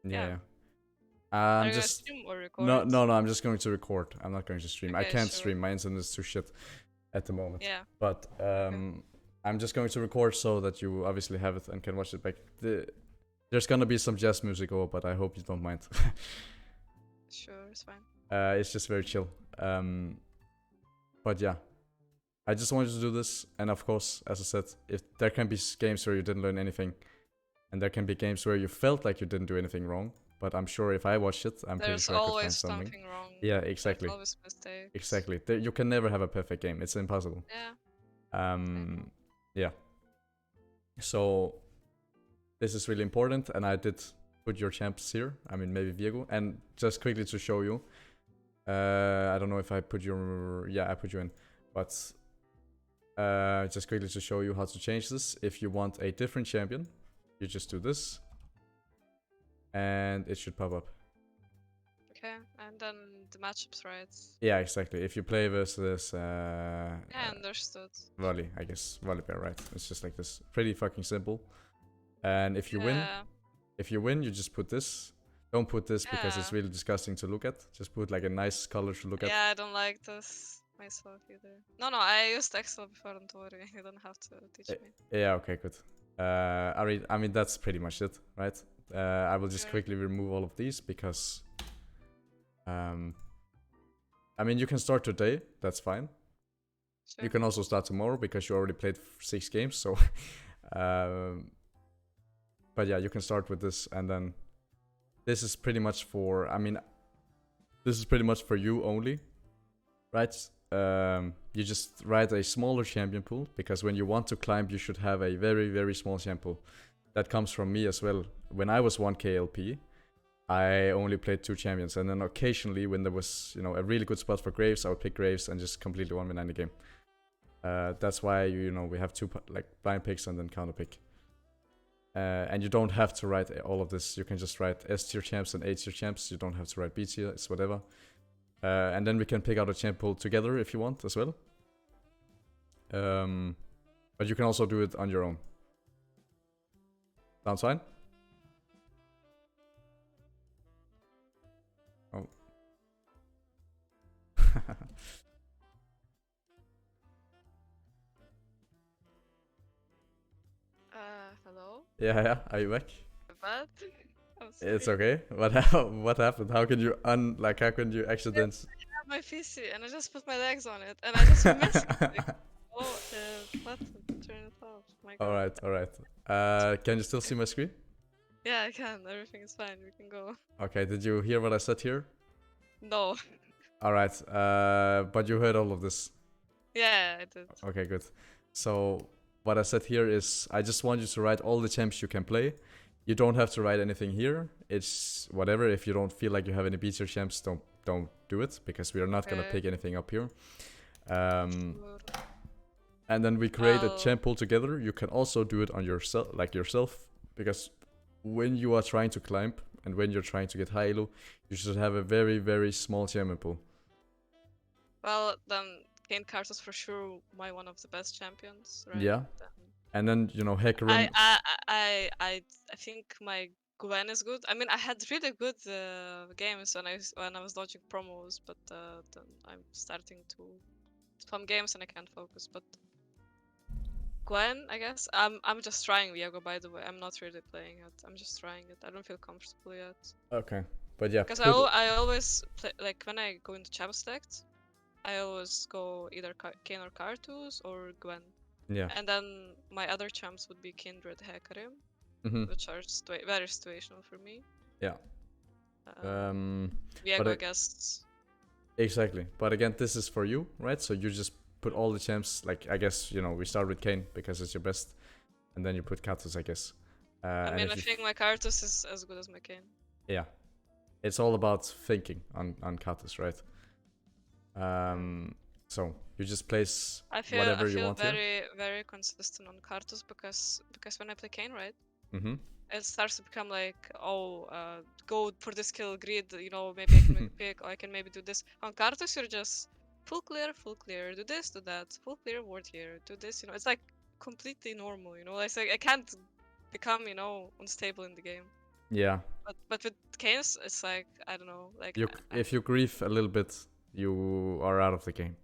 Yeah. Yeah. Are I'm you gonna just stream or no, record? no, no. I'm just going to record. I'm not going to stream. I Okay, can't sure. stream. My internet is too shit at the moment. Yeah. But Okay. I'm just going to record so that you obviously have it and can watch it back. There's gonna be some jazz music over, but I hope you don't mind. Sure, it's fine. It's just very chill. But yeah, I just wanted to do this, and of course, as I said, if there can be games where you didn't learn anything, and there can be games where you felt like you didn't do anything wrong. But I'm sure if I watched it, I'm pretty There's sure I could find always something. something wrong. Yeah, There's exactly, always mistakes. exactly. You can never have a perfect game. It's impossible. Yeah. I know. Yeah. So this is really important, and I did put your champs here. I mean, maybe Viego, and just quickly to show you. I don't know if I put your... Yeah, I put you in. But just quickly to show you how to change this. If you want a different champion, you just do this. And it should pop up. Okay, and then the matchups, right? Yeah, exactly. If you play versus... Yeah, understood. Volley, I guess. Volley pair, right? It's just like this. Pretty fucking simple. And if you Yeah. win, you just put this. Don't put this because it's Yeah. really disgusting to look at. Just put like a nice color to look at. Yeah, I don't like this myself either. No, I used Excel before, don't worry. You don't have to teach me. Yeah, okay, good. I mean, that's pretty much it, right? I will just Sure. quickly remove all of these because... I mean, you can start today. That's fine. Sure. You can also start tomorrow because you already played 6 games, so... but yeah, you can start with this, and then... This is pretty much for... I mean... This is pretty much for you only, right? You just write a smaller champion pool, because when you want to climb, you should have a very, very small champion pool. That comes from me as well. When I was 1k LP, I only played 2 champions, and then occasionally when there was, you know, a really good spot for Graves, I would pick Graves and just completely 1v9 the game. That's why, you know, we have 2 like blind picks and then counter pick. And you don't have to write all of this. You can just write S tier champs and A tier champs. You don't have to write B tier. It's whatever. And then we can pick out a champ pool together if you want as well. But you can also do it on your own. Sounds fine? Oh. Hello? Yeah. Are you back? What? It's okay. What happened? How can you how can you accidentally... I have my PC and I just put my legs on it and I just missed it. Oh, button to turn it off. My God. Alright. Can you still see my screen? Yeah, I can. Everything is fine. We can go. Okay, did you hear what I said here? No. Alright, but you heard all of this. Yeah, I did. Okay, good. So what I said here is I just want you to write all the champs you can play. You don't have to write anything here. It's whatever. If you don't feel like you have any B tier champs, don't do it, because we are not gonna pick anything up here. And then we create a champ pool together. You can also do it on yourself, because when you are trying to climb and when you're trying to get high elo, you should have a very, very small champion pool. Well, then Kane Kartos for sure one of the best champions, right? Yeah. And then, you know, Hecarim... I think my Gwen is good. I mean, I had really good games when I was dodging promos, but then I'm starting to spam games and I can't focus. But Gwen, I guess. I'm just trying Viego, by the way. I'm not really playing it. I'm just trying it. I don't feel comfortable yet. Okay, but yeah. Because I always play, like when I go into Chab Select, I always go either Kane or Kartus or Gwen. Yeah. And then my other champs would be Kindred, Hecarim, which are very situational for me. Yeah. Viego, I guess. Exactly. But again, this is for you, right? So you just put all the champs, like, I guess, you know, we start with Kane because it's your best. And then you put Kartus, I guess. I mean, I think my Kartus is as good as my Kane. Yeah. It's all about thinking on Kartus, right? So you just place whatever you want. I feel very consistent on Kartus because when I play Kane, right? It starts to become like, go for this kill grid, you know, maybe I can make a pick, or I can maybe do this. On Kartus, you're just full clear, do this, do that, full clear, ward here, do this, you know, it's like completely normal, you know, it's like I can't become, you know, unstable in the game. Yeah. But with Kane's, it's like I don't know, like If you grief a little bit, you are out of the game,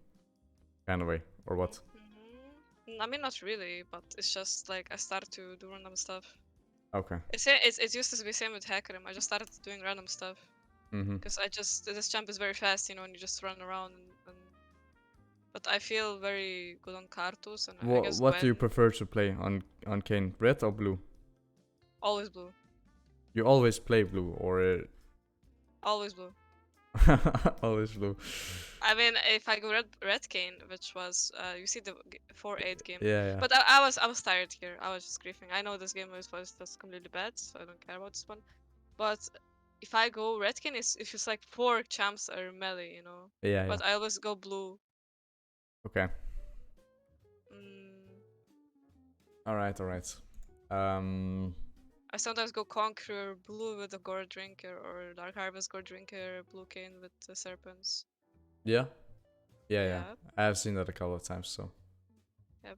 kind of way, or what? I mean, not really, but it's just like I started to do random stuff. Okay. It used to be same with Hackerim. I just started doing random stuff Mm-hmm. because this jump is very fast, you know, and you just run around and but I feel very good on Kartus, and I guess What do you Gwen prefer to play on Kane? Red or blue? always blue, You always play blue or always blue. always blue? I mean, if I go red Kane, which was you see the 4-8 game, Yeah, yeah. but I was tired here. I was just griefing. I know this game was just completely bad, so I don't care about this one. But if I go red Kane, it's just like 4 champs are melee, you know. Yeah, yeah. But I always go blue. Okay. Mm, All right, all right. I sometimes go Conqueror blue with the Gore Drinker or Dark Harvest Gore Drinker, blue Kane with the Serpents. Yeah. Yeah, yeah. Yeah. I have seen that a couple of times, so. Yep.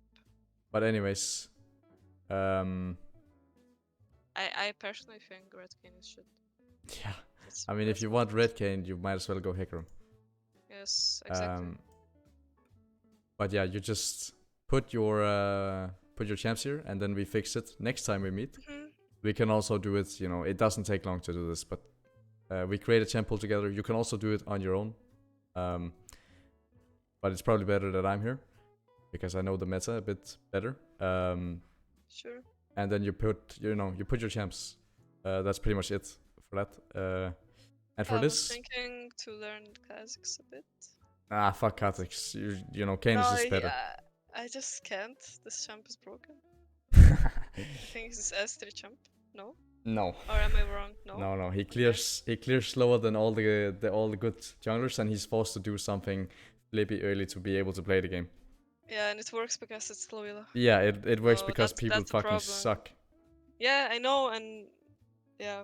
But anyways, I personally think red Kane should. yeah. It's I mean, if you want red Kane, you might as well go Hickory. Yes, exactly. But yeah, you just put your champs here, and then we fix it next time we meet. We can also do it. You know, it doesn't take long to do this, but we create a champ pool together. You can also do it on your own. But it's probably better that I'm here because I know the meta a bit better. Sure. And then you put your champs. That's pretty much it for that. And for this, I was thinking to learn Kazakhs a bit. Fuck Kha'Zix. You know, Kane is just better. I just can't. This champ is broken. I think this is S3 champ. No? No. Or am I wrong? No. No. He clears slower than all the good junglers, and he's forced to do something flippy early to be able to play the game. Yeah, and it works because it's slow elo. Yeah, it works because people fucking suck. Yeah, I know, and yeah.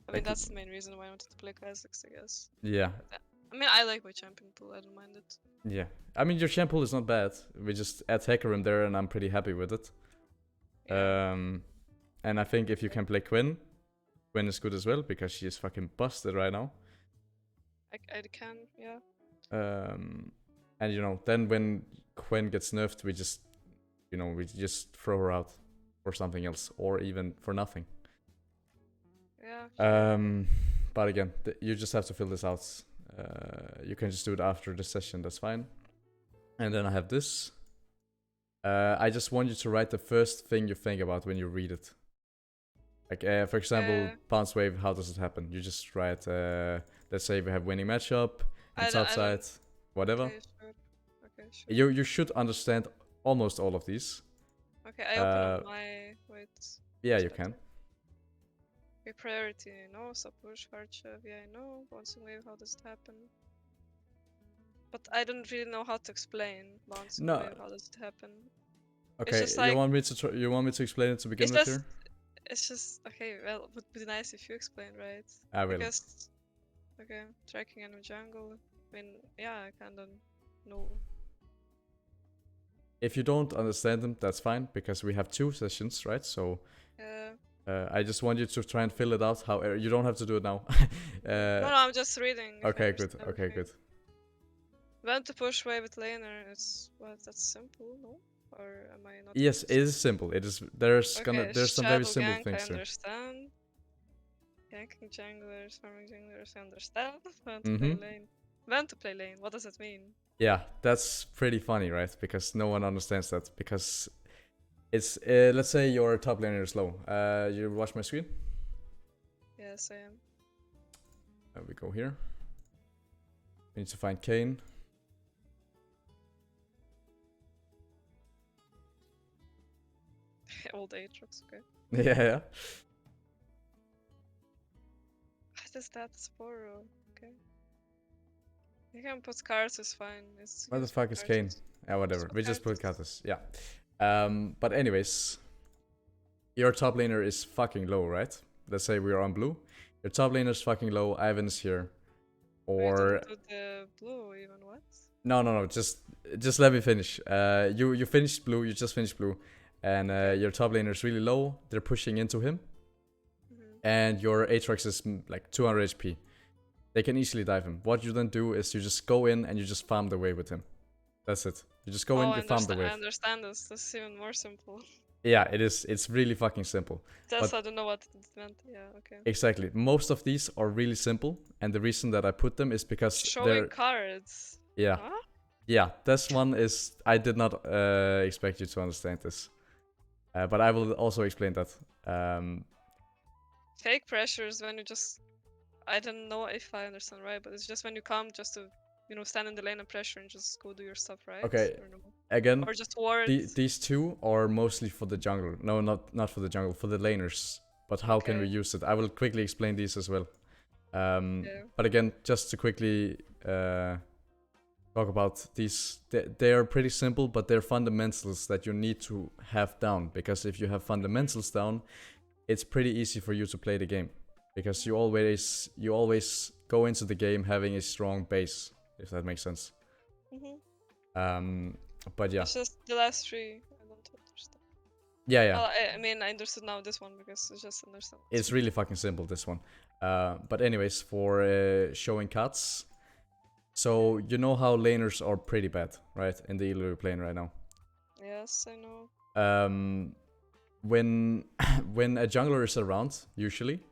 I mean, that's the main reason why I wanted to play Kazakhs, I guess. Yeah. I mean, I like my champion pool, I don't mind it. Yeah. I mean, your champ pool is not bad. We just add Hackerim there, and I'm pretty happy with it. Yeah. And I think if you can play Quinn is good as well, because she is fucking busted right now. I can, yeah. And you know, then when Quinn gets nerfed, we just throw her out for something else, or even for nothing. Yeah. But again, you just have to fill this out. You can just do it after the session, that's fine. And then I have this. I just want you to write the first thing you think about when you read it. Like, for example, Bounce Wave, how does it happen? You just write, let's say we have winning matchup, and top side, whatever. Okay, sure. You should understand almost all of these. Okay, I open my... Wait. Yeah, you can. Okay, priority, no. Sub-push, hardship, yeah, I know. Bouncing wave, how does it happen? But I don't really know how to explain bouncing wave, how does it happen? Okay, like, you want me to explain it to begin with here? It's just, okay, well, it would be nice if you explain, right? I will. Because, okay, tracking enemy jungle, I mean, yeah, I kind of know. If you don't understand them, that's fine, because we have 2 sessions, right? So, I just want you to try and fill it out. However, you don't have to do it now. No, I'm just reading. Okay, good. Okay, good. When to push wave with laner, that's simple, no? Or am I not? Yes, it is simple. It is. There's some very simple things I understand. Ganking junglers, farming junglers, I understand. When to play lane. When to play lane, what does it mean? Yeah, that's pretty funny, right? Because no one understands that. Because it's, let's say your top laner is low. You watch my screen? Yes, I am. We go here. We need to find Kane. Old Aatrox, okay. Yeah. What is that? Sporo, okay. You can put cards, it's fine. What the fuck is Kane? Yeah, whatever. We just put cards. Yeah. But anyways, your top laner is fucking low, right? Let's say we are on blue. Your top laner is fucking low. Ivan's here. Or do the blue even, what? No. Just let me finish. You finished blue. You just finished blue, and your top laner is really low. They're pushing into him, and your Aatrox is like 200 HP. They can easily dive him. What you then do is you just go in and you just farm the wave with him. That's it. You just go in, you farm the I wave. understand this. This is even more simple. Yeah, it is. It's really fucking simple. Just I don't know what it meant. Yeah, okay. Exactly. Most of these are really simple, and the reason that I put them is because showing cards. Yeah. Huh? Yeah, this one is... I did not expect you to understand this. But I will also explain that. Fake pressures when you just... I don't know if I understand right, but it's just when you come just to, stand in the lane of pressure and just go do your stuff, right? Okay, Or no? again, Or just ward. these two are mostly for the jungle. No, not for the jungle, for the laners. But how can we Okay. use it? I will quickly explain these as well. Yeah. But again, just to quickly talk about these, they are pretty simple, but they're fundamentals that you need to have down. Because if you have fundamentals down, it's pretty easy for you to play the game. Because you always go into the game having a strong base, if that makes sense. But yeah. It's just the last three. I don't understand. Yeah. Well, I mean, I understood now this one because it's just understand. It's really fucking simple, this one. But anyways, for showing cuts. So, you know how laners are pretty bad, right? In the EUW playing right now. Yes, I know. When a jungler is around, usually,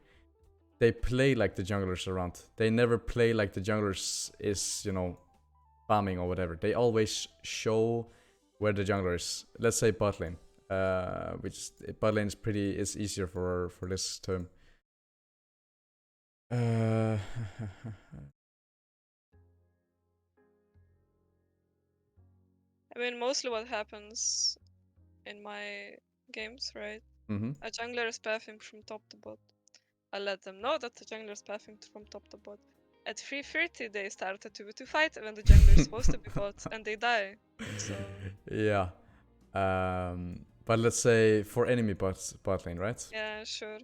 they play like the jungler's around. They never play like the jungler's is, farming or whatever. They always show where the jungler is. Let's say bot lane. Which bot lane is easier for this term. I mean, mostly what happens in my games, right? A jungler is pathing from top to bot. I let them know that the jungler is pathing from top to bot. At 3:30, they start a 2v2 fight when the jungler is supposed to be bot, and they die. So yeah. But let's say for enemy bot lane, right? yeah, sure.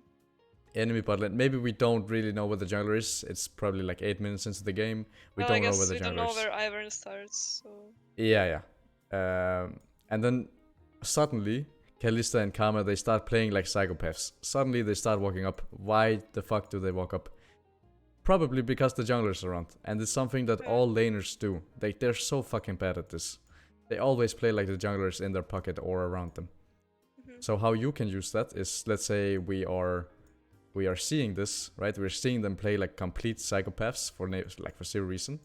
Enemy bot lane. Maybe we don't really know where the jungler is. It's probably like 8 minutes into the game. We don't know where the jungler is. We don't know where Ivern starts. So yeah. And then suddenly, Kalista and Karma, they start playing like psychopaths. Suddenly they start walking up. Why the fuck do they walk up? Probably because the jungler's around. And it's something that all laners do. They're so fucking bad at this. They always play like the jungler's in their pocket or around them. So how you can use that is, let's say we are seeing this, right? We're seeing them play like complete psychopaths for zero reason.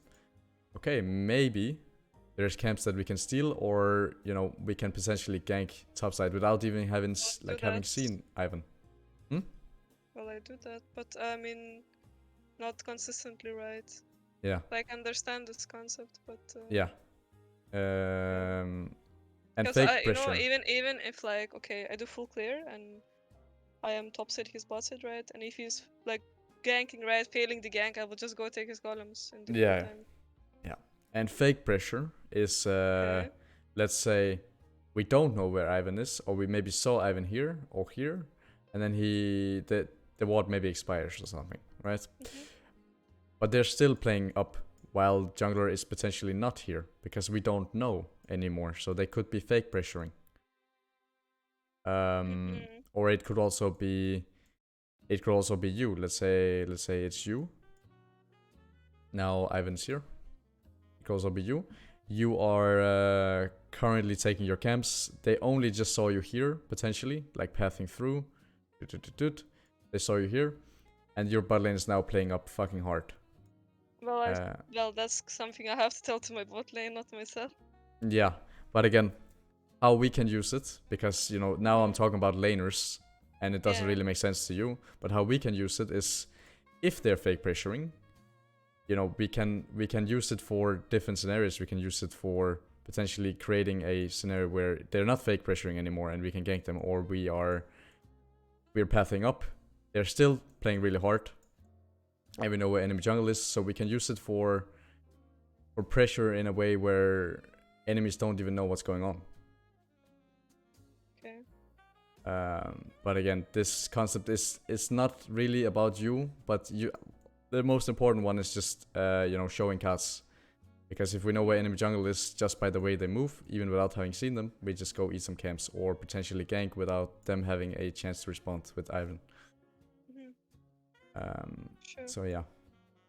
Okay, maybe there's camps that we can steal, or we can potentially gank topside without even having seen Ivan. Well, I do that, but I mean, not consistently, right? Yeah. Like, understand this concept, but yeah. And because fake pressure. Even if like, okay, I do full clear and I am topside, he's botside, right? And if he's like ganking, right, failing the gank, I will just go take his golems in the time. Yeah. And fake pressure is, let's say, we don't know where Ivan is, or we maybe saw Ivan here or here, and then the ward maybe expires or something, right? But they're still playing up while jungler is potentially not here because we don't know anymore. So they could be fake pressuring. Or it could also be you. Let's say it's you. Now Ivan's here. It could also be you. You are currently taking your camps. They only just saw you here, potentially, like pathing through. They saw you here. And your bot lane is now playing up fucking hard. Well, that's something I have to tell to my bot lane, not myself. Yeah, but again, how we can use it, because now I'm talking about laners, and it doesn't really make sense to you. But how we can use it is, if they're fake pressuring, we can use it for different scenarios. We can use it for potentially creating a scenario where they're not fake pressuring anymore, and we can gank them, or we're pathing up. They're still playing really hard, and we know where enemy jungle is, so we can use it for pressure in a way where enemies don't even know what's going on. Okay. But again, this concept is not really about you, but the most important one is just showing cards. Because if we know where enemy jungle is just by the way they move, even without having seen them, we just go eat some camps or potentially gank without them having a chance to respond with Ivan. Sure. So yeah,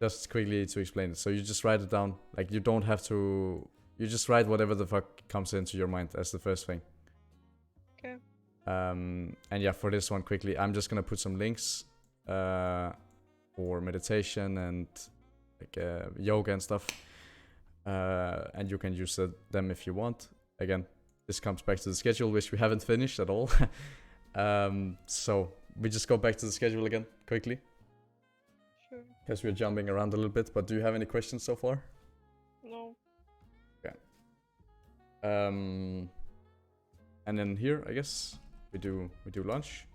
just quickly to explain it. So you just write it down. Like you don't have to. You just write whatever the fuck comes into your mind as the first thing. Okay. And yeah, for this one quickly, I'm just gonna put some links for meditation and like yoga and stuff. And you can use them if you want. Again, this comes back to the schedule, which we haven't finished at all. So we just go back to the schedule again quickly. Sure. Because we're jumping around a little bit, but do you have any questions so far? No. Okay. And then here, I guess we do lunch.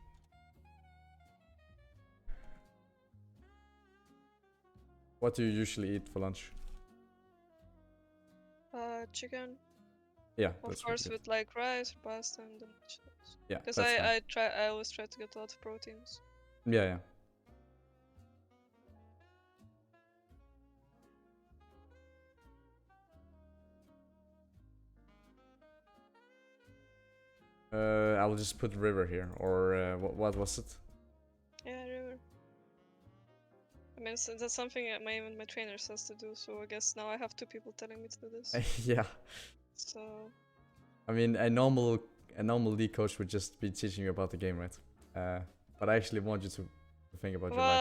What do you usually eat for lunch? Chicken. Yeah, Of that's course, really with like rice, pasta, and then vegetables. yeah, Because that's fine. I always try to get a lot of proteins. Yeah. I will just put river here, or what was it? Yeah, river. I mean, so that's something that my trainer says to do. So I guess now I have 2 people telling me to do this. Yeah. So. I mean, a normal league coach would just be teaching you about the game, right? But I actually want you to think about your life.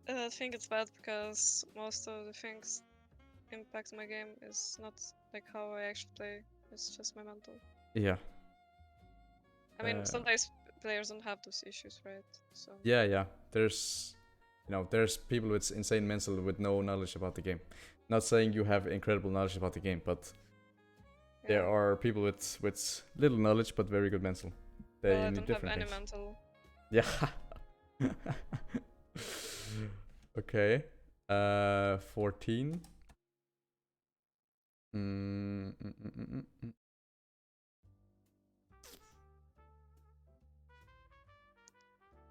Well, I think it's bad because most of the things impact my game is not like how I actually play. It's just my mental. Yeah. I mean, sometimes players don't have those issues, right? So. Yeah. There's people with insane mental with no knowledge about the game. Not saying you have incredible knowledge about the game, but there are people with little knowledge but very good mental. They I need don't different have any things. mental. Yeah. Okay. 14.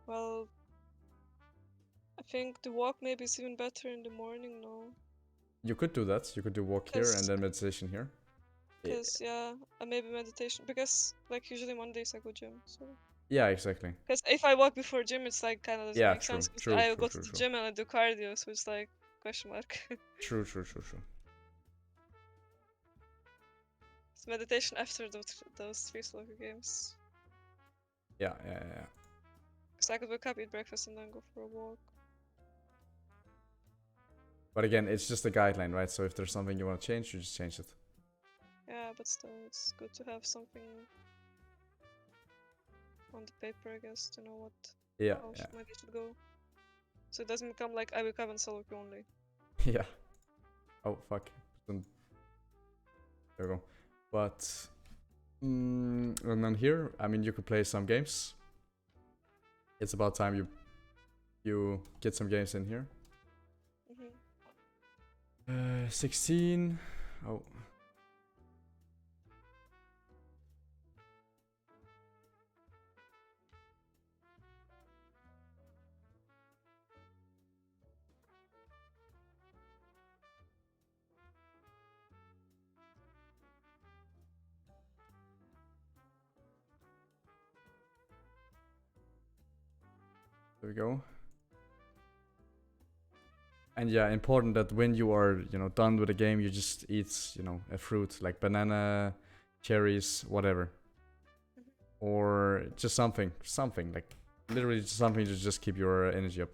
Well, I think the walk maybe is even better in the morning, no? You could do that. You could do walk here and then meditation here. Because, yeah, and maybe meditation. Because, like, usually Mondays I go gym, so. Yeah, exactly. Because if I walk before gym, it's like kind of doesn't make sense. Because I go to the gym and I do cardio, so it's like question mark. True. It's meditation after those 3 soccer games. Yeah. Because I could wake up, eat breakfast, and then go for a walk. But again, it's just a guideline, right? So if there's something you want to change, you just change it. Yeah, but still, it's good to have something on the paper, I guess, to know what how my day should go. So it doesn't become like I wake up and solo queue only. Yeah. Oh fuck. There we go. But and then here, I mean, you could play some games. It's about time you get some games in here. 16. Oh. There we go. And yeah, important that when you are, done with the game, you just eat, a fruit like banana, cherries, whatever. Or just something like literally just something to just keep your energy up.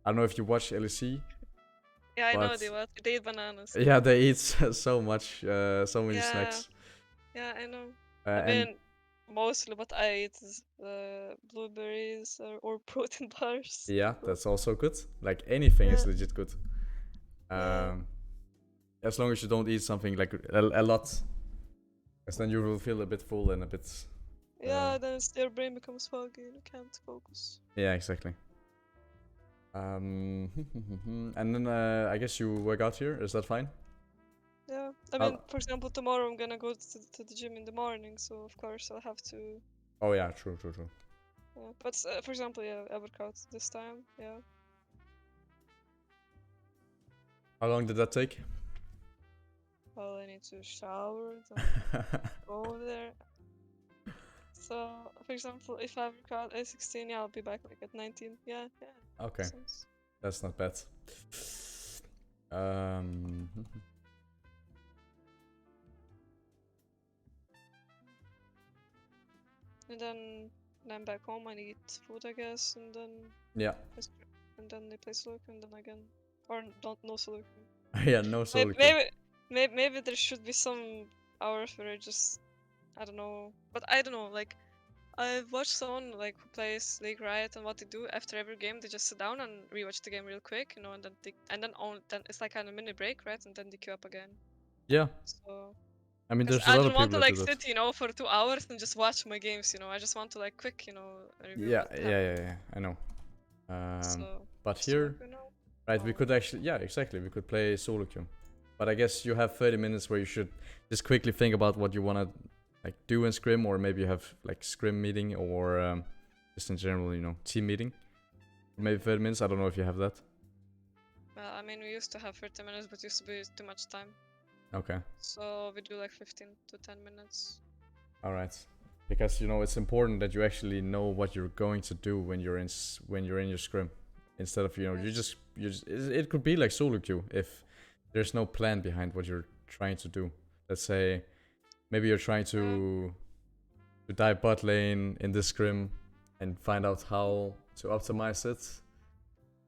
I don't know if you watch LEC. Yeah, I know they eat bananas. Yeah, they eat so much, so many snacks. Yeah, I know. I mean, mostly what I eat is blueberries or protein bars. Yeah, that's also good. Like anything is legit good. As long as you don't eat something like a lot, because then you will feel a bit full and a bit. Yeah, then your brain becomes foggy and you can't focus. Yeah, exactly. And then I guess you work out here. Is that fine? Yeah, I mean, for example, tomorrow I'm gonna go to the gym in the morning, so of course I'll have to. Oh yeah, true. Yeah, but for example, yeah, I work out this time. Yeah. How long did that take? Well, I need to shower, then go there. So, for example, if I record A16, yeah, I'll be back like at 19. Yeah, yeah. Okay, Sense. that's not bad. Um, And then when I'm back home, I need food, I guess, and then yeah, and then they play solo queue, and then again, or don't no solo queue. yeah, no solo Maybe, queue. maybe there should be some hours where I just I don't know, but I don't know. Like I've watched someone like who plays League Riot, and what they do after every game, they just sit down and rewatch the game real quick, you know, and then it's like kind of mini break, right? And then they queue up again. Yeah, So. I mean, Because there's a I lot don't of want people to that do like that. sit, you know, for 2 hours and just watch my games, you know. I just want to like quick, you know, review Yeah, what yeah, happened. yeah, yeah, I know. So, But solo here, queue now. right, we could actually, yeah, exactly, we could play solo queue. But I guess you have 30 minutes where you should just quickly think about what you want to like do in scrim, or maybe you have like scrim meeting, or just in general, you know, team meeting. Maybe 30 minutes, I don't know if you have that. Well, I mean, we used to have 30 minutes, but used to be too much time. Okay. So we do like 15 to 10 minutes. All right. Because you know it's important that you actually know what you're going to do when you're in your scrim, instead of you just it could be like solo queue if there's no plan behind what you're trying to do. Let's say maybe you're trying to dive bot lane in this scrim and find out how to optimize it.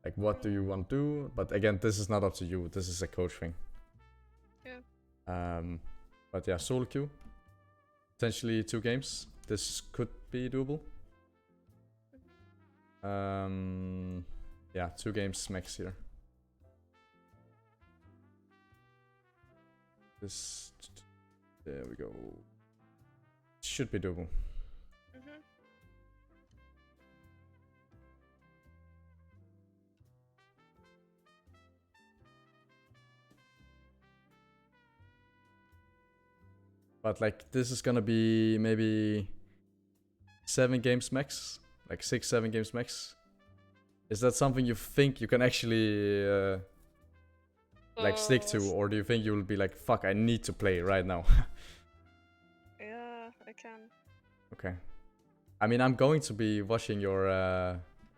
Like what do you want to do? But again, this is not up to you. This is a coach thing. Yeah. But yeah, solo queue. Potentially 2 games. This could be doable. Yeah, 2 games max here. This, there we go. Should be doable. Mhm. But like this is gonna be maybe 7 games max, like 6-7 games max. Is that something you think you can actually like stick to, or do you think you will be like, fuck, I need to play right now? Yeah, I can. Okay. I mean, I'm going to be watching your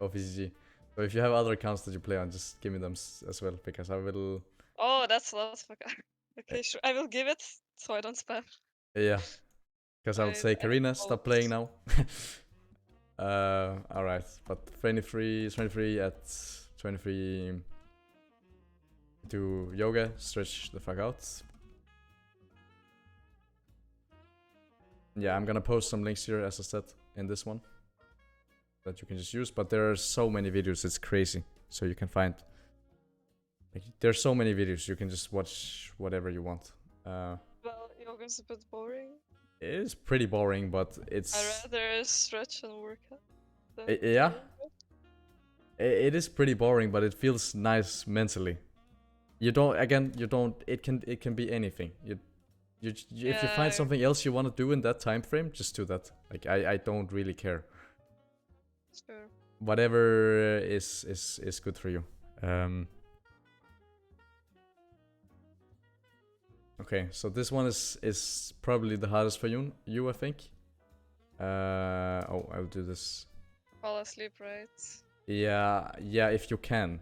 OVCG. So if you have other accounts that you play on, just give me them as well, because I will. Oh, that's a lot of okay, sure. I will give it so I don't spam. Yeah, because I would say, I Karina, stop playing always- now. All right, but 23 at 23. Do yoga, stretch the fuck out. Yeah, I'm gonna post some links here, as I said, in this one that you can just use. But there are so many videos, it's crazy. So you can find. Like, there's so many videos, you can just watch whatever you want. Well, yoga's a bit boring. It is pretty boring, but it's. I rather stretch and work out. Yeah. It is pretty boring, but it feels nice mentally. You don't. Again, you don't. It can be anything. If you find something else you want to do in that time frame, just do that. Like I don't really care. Sure. Whatever is good for you. Okay, so this one is probably the hardest for you I think. Oh, I'll do this. Fall asleep, right? Yeah, if you can.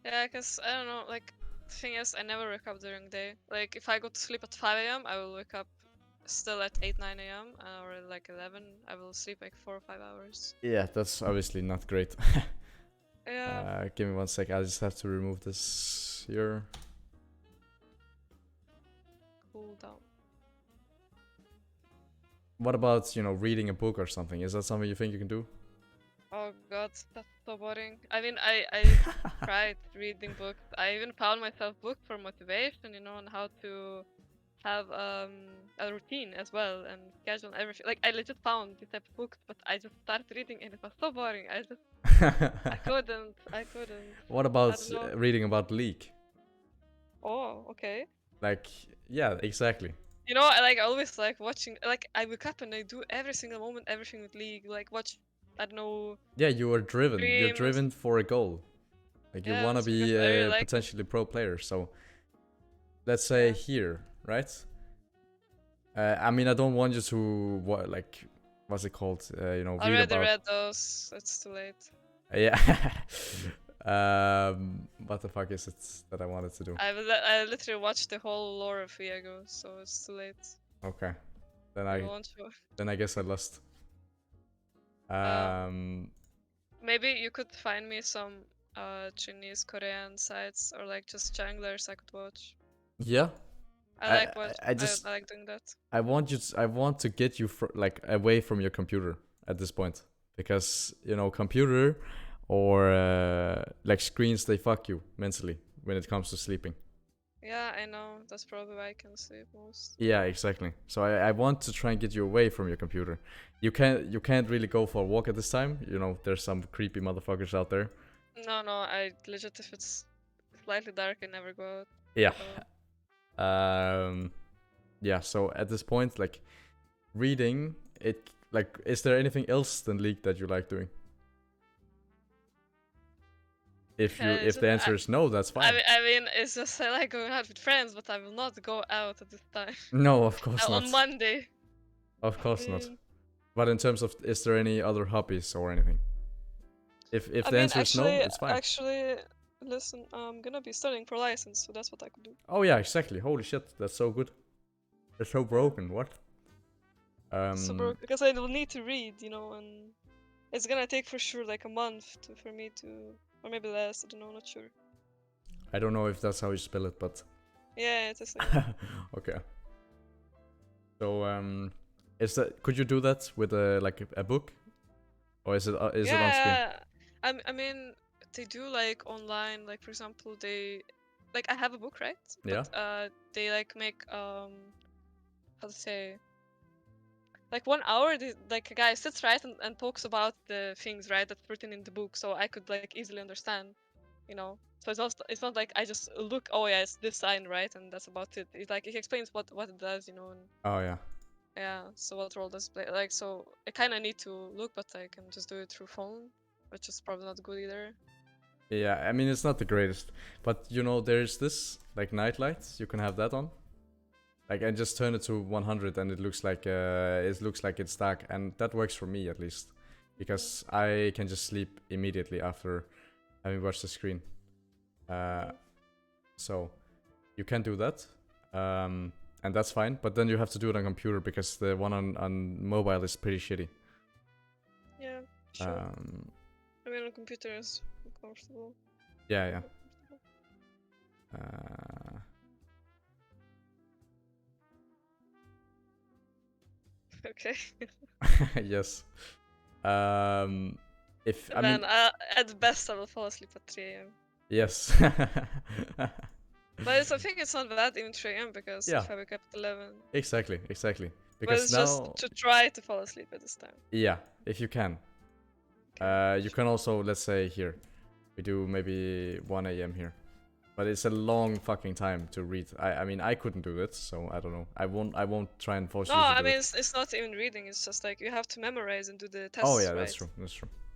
Yeah, because I don't know, like, the thing is, I never wake up during the day. Like, if I go to sleep at 5 a.m., I will wake up still at 8, 9 a.m., or like 11. I will sleep like 4 or 5 hours. Yeah, that's obviously not great. Yeah. Give me 1 sec, I just have to remove this here. Cool down. What about, reading a book or something? Is that something you think you can do? Oh god, that's so boring. I mean, I tried reading books. I even found myself books for motivation, you know, on how to have a routine as well and schedule and everything. Like, I legit found this type of books, but I just started reading and it was so boring. I couldn't. What about reading about League? Oh, okay. Like, yeah, exactly. You know, I always like watching. Like, I wake up and I do every single moment, everything with League. Like, watch. I don't know. Yeah, you are driven. Streams. You're driven for a goal. Like, you want to be really potentially pro player. So, let's say here, right? I mean, I don't want you to what's it called? You know, I read already about. read those. It's too late. Yeah. What the fuck is it that I wanted to do? I literally watched the whole lore of EUW, so it's too late. Okay, then I I want to. then I guess I lost. Maybe you could find me some Chinese Korean sites or like just junglers I could watch. Yeah. I I like what I just I like doing that. I want to get you like away from your computer at this point, because you know computer or like screens, they fuck you mentally when it comes to sleeping. Yeah, I know. That's probably why I can sleep most. Yeah, exactly. So I want to try and get you away from your computer. You can't really go for a walk at this time. You know, there's some creepy motherfuckers out there. No, I legit if it's slightly dark, I never go out. Yeah. So, Yeah, so at this point, like reading it, like is there anything else than League that you like doing? If the answer is no, that's fine. I mean, it's just I like going out with friends, but I will not go out at this time. No, of course On not. Monday. Of course not. Mm. But in terms of, is there any other hobbies or anything? If I the mean, answer is no, it's fine. actually, listen, I'm gonna be studying for license, so that's what I could do. Oh yeah, exactly. Holy shit, that's so good. It's so broken. What? So broke because I will need to read, you know, and it's gonna take for sure like a month for me to, or maybe less. I don't know, not sure. I don't know if that's how you spell it, but Yeah, it's the same. okay. So is that, could you do that with a book, or is it on screen? Yeah, I mean, they do like online, like for example, they, like I have a book, right? Yeah. But they like make how to say, like 1 hour, like a guy sits right and talks about the things right that's written in the book, so I could like easily understand, you know. So it's not like I just look, oh yeah, it's this sign, right, and that's about it. It's like it explains what it does, you know, and Oh yeah. yeah. So what role does it play? Like, so I kind of need to look, but I can just do it through phone, which is probably not good either. Yeah, I mean it's not the greatest, but you know there's this like night lights. You can have that on, like and just turn it to 100, and it looks like it's dark, and that works for me at least, because I can just sleep immediately after having watched the screen. So you can do that, and that's fine. But then you have to do it on computer because the one on mobile is pretty shitty. Yeah, sure. I mean, on computer is comfortable. Yeah. Okay. Yes. If I Then mean at best I will fall asleep at 3 a.m. yes. But I think it's not bad even 3 a.m. because Yeah. if I wake up at 11. Exactly. But Because it's now, just to try to fall asleep at this time. yeah, if you can. Okay, You can also, let's say here, we do maybe 1 a.m. here. But it's a long fucking time to read. I mean, I couldn't do it, so I don't know. I won't try and force No, you to I do mean, it. it's not even reading. It's just like you have to memorize and do the tests, Oh yeah, right? that's true.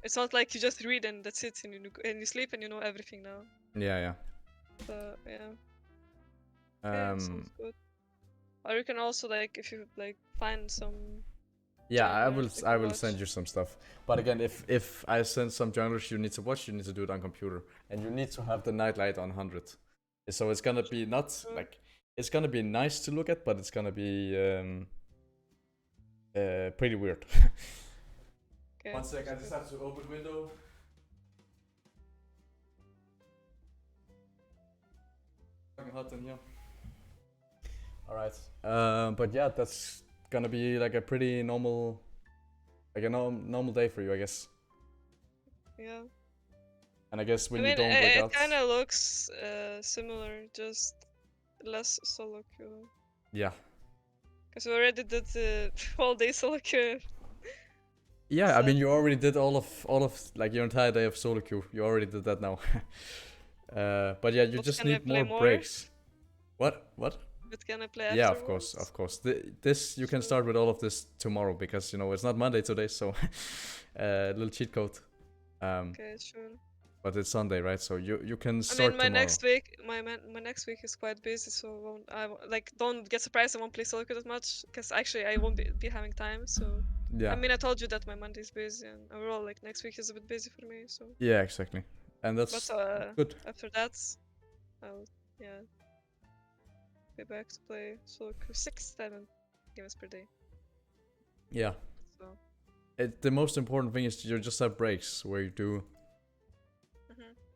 It's not like you just read and that's it, and you sleep and you know everything now. Yeah. So yeah. Okay, sounds good. Or you can also like if you like find some. Yeah, Genres you I can will watch. send you some stuff. But again, if I send some genres you need to watch, you need to do it on computer, and you need to have the nightlight on 100. So it's gonna be not like, it's gonna be nice to look at, but it's gonna be pretty weird. Okay. 1 sec, I just have to open window. Fucking hot in here. All right. But yeah, that's gonna be like a pretty normal, like a normal day for you, I guess. Yeah. And I guess when I mean, you don't work out. it kind of looks similar, just less solo queue. Yeah. Because we already did the whole day solo queue. Yeah, I mean you already did all of like your entire day of solo queue. You already did that now. But yeah, you But just can I need play more more? breaks. What? But can I play Yeah, afterwards? of course. This you can start with all of this tomorrow, because you know it's not Monday today, so little cheat code. Okay, sure. But it's Sunday, right? So you can I start mean, my tomorrow. next week, my next week is quite busy, so like don't get surprised. I won't play solo queue that much because actually I won't be having time. So Yeah. I mean, I told you that my Monday is busy, and overall, like next week is a bit busy for me. So Yeah, exactly. And but that's good. after that, I'll yeah be back to play solo queue 6-7 games per day. Yeah. So The most important thing is you just have breaks where you do.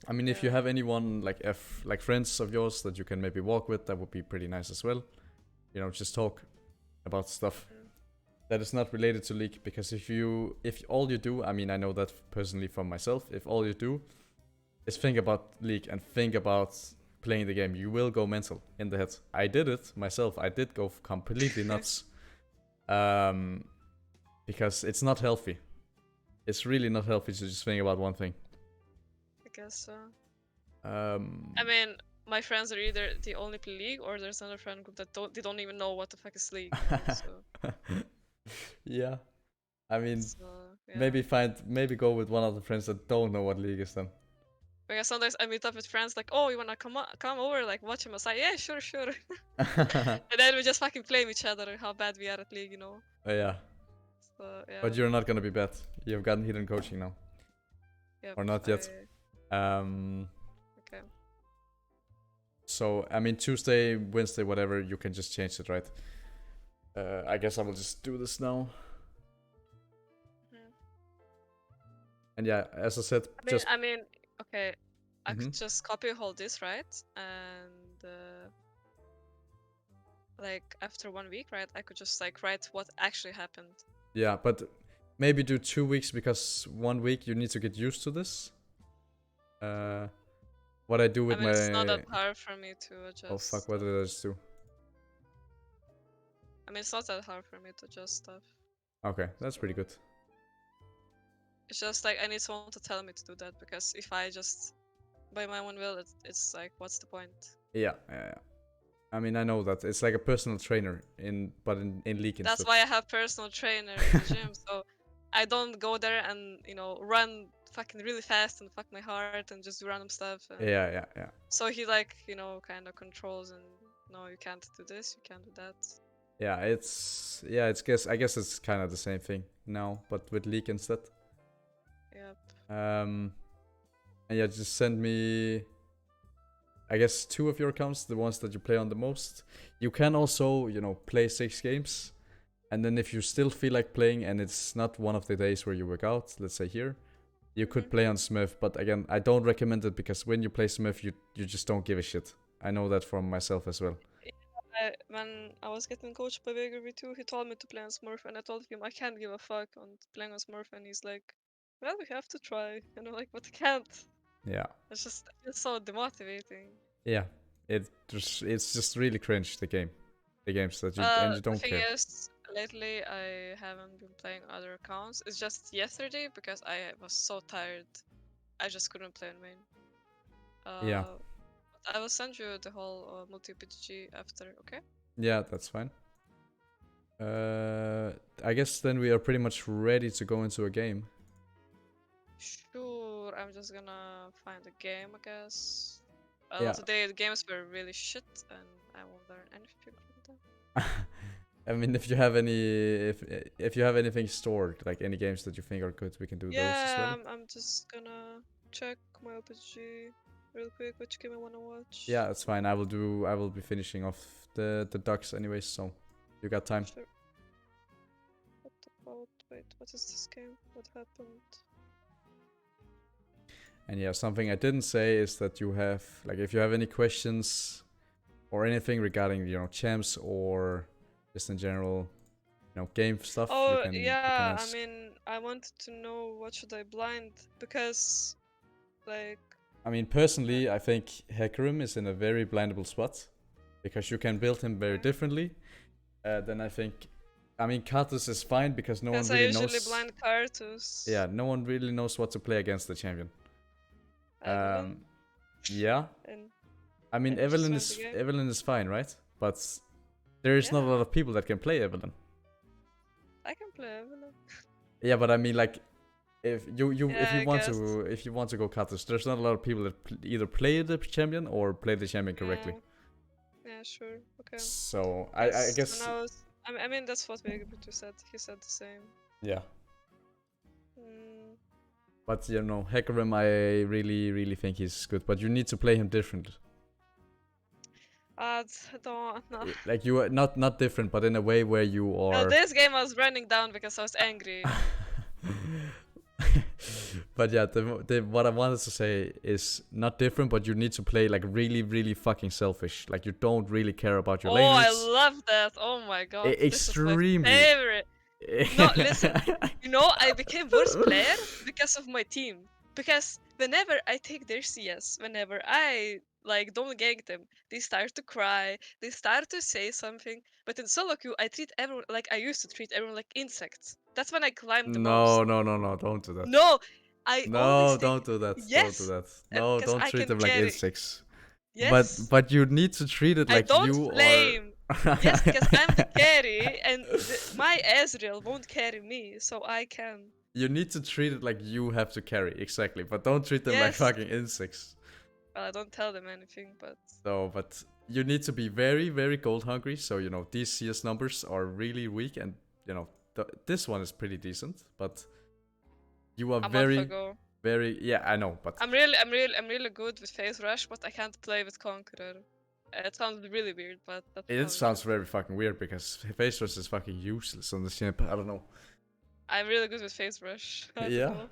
I mean, if you yeah. have anyone like friends of yours that you can maybe walk with, that would be pretty nice as well. You know, just talk about stuff that is not related to League. Because if all you do, I mean, I know that personally from myself. If all you do is think about League and think about playing the game, you will go mental in the head. I did it myself. I did go completely nuts. Because it's not healthy. It's really not healthy to just think about one thing. I guess so. I I mean, my friends are either they only play League, or there's another friend group that don't even know what the fuck is League. You know, so yeah. I mean, yeah. maybe go with one of the friends that don't know what League is then. Because sometimes I meet up with friends like, oh, you wanna come over, like watch him? I say, yeah, sure. And then we just fucking flame each other how bad we are at League, you know. Yeah. So yeah. But you're not gonna be bad. You've gotten Hidon coaching now. Yep, Or not yet. Okay. So I mean, Tuesday, Wednesday, whatever, you can just change it, right? I guess I will just do this now. And yeah, as I said, I mean, okay, I could Mhm. just copy all this, right? And like after 1 week, right? I could just like write what actually happened. Yeah, but maybe do 2 weeks because 1 week you need to get used to this. What I do with my. It's not that hard for me to adjust. Oh fuck! What did I just do? I mean, it's not that hard for me to adjust stuff. Okay, that's pretty good. It's just like I need someone to tell me to do that, because if I just by my own will, it's like, what's the point? Yeah. I mean, I know that it's like a personal trainer but in League instead. That's why I have personal trainer in the gym, so I don't go there and run fucking really fast and fuck my heart and just do random stuff. And Yeah. so he like kind of controls, and no, you can't do this, you can't do that. Yeah, I guess it's kind of the same thing now, but with League instead. Yep. And yeah, just send me, I guess, 2 of your accounts, the ones that you play on the most. You can also, play 6 games. And then if you still feel like playing and it's not one of the days where you work out, let's say here, you could play on Smurf. But again, I don't recommend it because when you play Smurf, you just don't give a shit. I know that from myself as well. When I was getting coached by Vega V2, he told me to play on Smurf, and I told him I can't give a fuck on playing on Smurf, and he's like, well, we have to try. Like, but I can't. Yeah. It's so demotivating. Yeah. It's just really cringe, the games that you don't the thing care. is, lately I haven't been playing other accounts. It's just yesterday because I was so tired. I just couldn't play on main. Yeah. I will send you the whole multi-PG after, okay? Yeah, that's fine. I guess then we are pretty much ready to go into a game. Sure, I'm just gonna find a game, I guess. Yeah. Today the games were really shit, and I won't learn anything from them. I mean, if you have anything stored, like any games that you think are good, we can do those as well. Yeah, I'm just gonna check my OPG real quick, which game I wanna watch. Yeah, that's fine. I will be finishing off the ducks anyways, so you got time. Sure. Wait, what is this game? What happened? And yeah, something I didn't say is that you have, like, if you have any questions or anything regarding, champs or just in general, game stuff. Oh, you yeah, can I ask. mean, I wanted to know what should I blind, because, like... I mean, personally, I think Hecarim is in a very blindable spot, because you can build him very differently. Then I think, Karthus is fine because no one really knows. I usually blind Karthus. Yeah, no one really knows what to play against the champion. Evelyn? Yeah. I mean, Evelyn is fine, right? But there is not a lot of people that can play Evelyn. I can play Evelyn. Yeah, but I mean, like, if you Yeah, if you I want guess. to go Katus, there's not a lot of people that either play the champion or play the champion correctly. Yeah. Yeah, sure. Okay. So I Yes. guess So now I mean that's what Vegabrutu said. He said the same. yeah. Mm. But you know, Hecarim, I really think he's good. But you need to play him different. Don't no. Like you are not different, but in a way where you No, are. this game I was running down because I was angry. But yeah, what I wanted to say is not different, but you need to play like really fucking selfish. Like you don't really care about your Oh, lane I reads. love that. Oh my god. This is my Extremely. favorite. No, listen. You know, I became worst player because of my team. Because whenever I take their CS, whenever I like don't gank them, they start to cry, they start to say something. But in solo queue, I treat everyone like I used to treat everyone like insects. That's when I climbed the most. No, don't do that. No, I always No, think don't do that. Don't do yes, that. No, because don't I treat can them like carry. insects. Yes, But you need to treat it I like don't you are. flame. Yes, because I'm the carry, and my Ezreal won't carry me, so I can. You need to treat it like you have to carry, exactly. But don't treat them like Yes. fucking insects. Well, I don't tell them anything, but So, but you need to be very gold hungry. So you know these CS numbers are really weak, and you know this one is pretty decent. But you are a month very, ago. very yeah. I know, but I'm really good with Phase Rush, but I can't play with Conqueror. It sounds really weird, but that's it how sounds is. very fucking weird because Face Rush is fucking useless on the ship. I don't know. I'm really good with Phase Rush. I don't Yeah. know.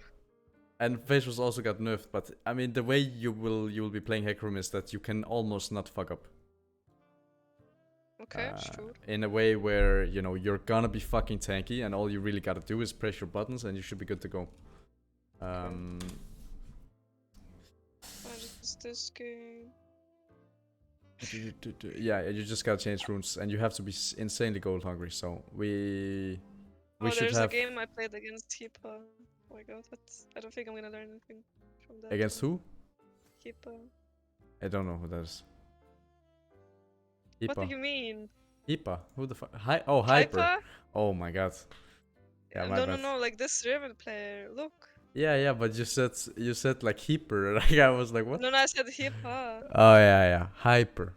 And Face Rush also got nerfed, but I mean the way you will be playing Hecarim is that you can almost not fuck up. Okay, sure. In a way where you know you're gonna be fucking tanky, and all you really gotta do is press your buttons, and you should be good to go. What is this game? Yeah, you just gotta change runes, and you have to be insanely gold hungry. So we should There's have a game I played against Hipa. Oh my god, but I don't think I'm gonna learn anything from that. against who? Hipa. I don't know who that is. What do Hipa. you mean? Hipa. Who the fuck? Oh, Hyper. Hypa? Oh my god. Yeah, my bad. No, like this Riven player. Look. Yeah, but you said like Heaper. Like I was like, what? No, I said Hipa. Oh yeah, Hyper.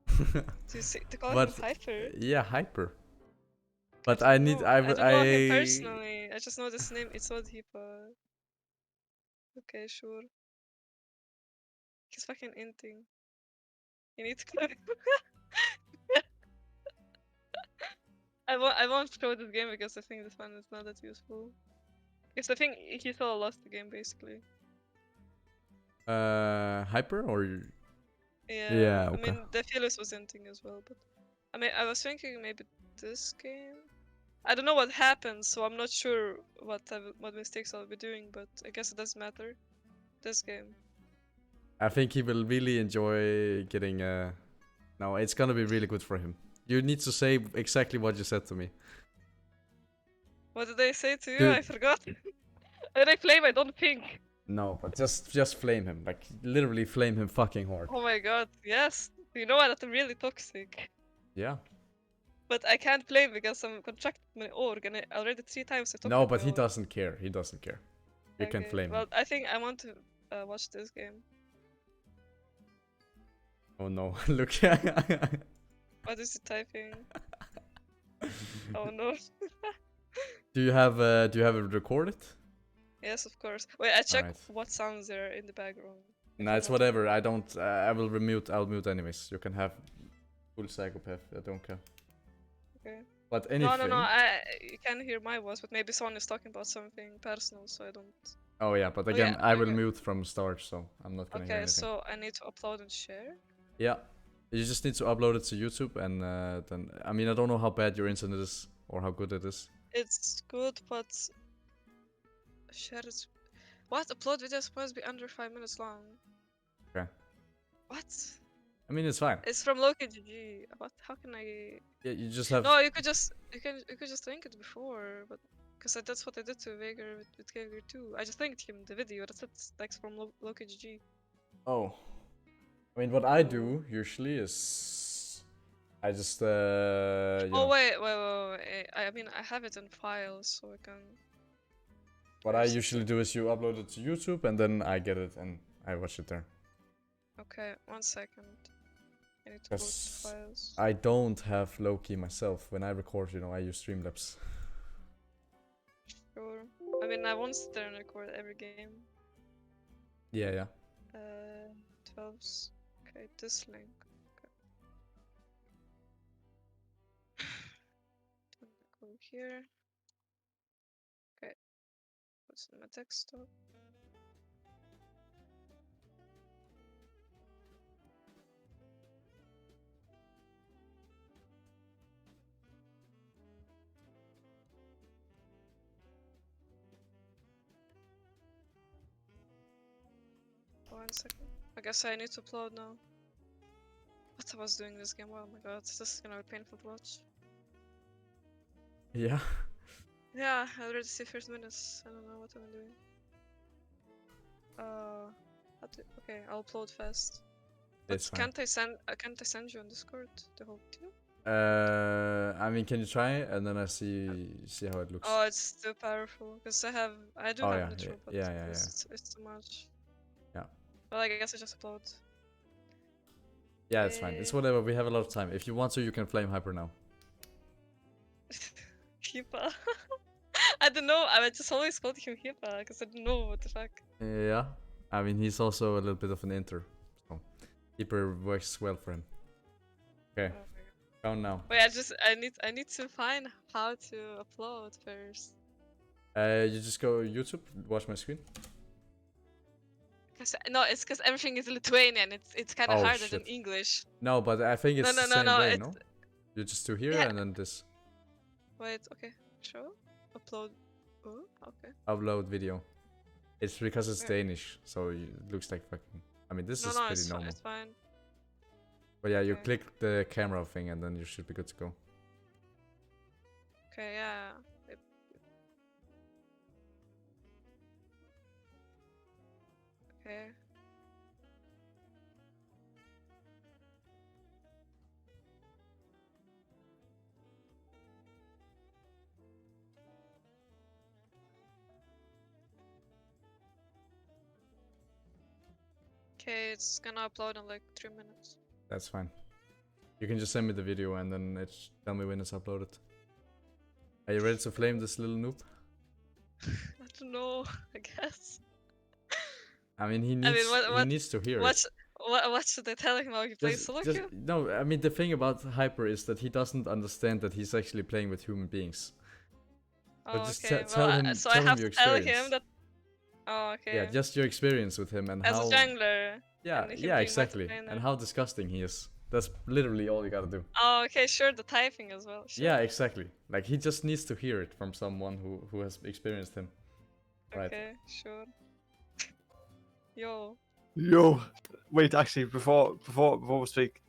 To call But him Hyper. yeah, Hyper. But I need I don't know him personally. I just know this name. It's called Hipa. Okay, sure. He's fucking inting. You need to call him. I won't show this game because I think this one is not that useful. Because I think he solo lost the game basically. Hyper or Yeah. okay. I mean, the Phyllis was inting as well, but I mean, I was thinking maybe this game. I don't know what happened, so I'm not sure what mistakes I'll be doing, but I guess it doesn't matter. This game. I think he will really enjoy getting no, it's gonna be really good for him. You need to say exactly what you said to me. What did I say to you? Dude. I forgot. When I flame, I don't think. No, but just flame him. Like literally flame him fucking hard. Oh my god, yes. You know what? That's really toxic. Yeah. But I can't flame because I'm contracted my org, and I already 3 times I talked No, with but my he org. doesn't care. He doesn't care. You can flame Well, him. I think I want to watch this game. Oh no, look. What is it typing? Oh no. Do you have it recorded? Yes, of course. Wait, I check Alright. what sounds there in the background. No, it's whatever. I don't. I will remute. I'll mute anyways. You can have full psychopath. I don't care. Okay. But anything. No. You can hear my voice, but maybe someone is talking about something personal, so I don't. Oh yeah, but again, yeah, I will okay. mute from start, so I'm not gonna hear Okay, anything. so I need to upload and share. Yeah, you just need to upload it to YouTube, and then I mean I don't know how bad your internet is or how good it is. It's good, but share it. What? Upload videos supposed to be under 5 minutes long. Okay. What? I mean it's fine. It's from Loki GG. What? How can I? Yeah, you just have. No, you could just link it before, but because that's what I did to Veigar with Veigar too. I just linked him the video. That's it. Like from Loki GG. Oh. I mean, what I do usually is I just Oh wait. I mean, I have it in files, so I can. What I first. usually do is you upload it to YouTube and then I get it and I watch it there. Okay, 1 second. I need to go to Because files. I don't have low-key myself. When I record, I use Streamlabs. Sure. I mean, I won't sit there and record every game. Yeah, yeah. 12s. Okay, this link. Okay. Go here. Okay. What's in my desktop? One second. I guess I need to upload now. What I was doing this game? Oh my god, this is gonna be painful to watch. Yeah. Yeah, I already see first minutes. I don't know what I'm doing. Okay, I'll upload fast. It's But fine. can't I send you on Discord the whole video? I mean, can you try it and then I see how it looks? Oh, it's too powerful because I do Oh have yeah, Nitro, but yeah. it's too much. Yeah. Well, I guess I just upload. Yeah, it's fine. It's whatever. We have a lot of time. If you want to, you can flame Hyper now. Hipa. I don't know. I just always called him Hipa because I don't know what the fuck. Yeah. I mean, he's also a little bit of an inter, so Hyper works well for him. Okay. Oh my god. Count now. Wait, I need to find how to upload first. You just go YouTube, watch my screen. No, it's because everything is Lithuanian. It's kind of Oh, harder than shit. English. No, but I think it's the same way, It's no? You just do here yeah. and then this. Wait, okay. Show upload. Oh, okay. Upload video. It's because it's Where? Danish, so it looks like fucking. I mean, this is No, pretty normal. it's fine. But yeah, you Okay. click the camera thing and then you should be good to go. Okay, yeah. Okay. Okay, it's gonna upload in like 3 minutes. That's fine. You can just send me the video and then tell me when it's uploaded. Are you ready to flame this little noob? I don't know. I guess. I mean, he what needs to hear what it. what should I tell him? How he plays solo queue? No, I mean, the thing about Hyper is that he doesn't understand that he's actually playing with human beings. So Oh, just okay. tell him, So tell I him have your to tell experience. him that. Oh, okay. Yeah, just your experience with him and As how. a jungler. Yeah, and him yeah, being exactly. multiplayer. And how disgusting he is. That's literally all you gotta do. Oh, okay. Sure, the typing as well. Sure. Yeah, exactly. Like he just needs to hear it from someone who has experienced him. Right. Okay, sure. Yo. Yo, wait, actually, before we speak,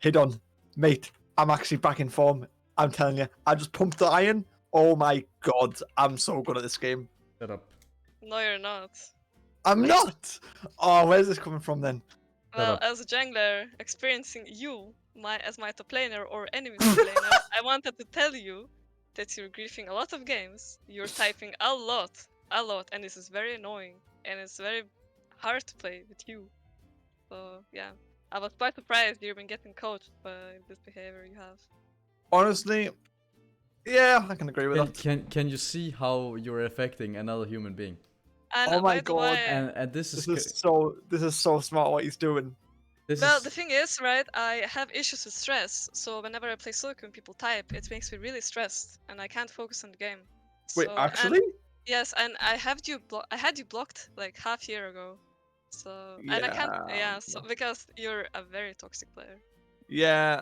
Hidon, mate, I'm actually back in form. I'm telling you, I just pumped the iron. Oh my god, I'm so good at this game. Shut up. No, you're not. I'm not. Oh, where's this coming from then? Well, up. as a jungler, experiencing you, as my top laner or enemy top laner, I wanted to tell you that you're griefing a lot of games. You're typing a lot, and this is very annoying, and it's very hard to play with you. So yeah, I was quite surprised you've been getting coached by this behavior you have. Honestly, yeah, I can agree with that. Can you see how you're affecting another human being? And Oh my by the god. way, And this is This is so smart what he's doing. well, the thing is, right, I have issues with stress, so whenever I play solo queue and people type, it makes me really stressed, and I can't focus on the game. Wait, So, actually? yes, and I had you blocked like half year ago. So and I can't so because you're a very toxic player. Yeah.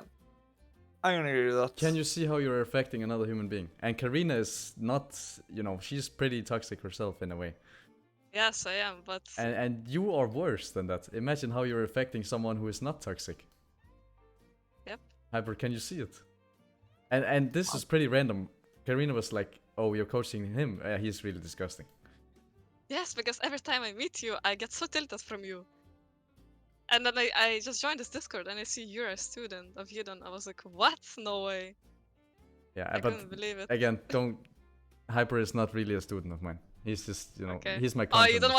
I'm gonna agree with that. Can you see how you're affecting another human being? And Karina is not, she's pretty toxic herself in a way. Yes, I am, but And you are worse than that. Imagine how you're affecting someone who is not toxic. Yep. Hyper, can you see it? And this is pretty random. Karina was like, "Oh, you're coaching him. He's really disgusting." yes, because every time I meet you, I get so tilted from you. And then I just joined this Discord and I see you're a student of Hidon. I was like, what? No way. Yeah, I but couldn't believe it. again, Hyper is not really a student of mine. He's just, you know, Okay. he's my Oh, content. you don't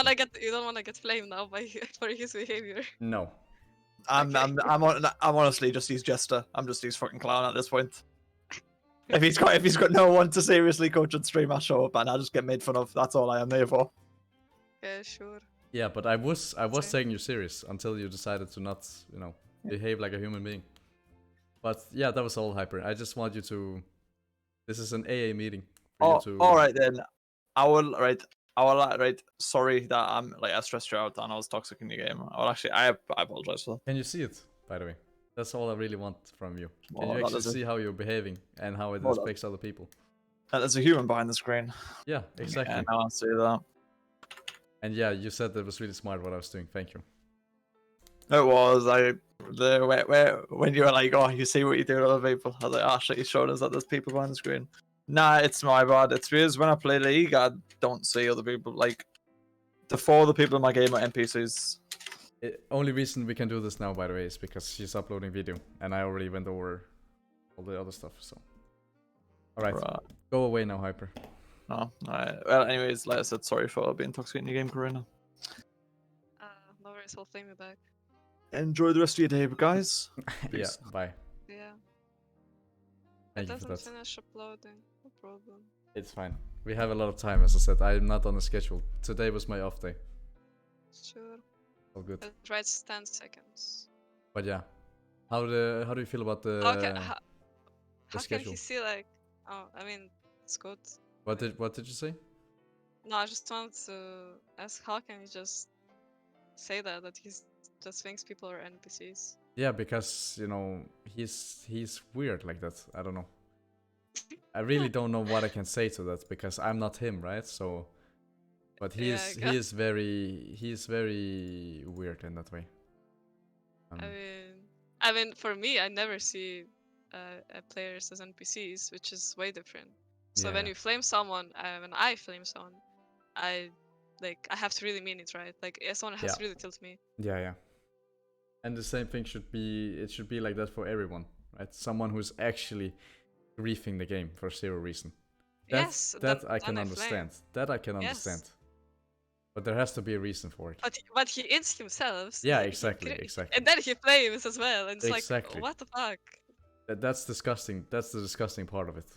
wanna get flamed now by for his behavior. No. I'm honestly just his jester. I'm just his fucking clown at this point. If he's got no one to seriously coach and stream, I show up and I just get made fun of. That's all I am there for. Yeah, sure. Yeah, but I was Same. taking you serious until you decided to not, you know, behave like a human being. But yeah, that was all Hyper. I just want you to. This is an AA meeting. For you to... all right then. I will right. Sorry that I'm like I stressed you out and I was toxic in the game. I apologize for that. Can you see it, by the way? That's all I really want from you. Can Well, you that actually is a- see how you're behaving and how it Well, that- affects other people? There's a human behind the screen. Yeah, exactly. Yeah, now I see that. And yeah, you said that was really smart what I was doing. Thank you. It was when you were like, oh, you see what you do to other people. I was like, oh shit, you showed us that there's people behind the screen. Nah, it's my bad. It's because when I play League, I don't see other people. Like the 4 other people in my game are NPCs. Only reason we can do this now, by the way, is because she's uploading video, and I already went over all the other stuff. So, all right, go away now, Hyper. No, alright. Well, anyways, like I said, sorry for being toxic in your game, Karina. No worries, I'll flame you back. Enjoy the rest of your day, guys. Yeah, Peace. bye. Yeah. Thank It you for doesn't that. finish uploading. No problem. It's fine. We have a lot of time, as I said. I'm not on a schedule. Today was my off day. Sure. All good. It writes 10 seconds. But yeah, how do you feel about the How can schedule? he see like? Oh, I mean, it's good. What did you say? No, I just wanted to ask, how can you just say that he just thinks people are NPCs? Yeah, because you know he's weird like that. I don't know. I really don't know what I can say to that because I'm not him, right? So, but he is very weird in that way. I mean, for me, I never see players as NPCs, which is way different. So when you flame someone, when I flame someone, I have to really mean it, right? Like someone has to really tilt me. Yeah. And the same thing should be like that for everyone, right? Someone who's actually griefing the game for zero reason. That I can understand. That I can understand. But there has to be a reason for it. But he ins himself. So yeah, exactly. And then he flames as well, and it's exactly. like, what the fuck? That's disgusting. That's the disgusting part of it.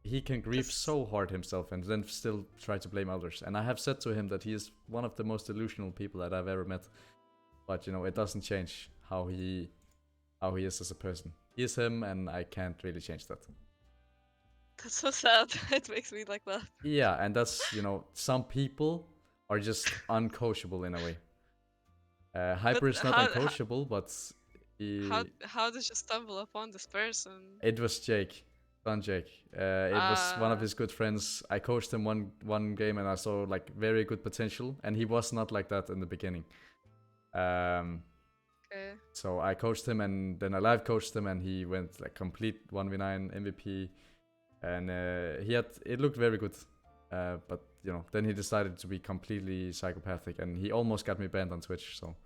He can grieve so hard himself and then still try to blame others. And I have said to him that he is one of the most delusional people that I've ever met. But you know, it doesn't change how he is as a person. He is him, and I can't really change that. That's so sad. It makes me like that. Yeah, and that's, you know, some people are just uncoachable in a way. Hyper is not uncoachable, but how did you stumble upon this person? It was Jake. Jake. It was one of his good friends. I coached him one game, and I saw like very good potential, and he was not like that in the beginning. Okay. So I coached him, and then I live coached him, and he went like complete 1v9 MVP, and it looked very good. But you know, then he decided to be completely psychopathic, and he almost got me banned on Twitch. So.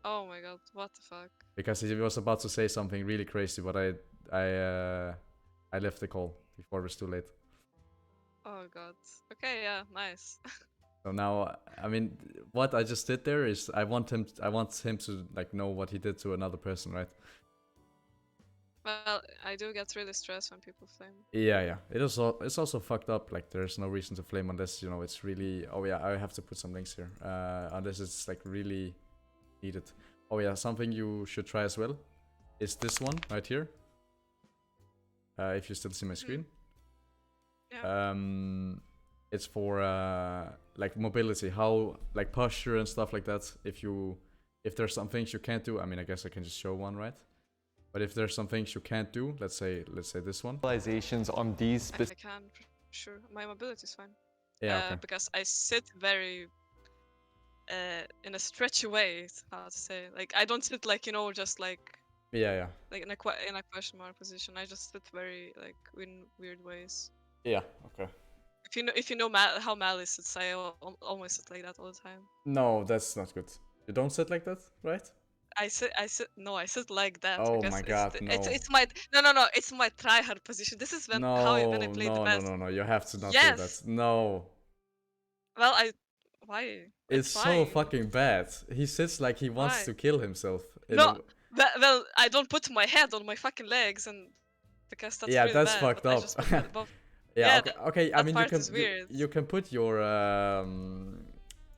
Oh my god, what the fuck? Because he was about to say something really crazy, but I left the call before it was too late. Oh god. Okay, yeah, nice. So now, I mean, what I just did there is I want him to like know what he did to another person, right? Well, I do get really stressed when people flame. Yeah. It's also fucked up. Like, there's no reason to flame unless, you know, it's really. Oh yeah, I have to put some links here. Unless it's like really needed. Oh yeah, something you should try as well is this one right here. If you still see my screen. Yeah. It's for like mobility, how like posture and stuff like that. If there's some things you can't do, I mean, I guess I can just show one, right? But if there's some things you can't do, let's say this one. Realizations on these I can, sure. My mobility is fine. Yeah. Okay. Because I sit very in a stretchy way. How to say? Like I don't sit like, you know, just like. Yeah. Like in a question mark position. I just sit very like in weird ways. Yeah. Okay. If you know how Malice sits, I almost sit like that all the time. No, that's not good. You don't sit like that, right? I sit like that. Oh because my god, no. It's my no, it's my try-hard position. This is when I play the best. No, you have to not do that. No. Well, why? It's It's so fine. fucking bad. He sits like he wants Why? to kill himself. No, well, I don't put my head on my fucking legs, and because that's Yeah, really that's bad. But fucked I up. just put my both. Yeah, Yeah, okay, okay. I that mean, part is weird. you can put your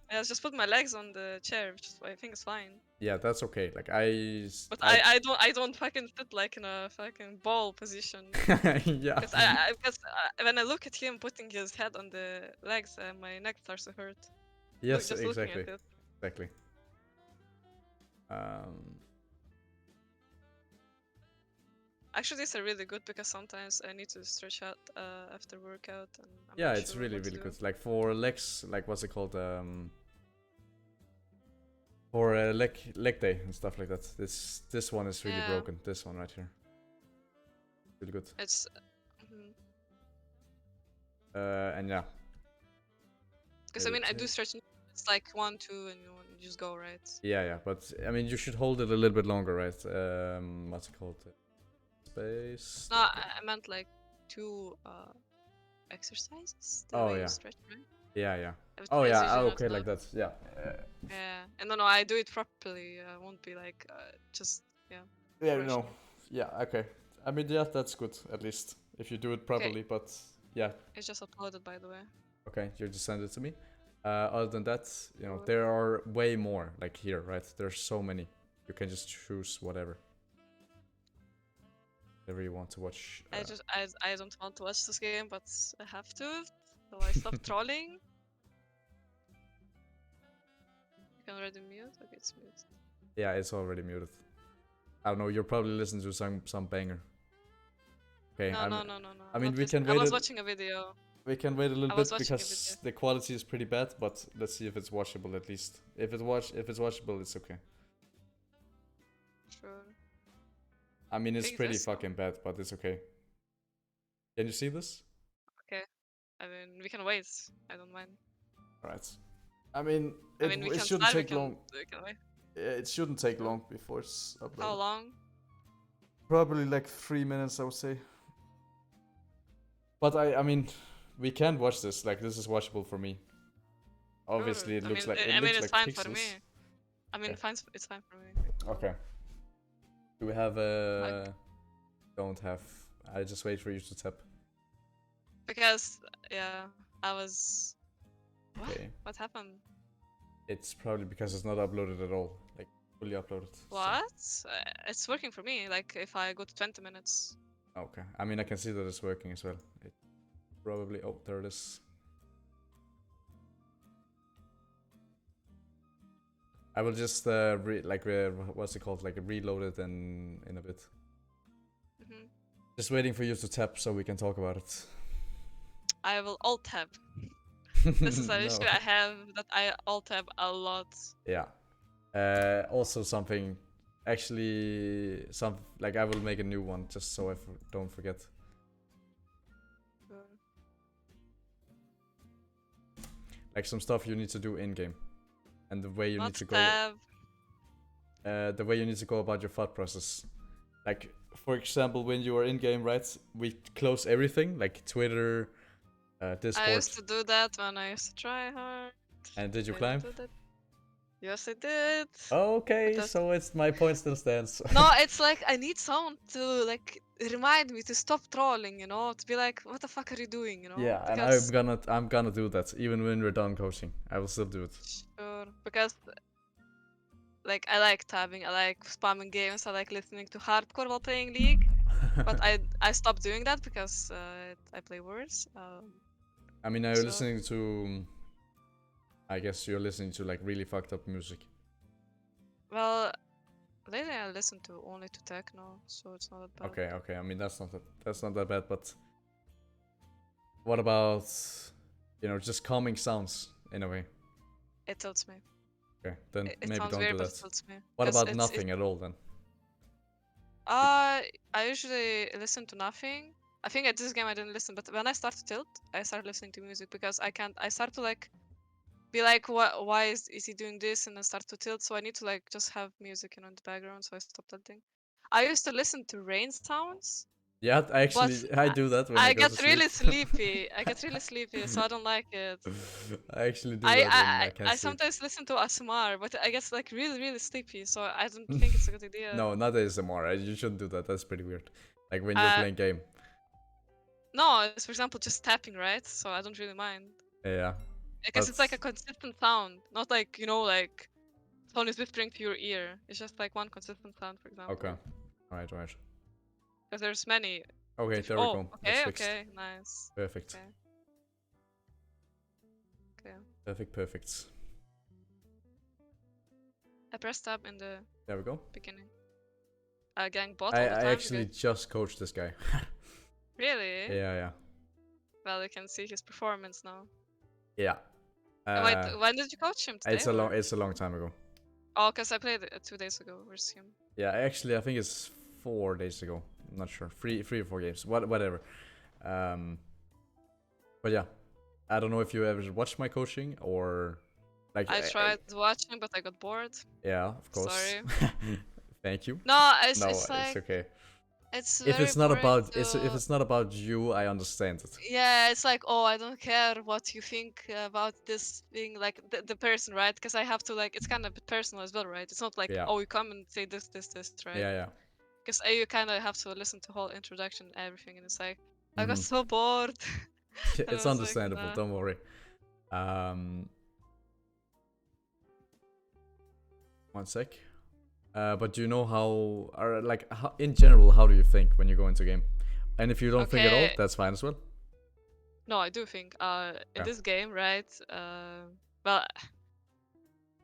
I just put my legs on the chair, which is, I think is fine. yeah, that's okay. Like But I don't fucking sit like in a fucking ball position. yeah. Because when I look at him putting his head on the legs, my neck starts to hurt. Yes, Just looking at exactly, it. exactly. Um, Actually, these are really good because sometimes I need to stretch out after workout, and I'm yeah, not it's sure really what to really do. good. Like for legs, like what's it called? For leg day and stuff like that. This one is really Yeah, broken. This one right here, really good. it's mhm. And yeah, Because I mean I do stretching. It's like 1, 2, and you just go, right. yeah. But I mean, you should hold it a little bit longer, right? What's it called? Space. No, I meant like 2 exercises. The Oh way you yeah, stretch, right? yeah. Which Oh is yeah. usually not Okay, like enough. that. Yeah. Yeah, and no, I do it properly. I won't be like just yeah Yeah. rushing. No. Yeah. Okay. I mean, yeah, that's good at least if you do it Okay, properly. But yeah. it's just uploaded, by the way. Okay, you just send it to me. Other than that, you know, Sure. there are way more like here, right? There's so many. You can just choose whatever you want to watch. I don't want to watch this game, but I have to. So I stop trolling. You can already mute. Okay, it's mute. Yeah, it's already muted. I don't know. You're probably listening to some banger. Okay, No, I no, mean, no, no, no. I I'm mean, not we can listening. I wait was a watching a video. little I was bit watching a video. because the quality is pretty bad. But let's see if it's watchable at least. If it's watchable, it's okay. Sure. I mean, it's Think pretty this. fucking bad, but it's okay. Can you see this? Okay. I mean, we can wait. I don't mind. Alright. I mean, I mean, we it can shouldn't start. We take can. long. We can wait. It shouldn't take Sure. long before it's How uploaded. long? Probably like 3 minutes, I would say. But I mean, we can watch this. Like, this is watchable for me. Obviously, Sure. it looks like I mean, it's fine pixels. for me. I mean, Okay. it's fine for me. Okay. Do we have Like, Don't have. I just wait for you to tap. because yeah, I was. What? Okay. What happened? It's probably because it's not uploaded at all. Like, fully uploaded. so- What? It's working for me. Like if I go to 20 minutes. Okay. I mean, I can see that it's working as well. It probably. Oh, there it is. I will just what's it called? Like reload it in a bit. Hmm. Just waiting for you to tap so we can talk about it. I will alt tab. This is an No. issue I have that I alt tab a lot. Yeah. Also something. Actually, I will make a new one just so I don't forget. Like some stuff you need to do in game, and the way you need Not to go. tab. The way you need to go about your thought process. Like, for example, when you are in game, right? We close everything, like Twitter, Discord. I used to do that when I used to try hard. And did you I climb? do that. Yes, I did. Okay, But that's- so it's my point still stands. No, it's like I need someone to like remind me to stop trolling, you know, to be like, what the fuck are you doing, you know? Yeah, and Because I'm gonna do that even when we're done coaching. I will still do it. sure, because like I like tabbing, I like spamming games, I like listening to hardcore while playing League. But I stopped doing that because I play worse. I mean, are you so- listening to? I guess you're listening to like really fucked up music. Well, lately I listen to only to techno, so it's not that bad. Okay. I mean, that's not that bad. But what about, just calming sounds in a way? It tilts me. Okay, then It maybe sounds don't weird, do but it that. tilts me. What 'Cause about it's- nothing at all then? I usually listen to nothing. I think at this game I didn't listen, but when I start to tilt, I start listening to music because I can't. I start to like be like, why is he doing this, and then start to tilt. So I need to like just have music in the background, so I stop tilting. I used to listen to rain sounds, Yeah, I But do that when I I go to get really sleep. sleepy. I get really sleepy, so I don't like it. I actually do I that when I I can't I sleep. sometimes listen to ASMR, but I get like really sleepy, so I don't think it's a good idea. No, not ASMR. You shouldn't do that. That's pretty weird. Like when you're Uh, playing game. no, it's for example just tapping, right? So I don't really mind Yeah. because it's like a That's consistent sound, not like like someone is whispering to your ear. It's just like one consistent sound, for okay. example. Alright. Because there's many. Okay, there we Oh, go. That's okay, fixed. okay, nice. Perfect. Okay, okay. Perfect. I pressed tab in the There we go. beginning. Gang bot I all the time. actually just coached this guy. Really? Yeah. Well, you can see his performance now. Yeah. Wait, when did you coach him today? It's a long time ago. Oh, because I played it 2 days ago. Where's him? Yeah, actually I think it's 4 days ago. I'm not sure. Three or 4 games. Whatever. But yeah. I don't know if you ever watched my coaching or like I tried watching, but I got bored. yeah, of course. Sorry. Thank you. No, No, it's it's like okay. it's If very it's not boring about if to. it's not about you, I understand it. Yeah, it's like, oh, I don't care what you think about this thing, like the person, right? Because I have to like, it's kind of personal as well, right? It's not like, Yeah. oh, you come and say this, right? Yeah. Because you kind of have to listen to whole introduction and everything, and it's like, I got Mhm. so bored. And It's I was like, understandable. nah. Don't worry. Um, One sec. But do you know how, or like, how, in general, how do you think when you go into a game? And if you don't think at all, Okay, that's fine as well. no, I do think in Yeah. this game, right? Well,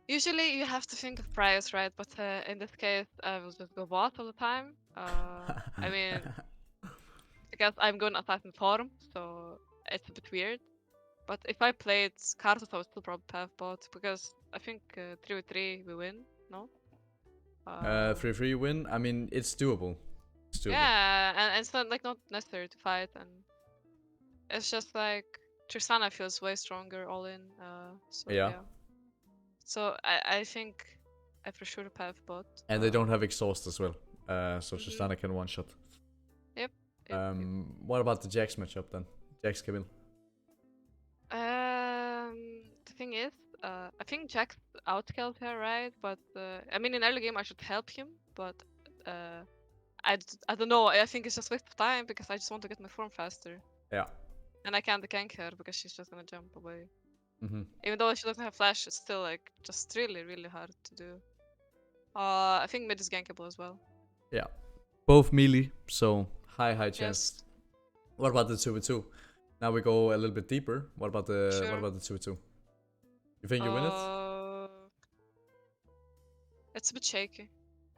usually you have to think of priors, right? But in this case, I will just go bot all the time. I mean, because I'm going assassin form, so it's a bit weird. But if I played Karthus, I would still probably have bot because I think 3v3 we win. No. 3-3 win. I mean, it's doable. It's doable. Yeah, and it's not like not necessary to fight, and it's just like Tristana feels way stronger all in. So Yeah. yeah. So I think I for sure have bot. And they don't have exhaust as well. So Mhm. Tristana can one shot. Yep. What about the Jax matchup then? Jax Camille. The thing is, I think Jack's outscaled her, right? But I mean, in early game I should help him, but I don't know. I think it's just waste of time because I just want to get my form faster, Yeah. and I can't gank her because she's just gonna jump away. Mm-hmm. Even though she doesn't have flash, it's still like just really hard to do. I think mid is gankable as well. Yeah. Both melee, so high chance. Yes. What about the 2v2? Now we go a little bit deeper. What about the Sure. 2v2? You think you win it? It's a bit shaky.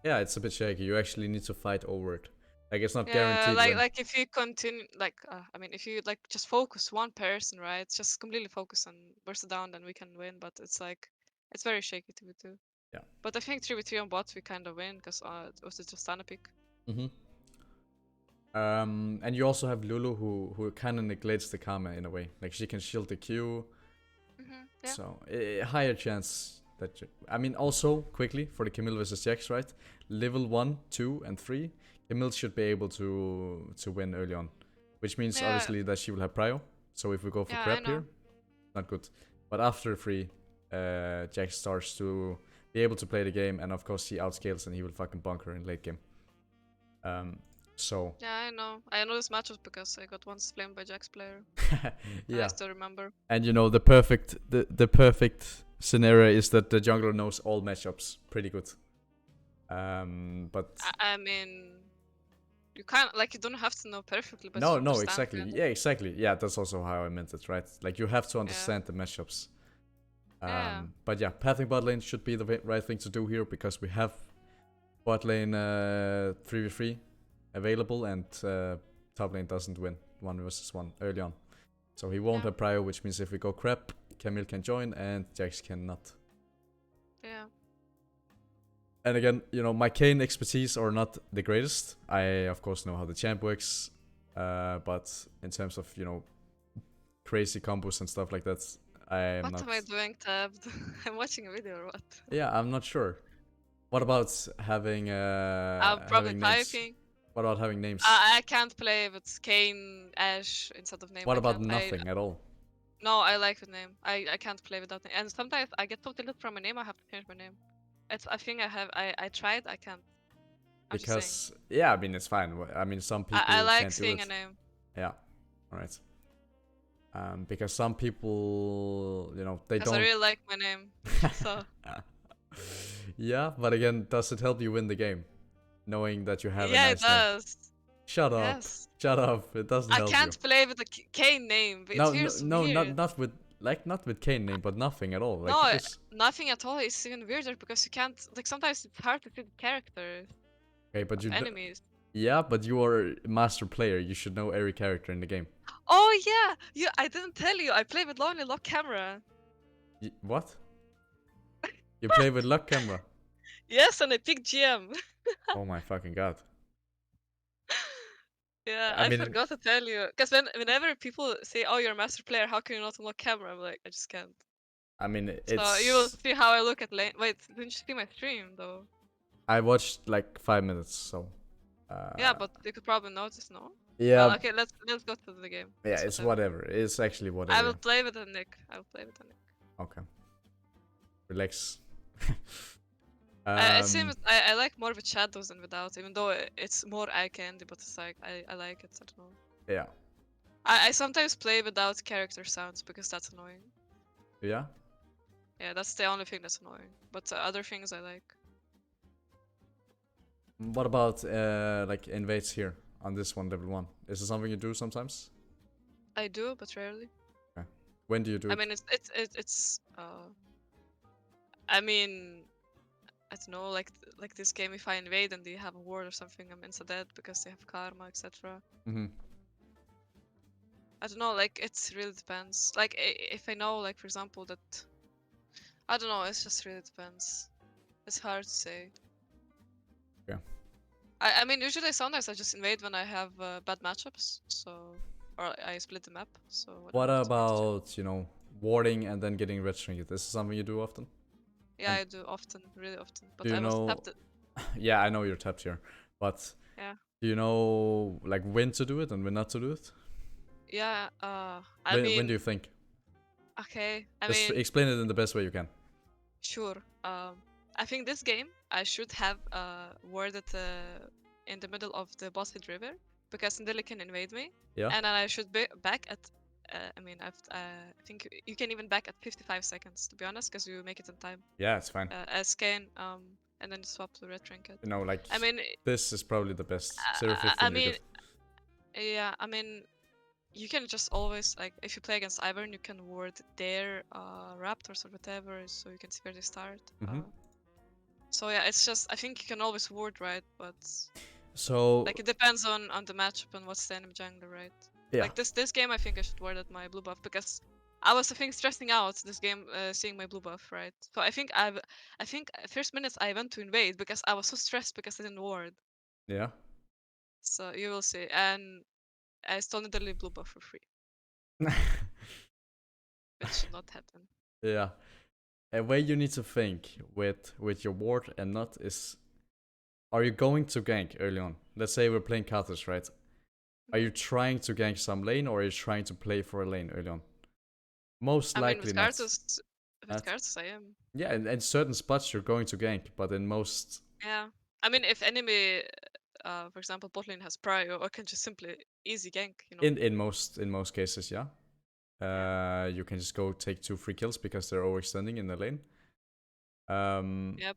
Yeah, it's a bit shaky. You actually need to fight over it. Like it's not Yeah, guaranteed win. like if you continue, like I mean, if you like just focus one person, right? Just completely focus on burst it down, then we can win. But it's like it's very shaky 2v2. Yeah. But I think 3v3 on bots we kind of win because it was just Stana pick. Mm-hmm. And you also have Lulu who kind of neglects the karma in a way. Like she can shield the Q. Yeah. So higher chance that I mean also quickly for the Camille versus Jax, right? Level 1, 2, and 3. Camille should be able to win early on. Which means Yeah. obviously that she will have prio. So if we go for Yeah, I crap know. here, not good. But after 3, Jax starts to be able to play the game, and of course he outscales and he will fucking bunker in late game. So Yeah, I know this matchup because I got once flamed by Jack's player. yeah. I still remember. And you know the perfect scenario is that the jungler knows all matchups pretty good. But I mean, you can't like you don't have to know perfectly, but you no, understand exactly. kind of. Yeah, exactly. Yeah, that's also how I meant it, right? Like you have to understand the matchups. Yeah. But yeah, pathing bot lane should be the right thing to do here because we have bot lane 3v3 available and top lane doesn't win 1 versus 1 early on. So he won't have prio, which means if we go crap, Camille can join and Jax cannot. Yeah. And again, you know, my Kayn expertise are not the greatest. I, of course, know how the champ works. But in terms of, you know, crazy combos and stuff like that, I am What not... am I doing tabbed? I'm watching a video or what? Yeah, I'm not sure. What about having I'm probably having nades? typing. What about having names? I can't play with Kane, Ash instead of name. What I about can't. nothing at all? No, I like the name. I can't play without name. And sometimes I get so tilted from my name, I have to change my name. It's I think I tried, I can't. I'm just saying. Because yeah, I mean it's fine. I mean some I people like can't do seeing it. a name. Yeah. All right. Because some people, you know, they Because I don't. really like my name. So Yeah, but again, does it help you win the game, knowing that you have a yeah, it nice name? does. Shut up. Yes. Shut up. It doesn't I help you. can't play with a Kane name. It No, no, feels no, weird. not with not with Kane name, but nothing at all. Like No, just nothing at all. It's even weirder because you can't like sometimes it's hard to see the characters okay, but of you. enemies. Yeah, but you are a master player. You should know every character in the game. Oh yeah, I didn't tell you. I play with Lonely Lock Camera. What? You play with luck camera? Yes, and I picked GM. Oh my fucking god. Yeah, I I mean, forgot to tell you. Because whenever people say, "Oh, you're a master player, how can you not unlock camera?" I'm like, I just can't. So you will it's. see how I look at lane. Wait, didn't you see my stream though? I watched like 5 minutes, so. Yeah, Uh, but you could probably notice, no? yeah, Well, okay, let's go to the game. yeah, It's it's whatever. whatever. It's actually I whatever. will play with a Nick. I will play with a Nick. Okay, relax. It seems I like more with shadows than without, even though it's more eye candy, but it's like I like it. I don't know. Yeah, I sometimes play without character sounds because that's annoying. yeah. Yeah, that's the only thing that's annoying. But other things I like. What about like invades here on this one, level 1? Is it something you do sometimes? I do, but rarely. Okay. When do you do I it? mean, it's I mean, I don't know, like this game. If I invade and they have a ward or something, I'm insta dead because they have karma, etc. Mm-hmm. I don't know. Like it really depends. Like if I know, like for example, that I don't know. It's just really depends. It's hard to say. Yeah. I mean, usually sometimes I just invade when I have bad matchups. So or I split the map. So What whatever. It's hard to say. about, you know, warding and then getting red trinket? This is something you do often? Yeah, And I do often, really often. do But you I was know? tapped. Yeah, I know you're tapped here, but Yeah. do you know like when to do it and when not to do it? Yeah. I When do mean, you think? okay. I Just mean, explain it in the best way you can. sure. I think this game I should have worded in the middle of the boss hit river because Ndili can invade me, Yeah. and then I should be back at. I mean, I think you can even back at 55 seconds to be honest, because you make it in time. Yeah, it's fine. As Kane, and then swap to red trinket. You know, like I mean, this is probably the best I 0-15 you mean, get. yeah. I mean, you can just always like if you play against Ivern, you can ward their raptors or whatever, so you can see where they start. Mm-hmm. So yeah, it's just I think you can always ward, right? But So like it depends on the matchup and what's the enemy jungler, right? yeah, Like this game, I think I should ward at my blue buff because I was I think stressing out this game seeing my blue buff, right? So I think first minutes I went to invade because I was so stressed because I didn't ward. yeah. So you will see, and I stole literally blue buff for free, which should not happen. Yeah. A way you need to think with your ward and not is, are you going to gank early on? Let's say we're playing Kathas, right? Are you trying to gank some lane or are you trying to play for a lane early on? Most I mean, likely not. with Karthus, I am. Yeah, in certain spots you're going to gank, but in most. Yeah. I mean, if enemy, for example, bot lane has prio, I can just simply easy gank, you know? In most cases, yeah. You can just go take 2 free kills because they're overextending in the lane. Yep.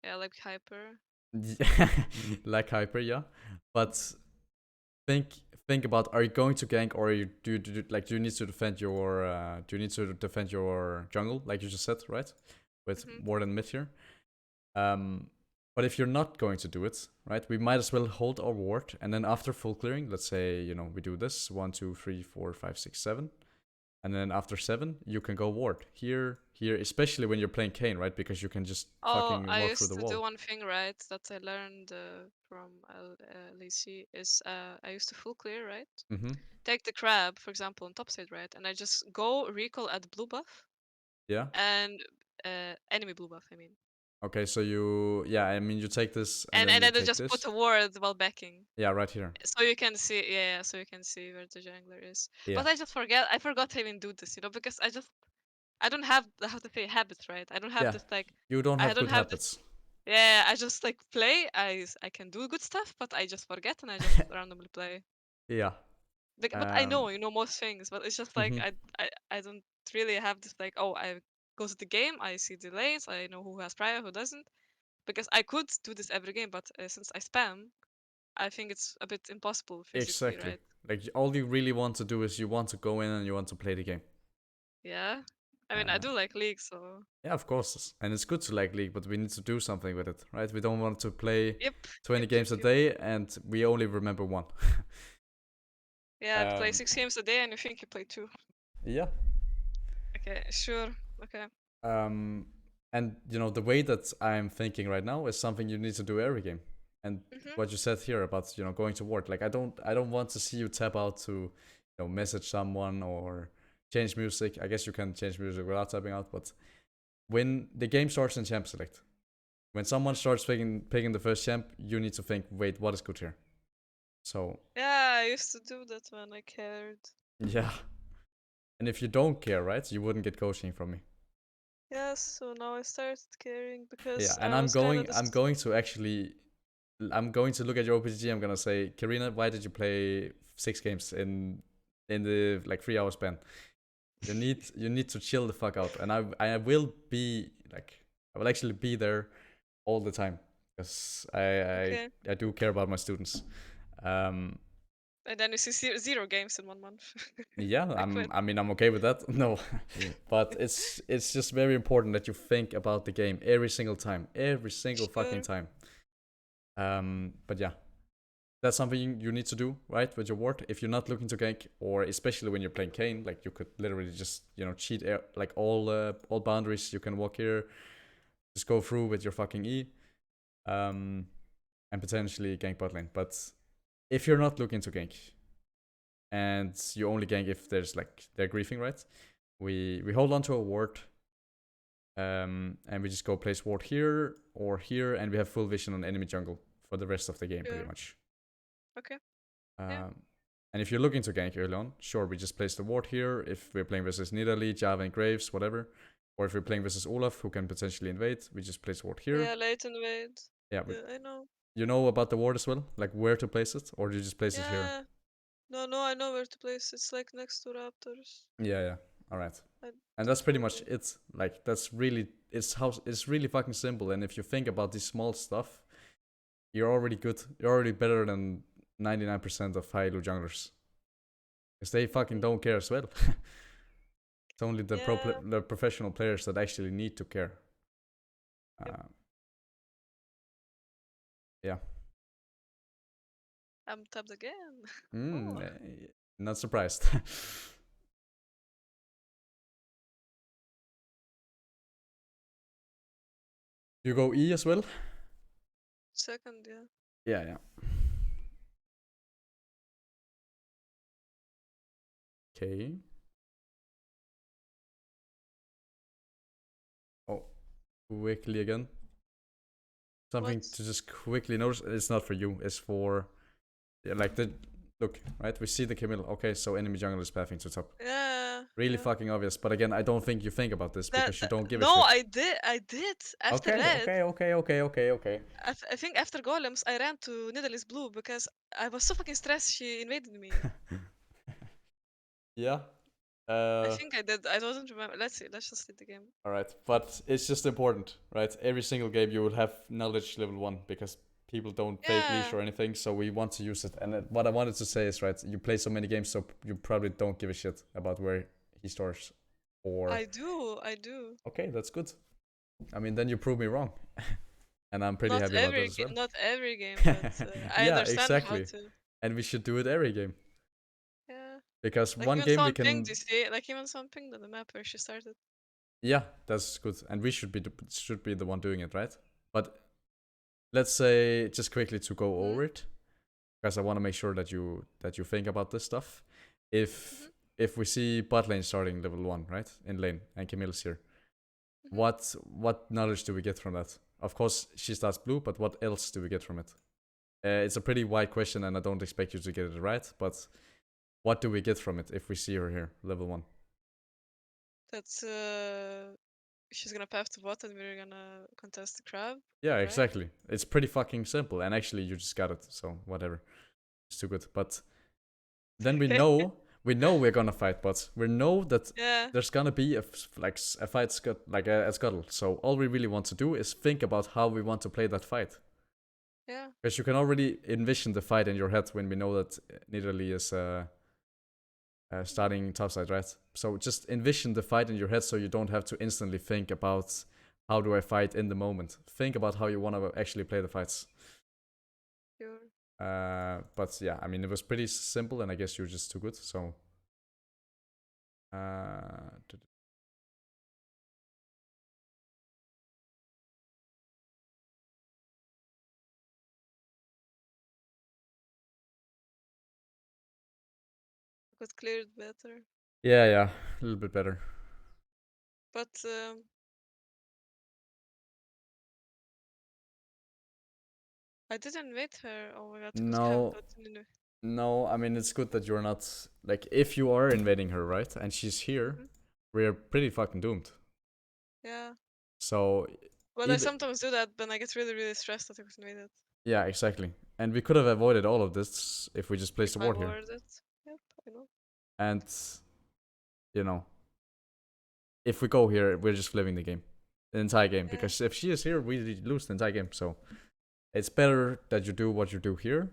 Yeah, like hyper. Like hyper, yeah. But think about, are you going to gank or do you need to defend your jungle like you just said, right? With more than mid here. But if you're not going to do it, right, we might as well hold our ward, and then after full clearing, let's say, you know, we do this 1 2 3 4 5 6 7, and then after 7 you can go ward here, especially when you're playing Kane, right? Because you can just Oh, fucking I walk through used the to do wall. one thing right that I learned from LEC is I used to full clear, right? Mm-hmm. Take the crab, for example, on top side, right? And I just go recall at blue buff Yeah. and enemy blue buff, I mean. Okay, so you, yeah, I mean, you take this and And then and you then I take just put this. a word while backing. Yeah, right here. So you can see, yeah, so you can see where the jungler is. Yeah. But I forgot to even do this, because I don't have how to say habits, right? I don't have Yeah. this like, You don't I have don't good have this. habits. Yeah, I just like play. I can do good stuff, but I just forget and I just randomly play. Yeah. But I know, most things, but it's just like Mhm. I don't really have this like, oh, I go to the game, I see the lanes, I know who has prior, who doesn't. Because I could do this every game, but since I spam, I think it's a bit impossible physically, Exactly. right? Like all you really want to do is you want to go in and you want to play the game. Yeah. I mean, I Uh, do like League, so yeah, of course. And it's good to like League, but we need to do something with it, right? We don't want to play yep, 20 yep, yep, games a yep. day and we only remember one. Yeah, I play 6 games a day, and you think you play 2. Yeah. Okay, sure. Okay. Um, and you know the way that I'm thinking right now is something you need to do every game. And Mhm. what you said here about going to work, like I don't want to see you tap out to message someone or change music. I guess you can change music without tapping out, but when the game starts in champ select, when someone starts picking the first champ, you need to think, wait, what is good here? So Yeah, I used to do that when I cared. yeah, and if you don't care, right, you wouldn't get coaching from me. Yes, so now I started caring Yeah, because and I was kind of this. I'm going to actually, I'm going to look at your OPG. I'm gonna say, Karina, why did you play 6 games in the like 3 hour span? You need to chill the fuck out, and I will be like, I will actually be there all the time because Okay. I do care about my students. Um, And then you see zero games in 1 month. yeah, I quit. I mean, I'm okay with that. No, but it's just very important that you think about the game every single fucking Sure. time. But yeah, that's something you need to do, right, with your ward. If you're not looking to gank, or especially when you're playing Kane, like you could literally just cheat like all boundaries. You can walk here, just go through with your fucking E, and potentially gank bot lane. But if you're not looking to gank, and you only gank if there's like they're griefing, right? We hold on to a ward, and we just go place ward here or here, and we have full vision on enemy jungle for the rest of the game, pretty Sure. much. Okay. Yeah. And if you're looking to gank early on, sure, we just place the ward here. If we're playing versus Nidalee, Java, and Graves, whatever. Or if we're playing versus Olaf, who can potentially invade, we just place ward here. Yeah, late invade. Yeah, Yeah, I know. you know about the ward as well? Like where to place it? Or do you just place it here? Yeah. No, I know where to place. It's like next to Raptors. Yeah, yeah. Alright. I And that's don't pretty know much the. it. Like, it's really fucking simple. And if you think about this small stuff, you're already good. You're already better than 99% of high elo junglers. Because they fucking don't care as well. It's only Yeah. the professional players that actually need to care. Yep. Yeah. I'm tapped again. Mm, Oh. not surprised. You go E as well? Second, yeah. Yeah, yeah. Okay. Oh, quickly again. Something What? to just quickly notice. It's not for you. It's for like the look, right? We see the Camille. Okay, so enemy jungle is pathing to top. Yeah. Really Yeah. fucking obvious. But again, I don't think you think about this because you don't give a No, shit. I did. After Okay, red, okay. I think after golems, I ran to Nidalee's blue because I was so fucking stressed she invaded me. Yeah. I think I did. I don't remember. Let's see. Let's just hit the game. Alright, but it's just important, right? Every single game you will have knowledge level 1 because people don't fake leash Yeah, or anything, so we want to use it. And what I wanted to say is, right, you play so many games, so you probably don't give a shit about where he stores. Or, I do. I do. okay, that's good. I mean, then you prove me wrong. And I'm pretty happy about that as well. Not every game, but I Yeah, understand how exactly. to. And we should do it every game. Yeah, Because like one even game we someone pinged. can. You see, like even someone pinged on the map where she started. Yeah, that's good. And we should be the one doing it, right? But let's say just quickly to go Hmm. over it, because I want to make sure that you think about this stuff. If if we see bot lane starting level 1, right, in lane, and Camille's here, Hmm. what knowledge do we get from that? Of course, she starts blue, but what else do we get from it? It's a pretty wide question, and I don't expect you to get it right, but what do we get from it if we see her here, level 1? That's she's gonna path to bot and we're gonna contest the crab. Yeah, right? exactly. It's pretty fucking simple, and actually you just got it, so whatever. It's too good. But then we know we're gonna fight bots. We know that Yeah. there's gonna be a fight a scuttle. So all we really want to do is think about how we want to play that fight. Yeah. Because you can already envision the fight in your head when we know that Nidalee is starting topside, right? So just envision the fight in your head so you don't have to instantly think about how do I fight in the moment. Think about how you want to actually play the fights. Sure. But yeah, I mean, it was pretty simple, and I guess you're just too good, so... Could clear it better. Yeah, a little bit better. But I didn't invade her. Oh my god, No, no, I mean, it's good that you're not... Like, if you are invading her, right, and she's here, we're pretty fucking doomed. Yeah. So... But I sometimes do that, then I get really, really stressed that I got invaded. Yeah, exactly. And we could have avoided all of this if we just placed a ward here. It. Yep, I know. And, you know, if we go here, we're just flipping the game. The entire game. Yeah. Because if she is here, we lose the entire game. So it's better that you do what you do here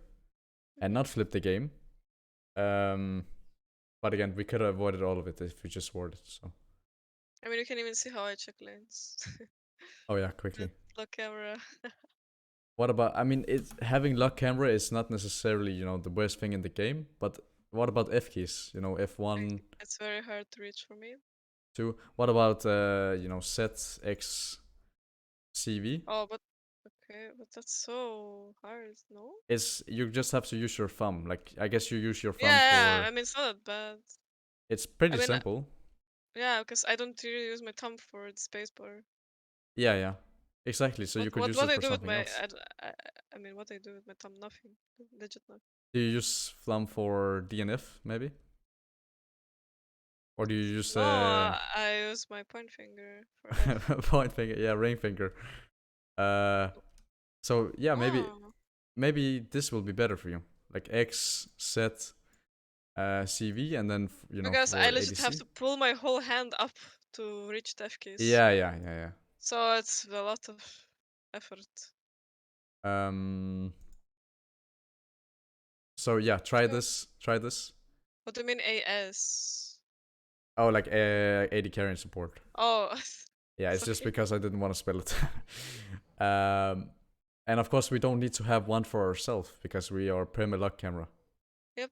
and not flip the game. But again, we could have avoided all of it if we just warded. So. I mean, you can even see how I check lanes. Oh yeah, quickly. Lock camera. What about, I mean, having lock camera is not necessarily, you know, the worst thing in the game, but what about F keys? You know, F1. It's very hard to reach for me. 2. What about, you know, set X CV? Oh, but okay, but that's so hard, no? You just have to use your thumb. Like, I guess you use your thumb yeah, for... I mean, it's not that bad. It's pretty simple. Yeah, because I don't really use my thumb for the spacebar. Yeah. Exactly, so you could use it for something else. I mean, what I do with my thumb, nothing. Legit nothing. Do you use thumb for DNF, maybe? Or do you use... No, I use my point finger for point finger, yeah, ring finger. So, yeah, maybe this will be better for you. Like X, set, CV, and then, you know, because I legit ADC. have to pull my whole hand up to reach the F keys. Yeah. So it's a lot of effort. So yeah, try this. What do you mean AS? Oh, like AD carry support. Oh. Yeah, it's just because I didn't want to spell it. And of course we don't need to have one for ourselves because we are Premier Lock camera. Yep.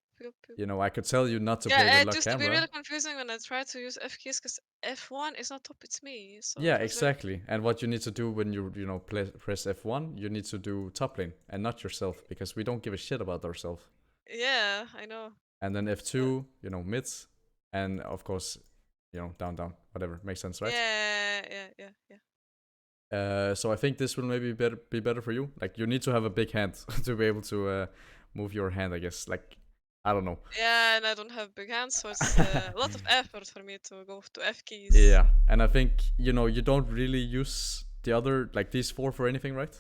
You know, I could tell you not to play with lock camera. Yeah, it used to be really confusing when I tried to use F keys because F1 is not top, it's me. So yeah, exactly. And what you need to do when you know press F1, you need to do top lane and not yourself because we don't give a shit about ourselves. Yeah, I know. And then F2, you know, mids, and of course, you know, down, whatever. Makes sense, right? Yeah. So I think this will maybe be better for you. Like, you need to have a big hand to be able to move your hand, I guess. Like, I don't know. Yeah, and I don't have big hands, so it's a lot of effort for me to go to F keys. Yeah, and I think, you know, you don't really use the other, like these 4 for anything, right?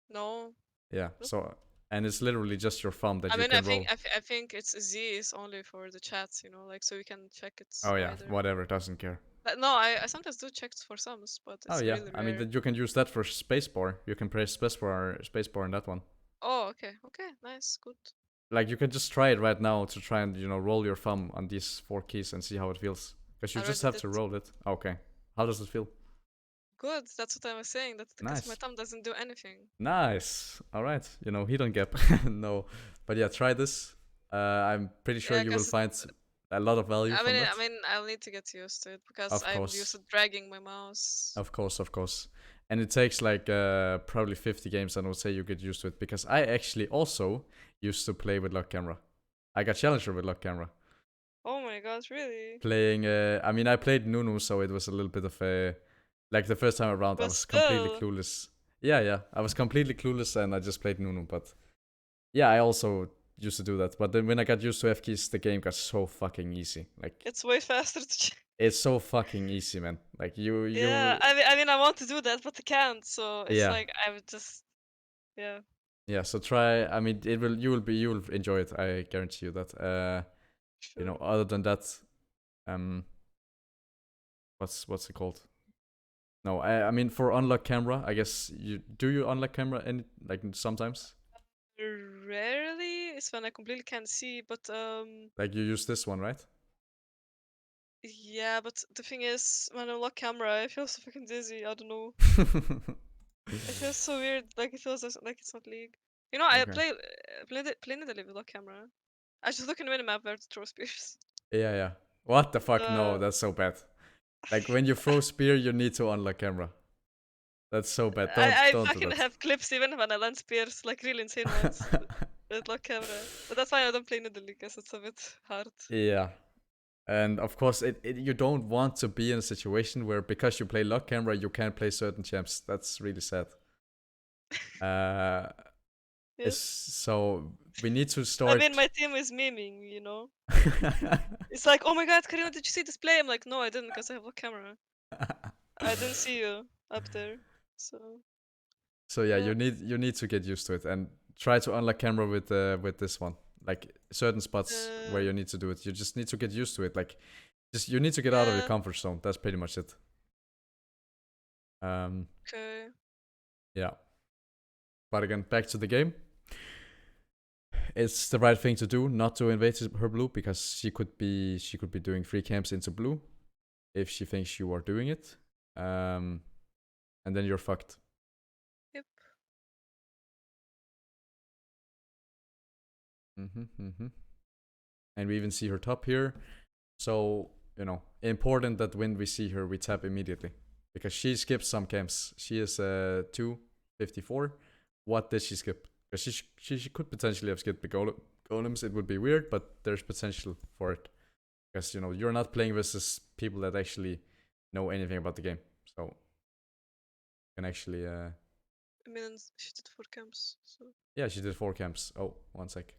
No. Yeah, so, and it's literally just your thumb that you can roll. I think it's Z is only for the chats, you know, like, so you can check it. Oh yeah, whatever, doesn't care. But no, I sometimes do check for sums, but it's really rare. I mean, you can use that for spacebar. You can press spacebar in that one. Oh, okay, nice, good. Like, you can just try it right now to try and, you know, roll your thumb on these 4 keys and see how it feels. Because you just have to roll it. Okay. How does it feel? Good, that's what I was saying. That's because my thumb doesn't do anything. Nice. Alright. You know, Hidon gap. No. But yeah, try this. I'm pretty sure you will find a lot of value from that. I mean, I'll need to get used to it because I'm used to dragging my mouse. Of course. And it takes like probably 50 games, and I would say you get used to it. Because I actually also used to play with lock camera. I got challenger with lock camera. Oh my god, really? Playing, I mean, I played Nunu, so it was a little bit of a... Like, the first time around, I was completely clueless. Yeah. I was completely clueless and I just played Nunu, but yeah, I also used to do that. But then when I got used to F keys, the game got so fucking easy. Like It's way faster to check. it's so fucking easy, man. Like you Yeah, I mean, I want to do that, but I can't. So it's yeah. like I would just, yeah. Yeah, so try. I mean, you will enjoy it. I guarantee you that. You know, Sure. other than that, um, what's it called? No, I mean for unlock camera, I guess you unlock camera any like sometimes Rarely, it's when I completely can't see, but like you use this one, right? yeah, but the thing is, when I lock camera, I feel so fucking dizzy. I don't know. It feels so weird. Like it feels like it's not League. You know, I Okay. play Nidalee with lock camera. I just look in the minimap where to throw spears. Yeah. What the fuck? No, Uh, that's so bad. Like when you throw spear, you need to unlock camera. That's so bad. I Don't do fucking that. have clips even when I land spears, like really insane ones with lock camera. But that's why I don't play Nidalee because it's a bit hard. Yeah. And of course, you don't want to be in a situation where because you play lock camera, you can't play certain champs. That's really sad. Uh, it's Yes. so we need to I mean, start. my team is memeing, you know? It's like, oh my god, Karina, did you see this play? I'm like, no, I didn't because I have a camera. I didn't see you up there. So, So yeah, yeah. you need to get used to it and try to unlock camera with this one. Like certain spots where Uh, you need to do it, you just need to get used to it. Like just you need to get out of your yeah, comfort zone. That's pretty much it. Um, okay. yeah. But again, back to the game. It's the right thing to do, not to invade her blue because she could be doing free camps into blue if she thinks you are doing it. And then you're fucked. Yep. And we even see her top here. So, you know, important that when we see her, we tap immediately. Because she skips some camps. She is 254. What did she skip? Because she could potentially have skipped the golems. It would be weird, but there's potential for it. Because, you know, you're not playing versus people that actually know anything about the game. So, you can actually... I mean, she did 4 camps, so. yeah, she did 4 camps. Oh, one sec.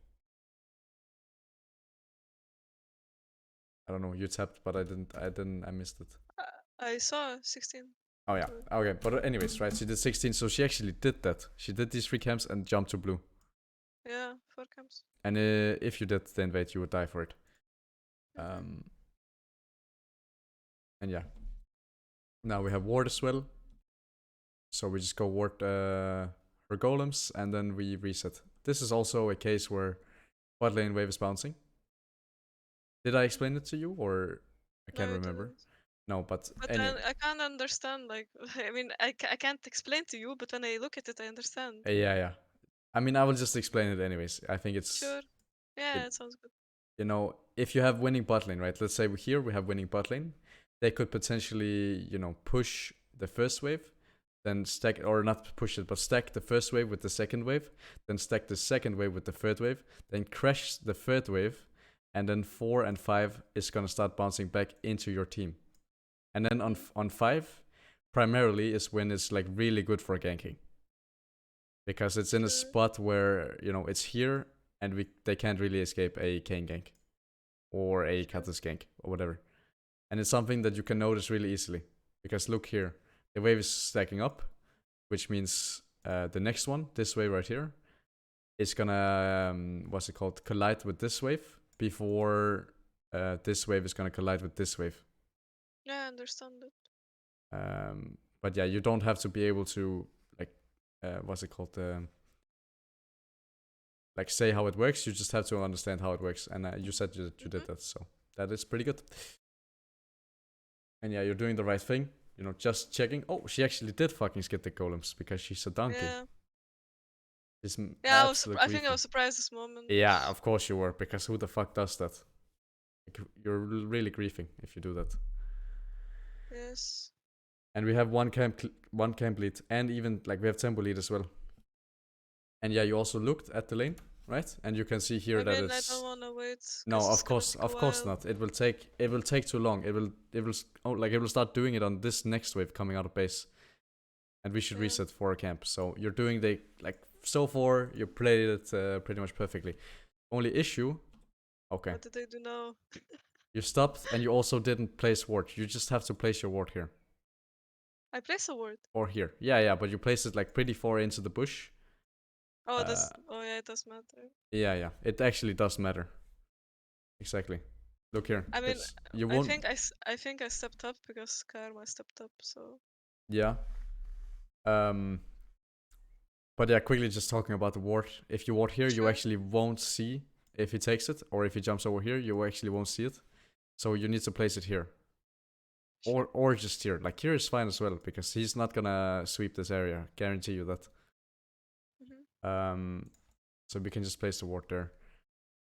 I don't know, you tapped, but I missed it. I saw 16. Oh yeah, okay, but anyways, right, she did 16, so she actually did that. She did these 3 camps and jumped to blue. Yeah, 4 camps. And if you did the invade, you would die for it. And yeah. Now we have ward as well. So we just go ward her golems and then we reset. This is also a case where bot lane wave is bouncing. Did I explain it to you or I No, can't I remember? didn't. No, but But anyway. then I can't understand, like, I mean, I can't explain to you, but when I look at it, I understand. Yeah. I mean, I will just explain it anyways. I think Sure. it, Yeah, it sounds good. you know, if you have winning bot lane, right? Let's say here we have winning bot lane. They could potentially, you know, push the first wave, then stack, or not push it, but stack the first wave with the second wave, then stack the second wave with the third wave, then crash the third wave, and then 4 and 5 is gonna start bouncing back into your team. And then on 5, primarily is when it's like really good for ganking. Because it's in a spot where, you know, it's here and they can't really escape a Kane gank or a Katas gank or whatever. And it's something that you can notice really easily. Because look here, the wave is stacking up, which means the next one, this wave right here, is gonna, what's it called, collide with this wave before this wave is gonna collide with this wave. Yeah, I understand it. But yeah, you don't have to be able to, like, what's it called, like say how it works. You just have to understand how it works. And you said you did that, so that is pretty good. And yeah, you're doing the right thing. You know, just checking. Oh, she actually did fucking skip the golems because she's a donkey. Yeah. She's Yeah, absolute I think I griefing. was surprised this moment. Yeah, of course you were, because who the fuck does that? Like, you're really griefing if you do that. Yes. And we have one camp lead, and even like we have tempo lead as well. And yeah, you also looked at the lane, right? And you can see here I that mean, it's I don't wanna wait. no, Of of course not. It will take too long. It will start doing it on this next wave coming out of base. and we should Yeah. reset for a camp. So you're doing the like so far you played it pretty much perfectly. Only issue, okay, What did I do now? you stopped and you also didn't place ward. You just have to place your ward here I place a word. or here. Yeah, but you place it like pretty far into the bush. Oh, Uh, oh yeah, it does matter. yeah, it actually does matter. Exactly. Look here. I mean, You I won't. think I stepped up because Karma stepped up. So Yeah. Um. But yeah, quickly just talking about the ward. If you ward here, you Sure. actually won't see if he takes it, or if he jumps over here, you actually won't see it. So you need to place it here. Or just here. Like here is fine as well, because he's not gonna sweep this area. Guarantee you that. Mhm. So we can just place the ward there.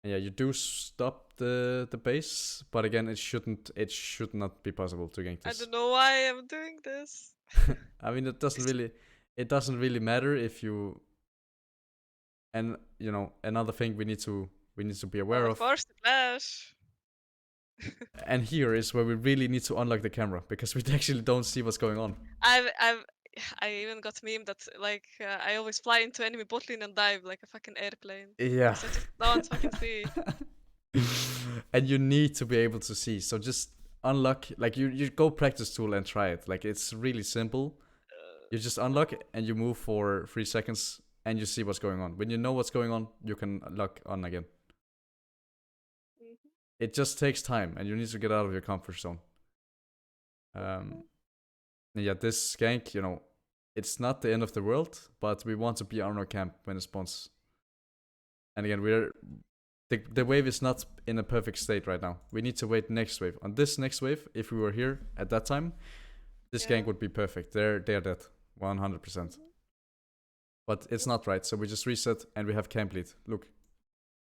And yeah, you do stop the base, but again, it should not be possible to gank I this. don't know why I'm doing this. I mean, it doesn't really matter if you. And you know, another thing we need to be aware Oh, of of. course, the flash. And here is where we really need to unlock the camera, because we actually don't see what's going on. I even got meme that like I always fly into enemy bot lane and dive like a fucking airplane. Yeah. 'Cause I just don't fucking see. And you need to be able to see. So just unlock, like you go practice tool and try it. Like it's really simple. You just unlock and you move for 3 seconds and you see what's going on. When you know what's going on, you can lock on again. Mhm. It just takes time and you need to get out of your comfort zone. Yeah, this gank, you know, it's not the end of the world, but we want to be on our camp when it spawns. And again, the wave is not in a perfect state right now. We need to wait next wave. On this next wave, if we were here at that time, this gank would be perfect. They're dead, 100%. But it's not right, so we just reset and we have camp lead. Look,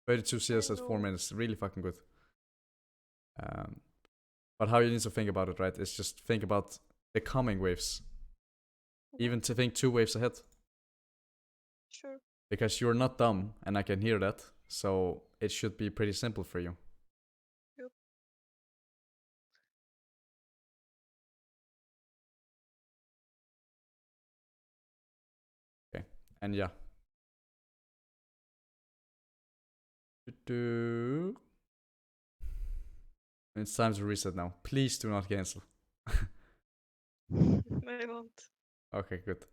32 CS at 4 minutes, really fucking good. But how you need to think about it, right, is just think about the coming waves. Even to think 2 waves ahead. Sure. Because you're not dumb, and I can hear that, so it should be pretty simple for you. Yep. Okay, and yeah. It's time to reset now. Please do not cancel. I won't. Okay, good.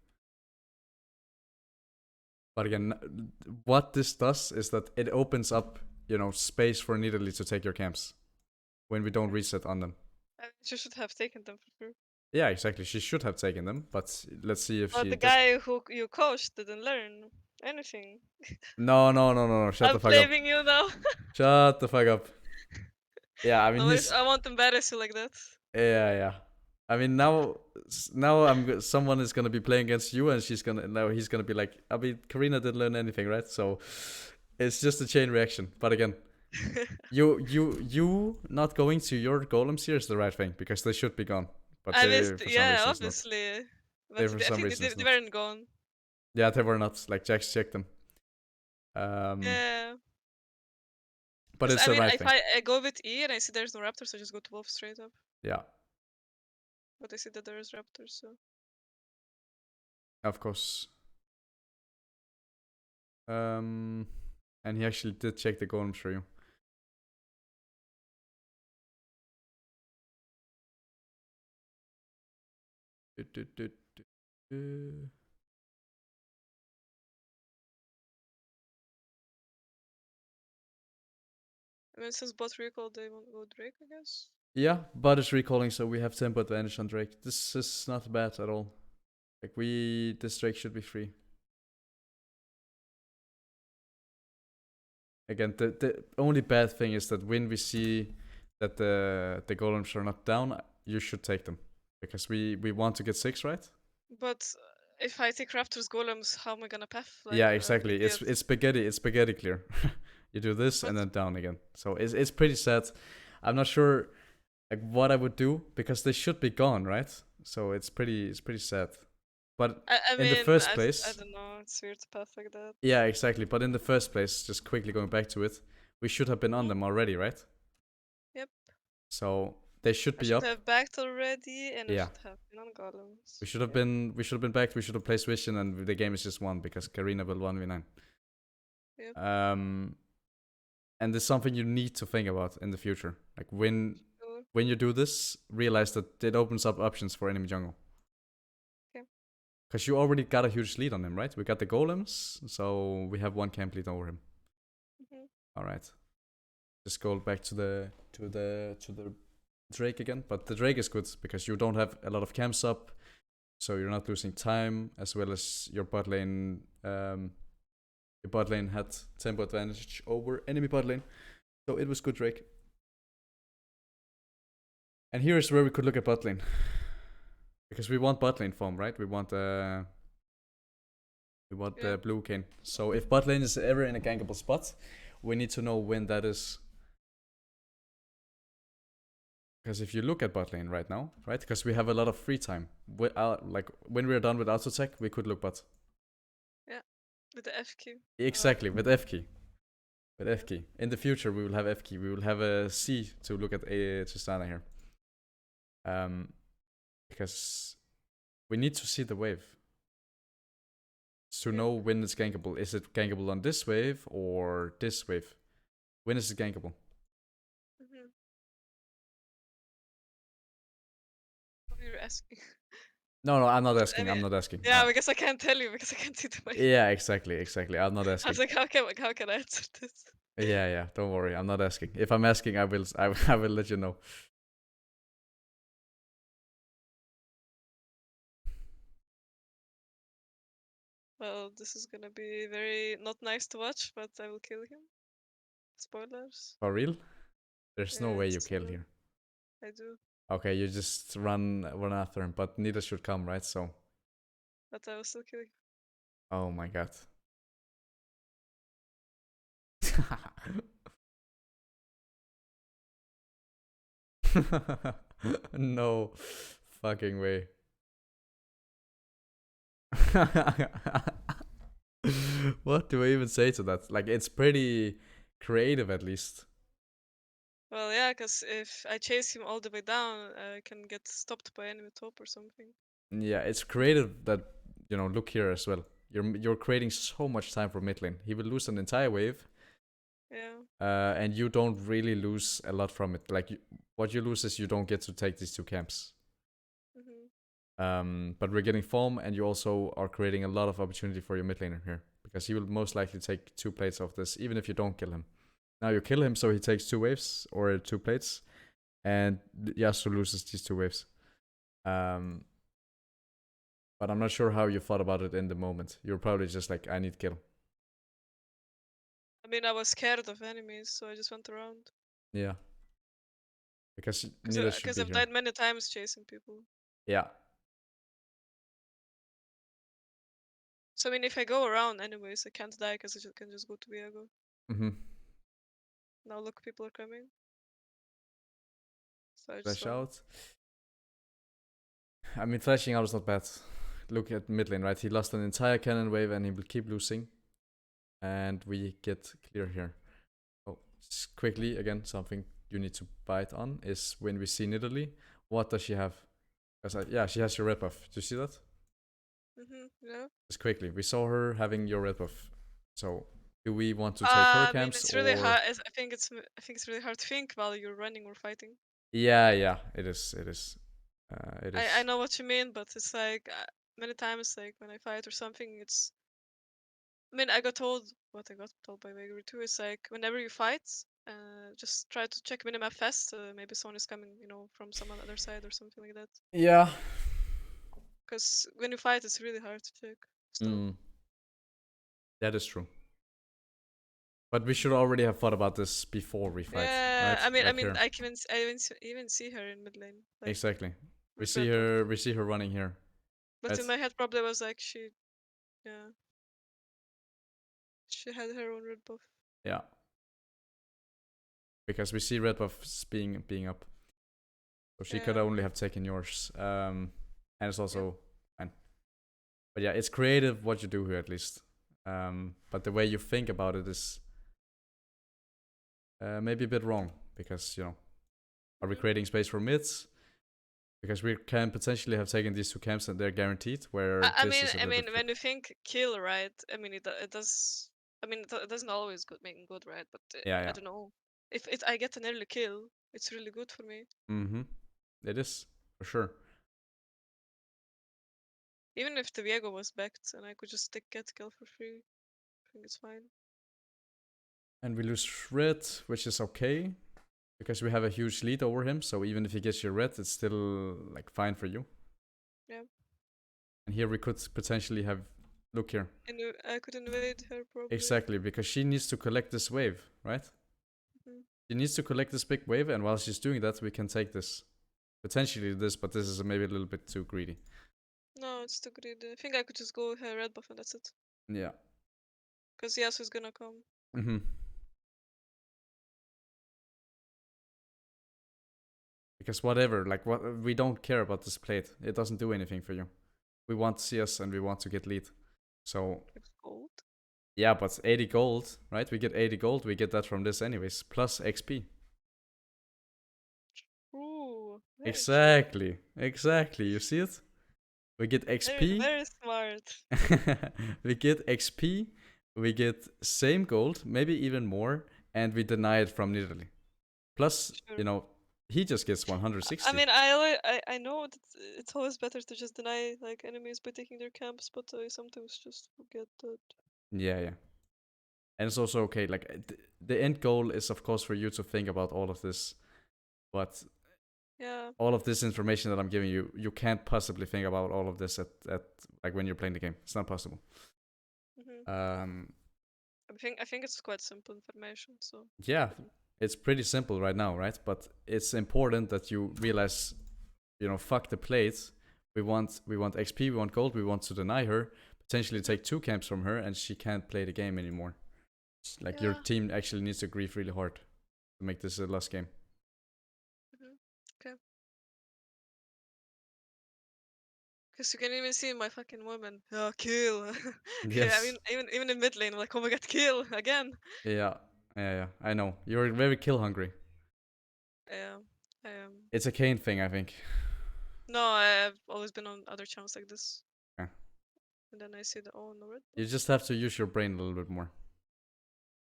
But again, what this does is that it opens up, you know, space for Nidalee to take your camps when we don't reset on them. She should have taken them for sure. Yeah, exactly. She should have taken them, but let's see if But she. the guy who you coached didn't learn anything. No. Shut the fuck up. I'm blaming you now. Shut the fuck up. Yeah, I mean he's. I won't embarrass you like that. Yeah. I mean now someone is gonna be playing against you, and he's gonna be like, I mean Karina didn't learn anything, right? So it's just a chain reaction. But again, you not going to your golems here is the right thing, because they should be gone. But I they, missed, for some yeah, reason, obviously. They, But for I some think reason, it's they not. weren't gone. Yeah, they were not. Like Jax checked them. Yeah. But 'Cause it's I the mean, right if thing. I go with E and I see there's no raptors, I just go to Wolf straight up. Yeah, But I see that there is raptors, so. of course. And he actually did check the golems for you. I mean, since bot recall, they won't go Drake, I guess. Yeah, but it's recalling, so we have tempo advantage on Drake. This is not bad at all. Like this Drake should be free. Again, the only bad thing is that when we see that the golems are not down, you should take them, because we want to get 6, right? But if I take raptors golems, how am I gonna path? Like, Yeah, exactly. idiot? It's spaghetti clear. You do this and then down again. So it's pretty sad. I'm not sure like what I would do, because they should be gone, right? So it's pretty sad. But I in mean, the first place, I don't know. It's weird to path like that. yeah, exactly. But in the first place, just quickly going back to it, we should have been on them already, right? Yep. So They should I be should up. have backed already, and I Yeah. should have non-golems. We should have been backed. We should have placed vision, and the game is just won because Karina will 1v9. Yep. And there's something you need to think about in the future. Like when you do this, realize that it opens up options for enemy jungle. Okay. Because you already got a huge lead on him, right? We got the golems, so we have one camp lead over him. Mhm. All right. Just go back to the Drake again, but the Drake is good because you don't have a lot of camps up, so you're not losing time, as well as your bot lane. Your bot lane had tempo advantage over enemy bot lane, so it was good Drake. And here is where we could look at bot lane, because we want bot lane form, right? We want the blue cane. So if bot lane is ever in a gankable spot, we need to know when that is. Because if you look at bot lane right now, right? Because we have a lot of free time. Like when we're done with auto tech, we could look bot. Yeah, with the F key. Exactly, with F key. With F key. In the future, we will have F key. We will have a C to look at Tristana here. Because we need to see the wave to know when it's gankable. Is it gankable on this wave or this wave? When is it gankable? You're asking. No, I'm not asking. I'm not asking. Yeah, because I can't tell you because I can't see the wave. Yeah, exactly. I'm not I asking. was like, how can I answer this? Yeah. Don't worry. I'm not asking. If I'm asking, I will let you know. Well, this is gonna be very not nice to watch, but I will kill him. Spoilers. For real? There's no way you Yes, kill here. I do. Okay, you just run after him, but neither should come, right? So. But I will still kill him. Oh my god. No fucking way. What do I even say to that? Like, it's pretty creative, at least. Well, yeah, because if I chase him all the way down, I can get stopped by enemy top or something. Yeah, it's creative that, look here as well. You're creating so much time for mid lane. He will lose an entire wave. Yeah. And you don't really lose a lot from it. Like, what you lose is you don't get to take these two camps. But we're getting form, and you also are creating a lot of opportunity for your mid laner here, because he will most likely take 2 plates of this, even if you don't kill him. Now you kill him, so he takes 2 waves or 2 plates, and Yasuo loses these 2 waves. But I'm not sure how you thought about it in the moment. You're probably just like, I need kill. I mean, I was scared of enemies, so I just went around. Yeah. Because neither should be I've here. died many times chasing people. Yeah. So I mean, if I go around anyways, I can't die because I can just go to Viego. Now look, people are coming. So I just Flash out. I mean, flashing out is not bad. Look at mid lane, right? He lost an entire cannon wave and he will keep losing. And we get clear here. Oh, quickly, again, something you need to bite on is when we see Nidalee, what does she have? Yeah, she has your red buff. Do you see that? Yeah. Just quickly, we saw her having your red buff. So, do we want to take her camps? I mean, it's really hard. I think it's really hard to think while you're running or fighting. Yeah, it is. I know what you mean, but it's like many times, like when I fight or something, it's. I mean, I got told what I got told by Vegri too. It's like whenever you fight, just try to check minimap fast. Maybe someone is coming, from some other side or something like that. Yeah. Because when you fight, it's really hard to check stuff. That is true. But we should already have thought about this before we fight. Yeah, right? I mean, I even see her in mid lane. Like, exactly. We see her running here. But in my head, probably was like she had her own red buff. Yeah. Because we see red buffs being up. So she could only have taken yours. And it's also fine. But yeah, it's creative what you do here at least. But the way you think about it is maybe a bit wrong. Because, Are we Mhm. creating space for mids? Because we can potentially have taken these 2 camps and they're guaranteed, where I this mean, is a I little mean, bit when you think kill, right? I mean, it does. I mean, it doesn't always good making good, right? But Yeah, I yeah. don't know. If I get an early kill, it's really good for me. Mm-hmm. It is, for sure. Even if the Viego was backed and I could just get kill for free, I think it's fine. And we lose red, which is okay. Because we have a huge lead over him, so even if he gets your red, it's still like fine for you. Yeah. And here we could potentially have, look here. And I could invade her probably. Exactly, because she needs to collect this wave, right? Mhm. She needs to collect this big wave, and while she's doing that, we can take this. Potentially this, but this is maybe a little bit too greedy. No, it's too greedy. I think I could just go her red buff and that's it. Yeah. Because Yasuo's gonna come. Mm-hmm. Because whatever, like what we don't care about this plate. It doesn't do anything for you. We want CS and we want to get lead. So It's gold. yeah, but 80 gold, right? We get 80 gold, we get that from this anyways, plus XP. Ooh, very Exactly. Exactly. You see it? We get Very, XP. very smart. We get XP. We get same gold, maybe even more, and we deny it from Italy. Plus, Sure. you know, he just gets 160. I mean, I know that it's always better to just deny like enemies by taking their camps, but I sometimes just forget that. Yeah, yeah. And it's also okay. Like the end goal is, of course, for you to think about all of this, but Yeah. all of this information that I'm giving you, you can't possibly think about all of this at like when you're playing the game. It's not possible. Hmm. I think it's quite simple information. So Yeah, it's pretty simple right now, right? But it's important that you realize, you know, fuck the plates. We want XP, we want gold, we want to deny her, potentially take 2 camps from her, and she can't play the game anymore. Like your yeah. team actually needs to grief really hard to make this a lost game. Hmm. Okay. Because you can even see my fucking woman. Oh, kill. Yeah, I Yes. mean, even in mid lane, I'm like, oh my god, kill again. Yeah. Yeah. I know. You're very kill hungry. Yeah, I am. It's a Kane thing, I think. No, I've always been on other channels like this. Yeah. And then I see the oh no red. You just have to use your brain a little bit more.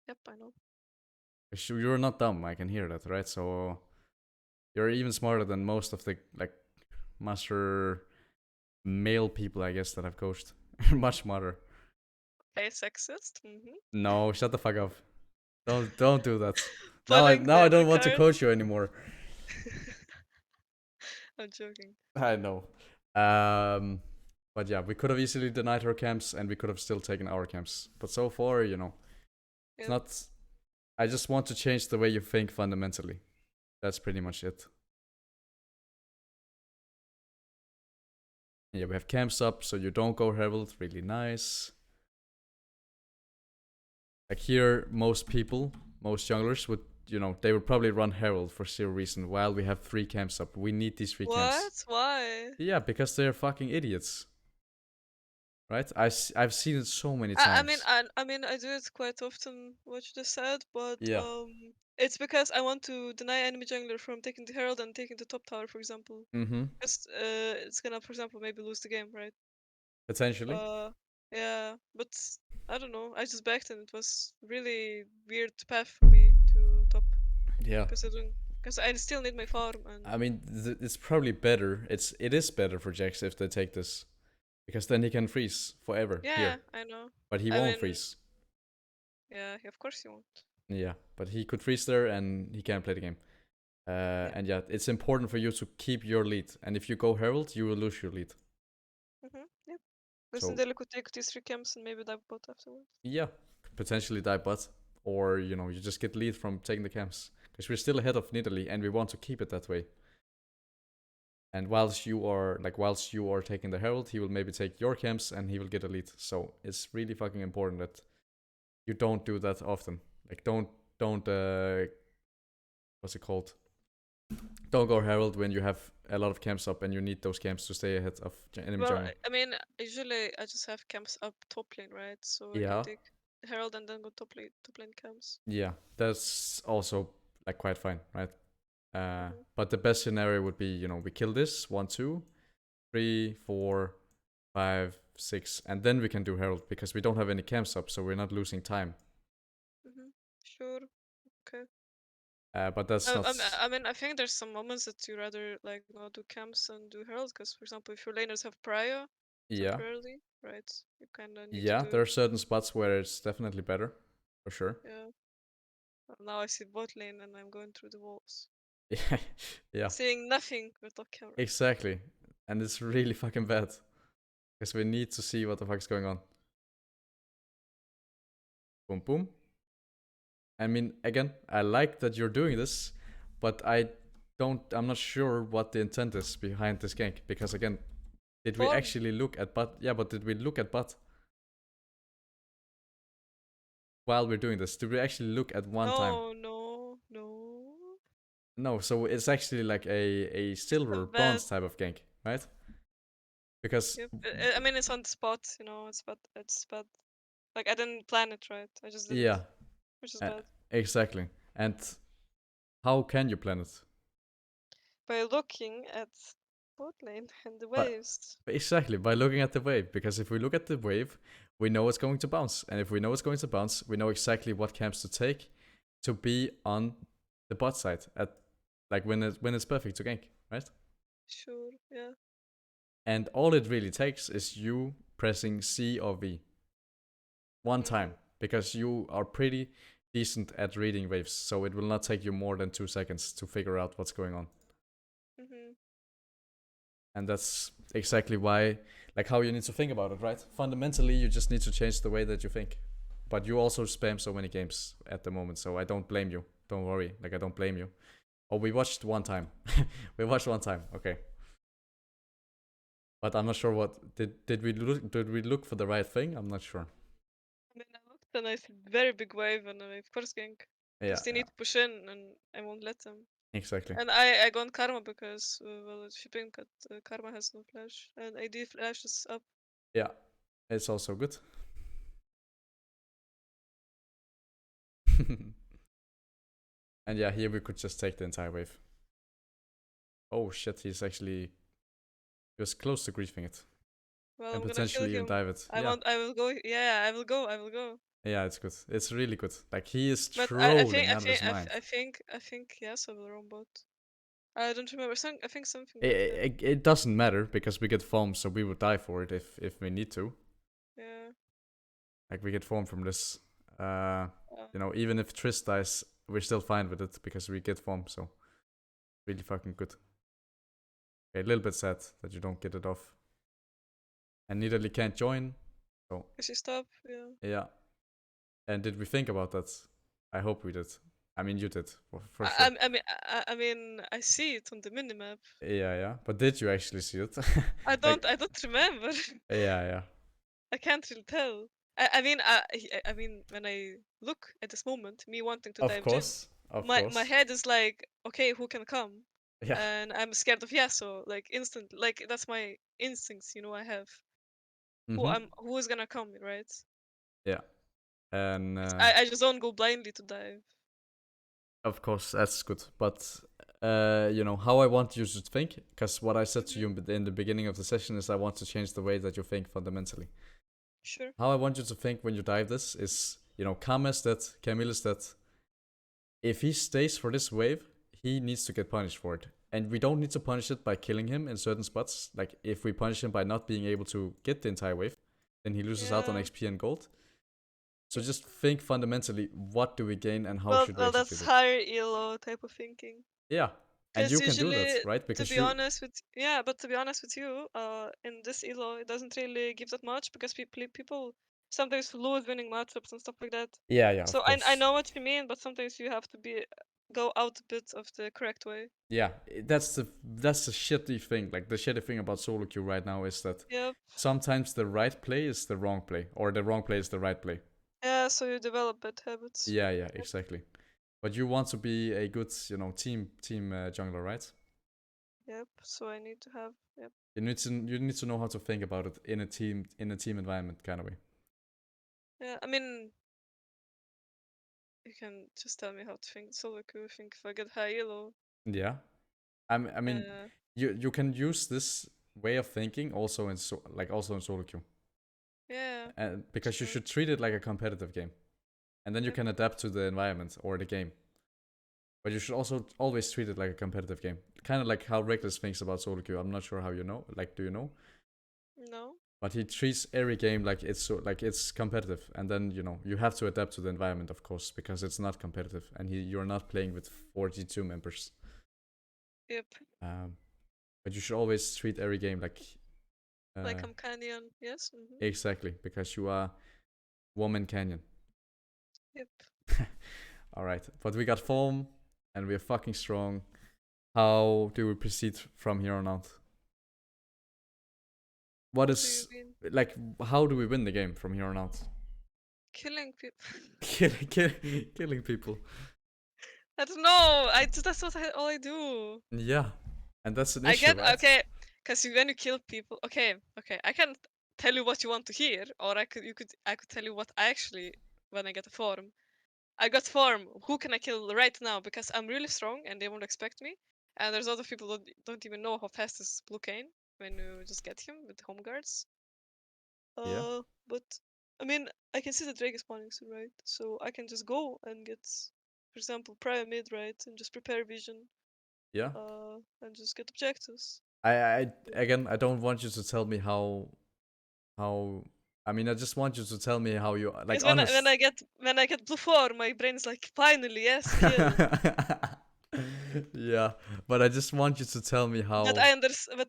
Yep, I know. You're not dumb, I can hear that, right? So you're even smarter than most of the like master male people, I guess, that I've coached. Much smarter. Hey, sexist. No, shut the fuck up. Don't do that. Pulling Now I the don't want to card. coach you anymore. I'm joking. I know. But yeah, we could have easily denied her camps and we could have still taken our camps. But so far, you know, it's Yeah. not. I just want to change the way you think fundamentally. That's pretty much it. Yeah, we have camps up, so you don't go Herald. Really nice. Like here, most people, most junglers would, you know, they would probably run Herald for zero reason. While we have 3 camps up, we need these 3 camps. What? Why? Yeah, because they're fucking idiots, right? I've seen it so many I times. mean, I mean, I do it quite often. What you just said, but Yeah. it's because I want to deny enemy jungler from taking the herald and taking the top tower, for example. Mm-hmm. Because it's gonna, for example, maybe lose the game, right? Potentially. Yeah, but I don't know. I just backed and it was really weird path for me to top. Yeah. Because I still need my farm and I mean, it's probably better. It is better for Jax if they take this, because then he can freeze forever yeah, here. I know. But he I won't mean, freeze. yeah, of course you won't. Yeah, but he could freeze there and he can't play the game. And yeah, it's important for you to keep your lead. And if you go Herald, you will lose your lead. Yeah. Because So then could take these 3 camps and maybe dive bot afterwards. yeah, potentially die bot, or you know, you just get lead from taking the camps because we're still ahead of Nidalee and we want to keep it that way. And whilst you are taking the Herald, he will maybe take your camps and he will get a lead. So it's really fucking important that you don't do that often. Like don't what's it called? Don't go Herald when you have a lot of camps up and you need those camps to stay ahead of enemy Well, jungle. I mean, usually I just have camps up top lane, right? So I Yeah. can take Herald and then go top lane camps. Yeah, that's also like quite fine, right? But the best scenario would be, you know, we kill this 1, 2, 3, 4, 5, 6, and then we can do Herald because we don't have any camps up, so we're not losing time. Sure. Okay. But that's not. I mean, I think there's some moments that you rather like not do camps and do herald, because for example, if your laners have prio Yeah. temporarily, right? You kind of need Yeah, to do. there are certain spots where it's definitely better, for sure. Yeah. Well, now I see bot lane and I'm going through the walls, Yeah, yeah, seeing nothing with off camera. exactly. And it's really fucking bad because we need to see what the fuck's going on. Boom, boom. I mean, again, I like that you're doing this, but I'm not sure what the intent is behind this gank because again, did we Form. actually look at bot? Yeah, but did we look at bot while we're doing this? Did we actually look at one time? No. No, so it's actually like a silver bronze type of gank, right? Because Yep. I mean, it's on the spot, you know. It's bad. Like I didn't plan it, right? I just did yeah, it, which is bad. exactly. And how can you plan it? By looking at bot lane and the But- waves. Exactly, by looking at the wave. Because if we look at the wave, we know it's going to bounce. And if we know it's going to bounce, we know exactly what camps to take to be on the bot side at like when it's perfect to gank, right? Sure, yeah. And all it really takes is you pressing C or V one time because you are pretty decent at reading waves, so it will not take you more than 2 seconds to figure out what's going on. And that's exactly why, like, how you need to think about it, right? Fundamentally, you just need to change the way that you think. But you also spam so many games at the moment, so I don't blame you. Don't worry, like, I don't blame you. Oh, we watched one time. We watched one time, okay. But I'm not sure what did we look for the right thing? I'm not sure. I mean, I looked and I see very big wave and I of course gank. Yeah, Because they need to push in and I won't let them. exactly. And I go on Karma because, well, shipping at Karma has no flash. And AD flash is up. Yeah, it's also good. And yeah, here we could just take the entire wave. Oh shit, he was close to griefing it. Well, And I'm gonna kill potentially him. dive it. I will go. Yeah, I will go. Yeah, it's good. It's really good. Like he is But trolling out of his mind. I think yes, I will roam bot. I don't remember. I think something. It doesn't matter because we get foam, so we would die for it if we need to. Yeah. Like we get foam from this. You know, even if Triss dies, we're still fine with it because we get foam. So really fucking good. Okay, a little bit sad that you don't get it off. And Nidalee can't join. So. Cause she stopped. Yeah. Yeah. And did we think about that? I hope we did. I mean, you did for sure. I mean, I see it on the minimap. Yeah. But did you actually see it? I don't remember. Yeah. I can't really tell. I mean, when I look at this moment, me wanting to dive in, my head is like, okay, who can come? Yeah. And I'm scared of Yasuo, like instant, like that's my instincts, you know. I have who is gonna come, right? Yeah. And I just don't go blindly to dive. of course, that's good. But you know how I want you to think, because what I said to you in the beginning of the session is I want to change the way that you think fundamentally. Sure. How I want you to think when you dive this is, you know, Kama's dead, Camille is dead. If he stays for this wave, he needs to get punished for it. And we don't need to punish it by killing him in certain spots. Like, if we punish him by not being able to get the entire wave, then he loses out on XP and gold. So just think fundamentally, what do we gain and how should we execute that's it? higher elo type of thinking. Yeah, and you can do that, right? Because to be honest with you, in this elo, it doesn't really give that much because people sometimes lose winning matchups and stuff like that. Yeah. So I know what you mean, but sometimes you have to go out a bit of the correct way. Yeah, that's the shitty thing. Like the shitty thing about solo queue right now is that sometimes the right play is the wrong play, or the wrong play is the right play. Yeah, so you develop bad habits. Yeah, exactly. But you want to be a good, you know, team jungler, right? Yep. So I need to have. Yep. You need to know how to think about it in a team environment kind of way. Yeah, I mean, you can just tell me how to think solo queue. Think if I get high elo. Yeah. I mean, Uh, you can use this way of thinking also in also in solo queue, yeah, and because you sure. should treat it like a competitive game, and then you Yep. can adapt to the environment or the game. But you should also always treat it like a competitive game, kind of like how Reckless thinks about solo queue. I'm not sure how you know. Like, do you know? No. But he treats every game like it's competitive, and then you have to adapt to the environment, of course, because it's not competitive, and you're not playing with 42 members. Yep. Um, but you should always treat every game like Like uh, I'm Canyon. Yes. exactly, because you are Woman Canyon. Yep. All right, but we got form, and we're fucking strong. How do we proceed from here on out? What What do you is mean? like? How do we win the game from here on out? Killing people. Killing people. I don't know. That's what all I do. Yeah, and that's an I issue, get right? okay, cause when you kill people, okay, I can tell you what you want to hear, or I could tell you what I actually when I get a form. I got form. Who can I kill right now? Because I'm really strong and they won't expect me. And there's other people that don't even know how fast is Blue Cane when you just get him with home guards. Yeah, But I mean, I can see the Drake is spawning soon, right? So I can just go and get, for example, prior mid, right, and just prepare vision, yeah. and just get objectives. I again, I don't want you to tell me how. I mean, I just want you to tell me how you like Because when honest. I get blue four, my brain is like, finally, yes, kill. Yeah, but I just want you to tell me how. But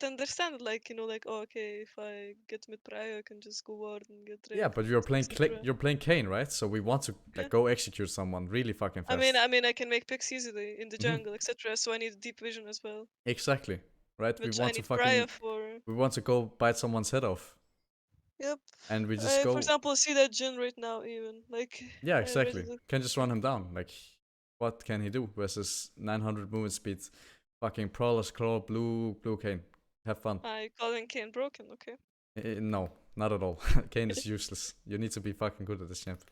understand, like, like, oh, okay, if I get mid prior, I can just go ward and get Yeah, Drake, but you're playing etc. you're playing Kane, right? So we want to Yeah. like go execute someone really fucking fast. I mean, I can make picks easily in the Hmm. jungle, etc. So I need deep vision as well, Exactly, right? We which I want to need prior fucking for. we want to go bite someone's head off, Yep. and we just I, for go. example, see that Jin right now, even like Yeah, I ready exactly. to. Can just run him down. Like, what can he do versus 900 movement speed? Fucking Prowler's Claw, Blue Kane. Have fun. I calling Kane broken. Okay. No, not at all. Kane is useless. You need to be fucking good at this champ.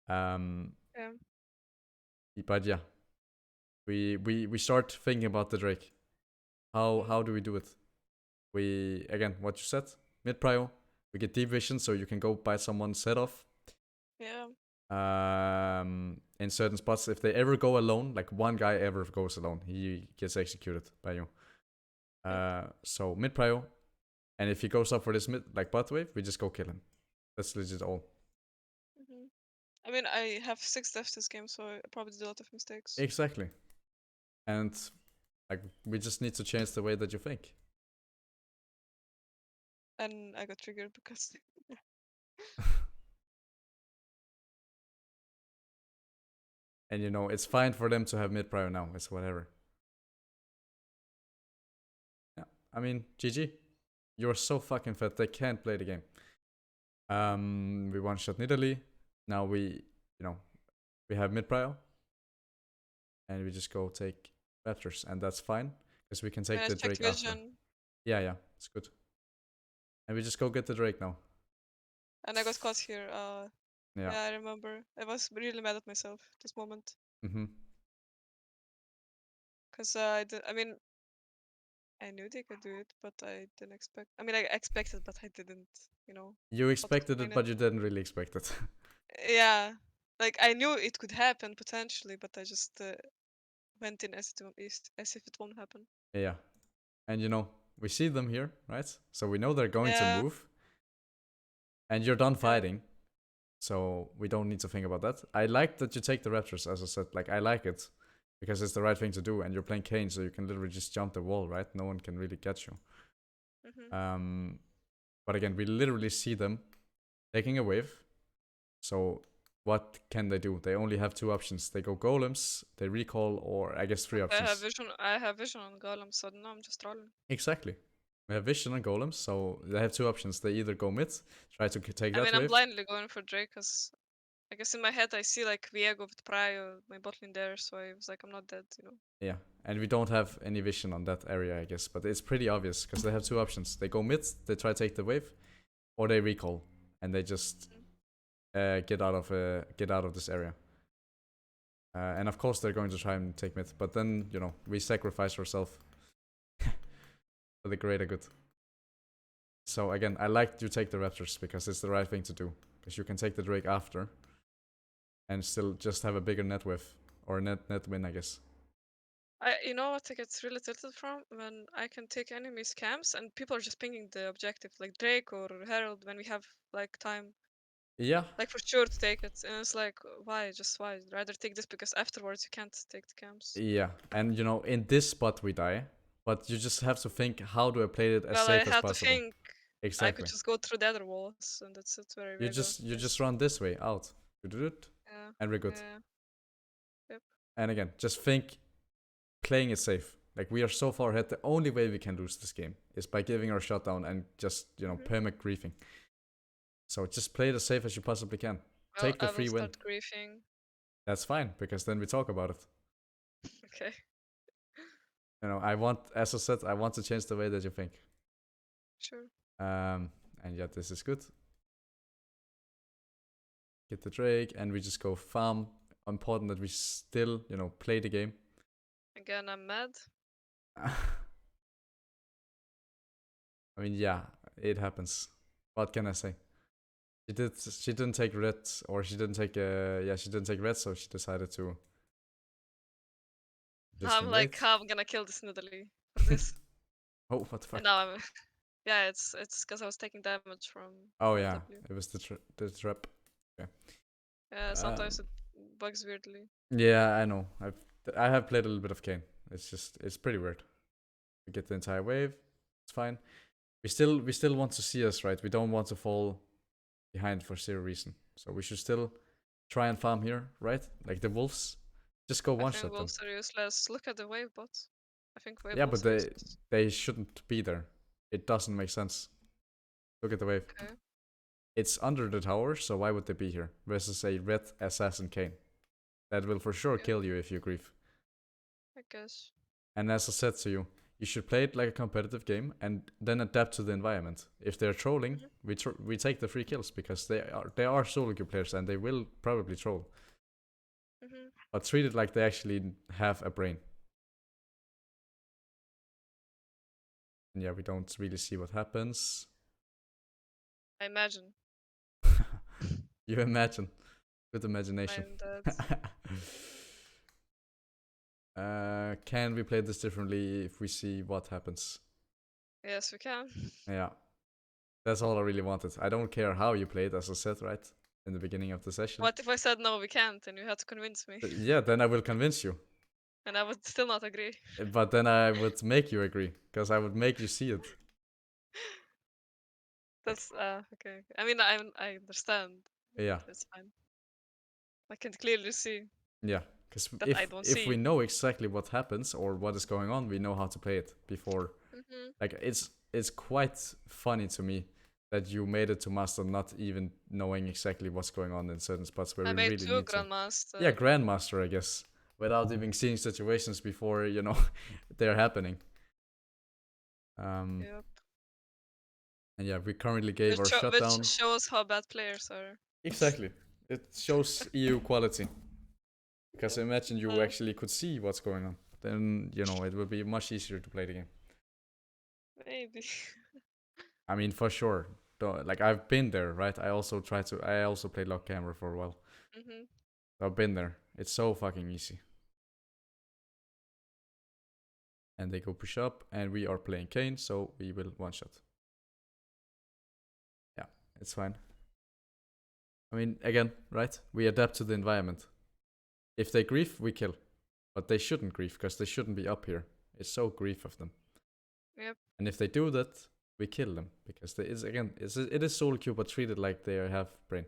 Um, Yeah. but yeah, we start thinking about the Drake. How do we do it? We again, what you said, mid prio. We get deep vision, so you can go bite someone's head off. Yeah. In certain spots, if they ever go alone, like one guy ever goes alone, he gets executed by you. Yep. So mid prio, and if he goes up for this mid like bot wave, we just go kill him. That's legit all. I mean, I have 6 deaths this game, so I probably did a lot of mistakes. Exactly. And like we just need to change the way that you think. And I got triggered because. And it's fine for them to have mid prio now. It's whatever. Yeah. I mean, GG. You're so fucking fat. They can't play the game. We one shot Nidalee. Now we have mid prio. And we just go take Raptors, and that's fine because we can take And I the checked Drake after. vision, Yeah, it's good. And we just go get the Drake now. and I got caught here. Yeah. Yeah, I remember. I was really mad at myself this moment. Mm-hmm. Because I mean, I knew they could do it, but I didn't expect. I mean, I expected, but I didn't, You how to expected explain it, it. but you didn't really expect it. Yeah. Like, I knew it could happen potentially, but I just went in as if it won't happen. Yeah. And we see them here, right? So we know they're going to Yeah. move. And you're done Yeah. fighting. So we don't need to think about that. I like that you take the Raptors, as I said. Like, I like it. Because it's the right thing to do. And you're playing Kane, so you can literally just jump the wall, right? No one can really catch you. But again, we literally see them taking a wave. So what can they do? They only have 2 options. They go golems, they recall, or I guess 3 options. I have vision on Golem, so no, I'm just trolling. Exactly. We have vision and golems, so they have 2 options. They either go mid, try to take I that mean, I'm wave. blindly going for Drake because I guess in my head I see like Viego with Prio, my bot lane there, so I was like, I'm not dead. Yeah, and we don't have any vision on that area, I guess, but it's pretty obvious because they have 2 options. They go mid, they try to take the wave, or they recall and they just get out of this area. And of course they're going to try and take mid, but then, you know, we sacrifice ourselves for the greater good. So again, I like you take the Raptors because it's the right thing to do. Because you can take the Drake after and still just have a bigger net width. Or net win, I guess. You know what I get really tilted from? When I can take enemies camps and people are just pinging the objective, like Drake or Herald, when we have like time, Yeah. like for sure to take it. And it's like, why? Just why? Rather take this because afterwards you can't take the camps. Yeah. And you know, in this spot we die. But you just have to think, how do I play it as Well, I safe as had to possible? think I could Exactly. just go through the other walls, and that's it. Where You I go. just run this way out. Yeah. And we're good. Yeah. Yep. And again, just think playing it safe. Like we are so far ahead, the only way we can lose this game is by giving our shutdown and just, you know, perma griefing. So just play it as safe as you possibly can. Well, Take the I will free win. start griefing. That's fine, because then we talk about it. Okay. You know, I want, as I said, I want to change the way that you think. Sure. And yeah, this is good. Get the Drake, and we just go farm. Important that we still, you know, play the game. Again, I'm mad. I mean, yeah, it happens. What can I say? She didn't take red, or she didn't take she didn't take red, so she decided to just I'm like, invade. how I'm gonna kill this Nidalee for this. Oh, what the fuck? And now I'm yeah, it's because I was taking damage from Oh yeah, EUW. it was the trap. Yeah, sometimes it bugs weirdly. Yeah, I know. I have played a little bit of Kane. It's pretty weird. We get the entire wave. It's fine. We still want to see us, right? We don't want to fall behind for zero reason. So we should still try and farm here, right? Like the wolves. Just go one shot them. Wolves are useless. Look at the wave bot. I think wave Yeah, bots but are useless. they shouldn't be there. It doesn't make sense. Look at the wave. Okay. It's under the tower, so why would they be here? Versus a red assassin Kane. That will for sure kill you if you grief. I guess. And as I said to you, you should play it like a competitive game and then adapt to the environment. If they're trolling, we take the free kills because they are solo queue players and they will probably troll. But treat it like they actually have a brain. And yeah, we don't really see what happens. I imagine. You imagine. Good imagination. Can we play this differently if we see what happens? Yes, we can. Yeah. That's all I really wanted. I don't care how you play it, as I said, right? In the beginning of the session. What if I said no, we can't, and you had to convince me? Yeah, then I will convince you. And I would still not agree. But then I would make you agree, because I would make you see it. That's okay. I mean, I understand. Yeah. That's fine. I can clearly see. Yeah, because if we know exactly what happens or what is going on, we know how to play it before. Like it's quite funny to me that you made it to master not even knowing exactly what's going on in certain spots where we really need to. I made 2 Grandmaster. Yeah, Grandmaster, I guess, without even seeing situations before, you know, they're happening. Yep. And yeah, we currently gave our shutdown. Which shows how bad players are. Exactly. It shows EU quality. Because imagine you actually could see what's going on. Then, you know, it would be much easier to play the game. Maybe. I mean, for sure. Like, I've been there, right? I also played lock camera for a while. So I've been there. It's so fucking easy. And they go push up, and we are playing Kane, so we will one shot. Yeah, it's fine. I mean, again, right? We adapt to the environment. If they grief, we kill. But they shouldn't grief, because they shouldn't be up here. It's so grief of them. Yep. And if they do that, we kill them. Because it is solo queue, but treated like they have brain.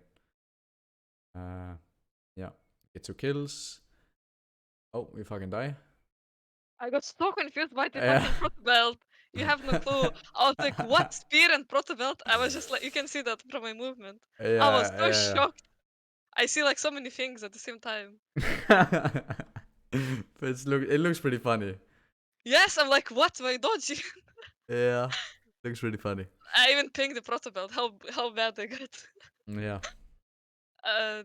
Yeah. Get 2 kills. Oh, we fucking die. I got so confused by the fucking proto belt. You have no clue. I was like, what? Spear and proto belt? I was just like, you can see that from my movement. Yeah, I was so shocked. I see like so many things at the same time. But it looks pretty funny. Yes, I'm like, what? Am I dodging? Yeah, looks really funny. I even pinged the proto belt. How bad I got. Yeah.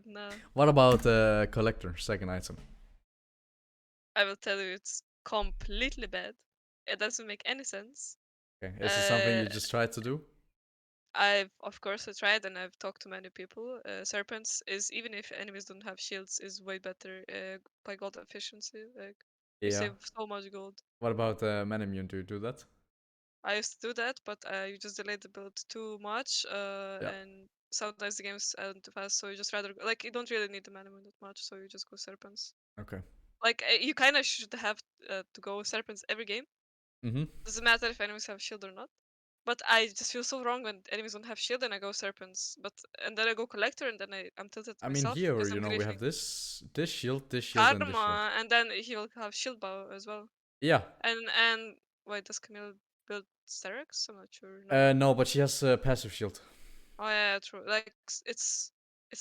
No. What about collector, second item? I will tell you it's completely bad. It doesn't make any sense. Okay. Is it something you Uh, just tried to do? Of course I tried and I've talked to many people. Serpents is, even if enemies don't have shields, is way better by gold efficiency. Like you Yeah. save so much gold. What about Manimune? Do you do that? I used to do that, but you just delayed the build too much, Yeah. and sometimes the games end too fast. So you just rather like you don't really need the mana that much, so you just go serpents. Okay. Like you kind of should have to go serpents every game. Mm-hmm. Doesn't matter if enemies have shield or not. But I just feel so wrong when enemies don't have shield and I go serpents. But and then I go collector and then I'm tilted I mean, myself here, because I'm we have griefing. this shield, and this shield. Karma, and then he will have shield bow as well. Yeah. And wait, does Camille build Sterex? I'm not sure. No. No, but she has passive shield. Oh yeah, true. Like it's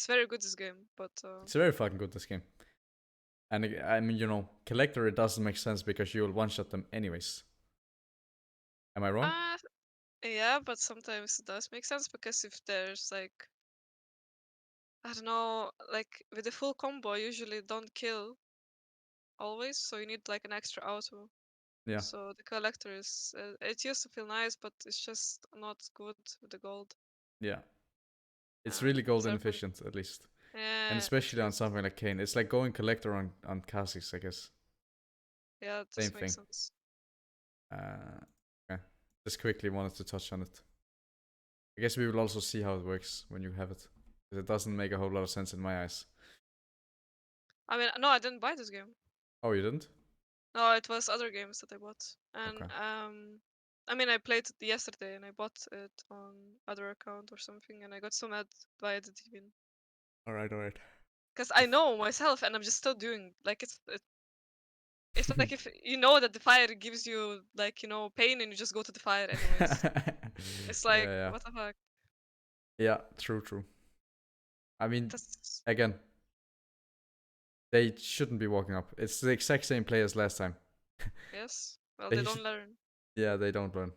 very good this game, but It's very fucking good, this game. And I mean, collector, it doesn't make sense because you will one-shot them anyways. Am I wrong? yeah, but sometimes it does make sense because if there's like I don't know, like with the full combo, I usually don't kill always, so you need like an extra auto. Yeah. So the collector is it used to feel nice, but it's just not good with the gold. Yeah. It's really gold Serpent. inefficient, at least. And Yeah, especially it on is. something like Kane. It's like going collector on Kha'Zix, I guess. Yeah, it Same does make thing. sense. Okay. Just quickly wanted to touch on it. I guess we will also see how it works when you have it. Because it doesn't make a whole lot of sense in my eyes. I mean, no, I didn't buy this game. Oh, you didn't? No, it was other games that I bought. And Okay. I mean, I played it yesterday and I bought it on other account or something, and I got so mad why I didn't even. Alright. Because I know myself, and I'm just still doing like it's like if you know that the fire gives you like pain, and you just go to the fire anyways. It's like Yeah. what the fuck. Yeah, true. I mean, That's again, they shouldn't be walking up. It's the exact same play as last time. yes. Well, They they don't should- learn. Yeah, they don't learn.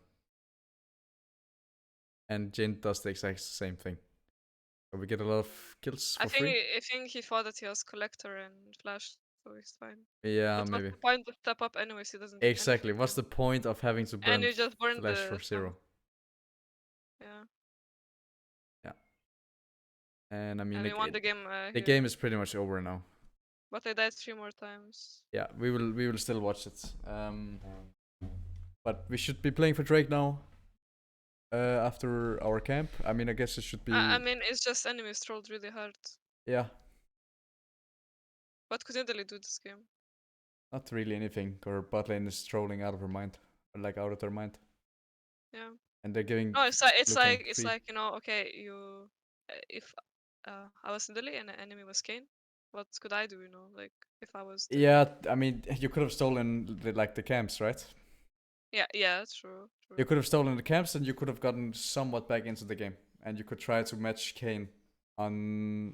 And Jin does the exact same thing. So we get a lot of kills for free. I think he thought that he has collector and flash, so he's fine. Yeah, But what's maybe. the point to step up anyways? He doesn't get Exactly. anything. What's the point of having to And burn you just burn flash the for 0? Yeah. Yeah. And I mean, And we won the game the here. game is pretty much over now. But I died 3 more times. Yeah, we will still watch it. But we should be playing for Drake now. After our camp. I mean, I guess it should be. I mean, it's just enemies trolled really hard. Yeah, What could Italy do this game? not really anything. Or bot lane is trolling out of her mind, or like out of their mind, Yeah. and they're giving. No, it's Blue like camp free. okay, you if I was Italy and the enemy was Kane, what could I do? Like if I was. Yeah, I mean, you could have stolen the camps, right? Yeah, true. You could have stolen the camps, and you could have gotten somewhat back into the game, and you could try to match Kane on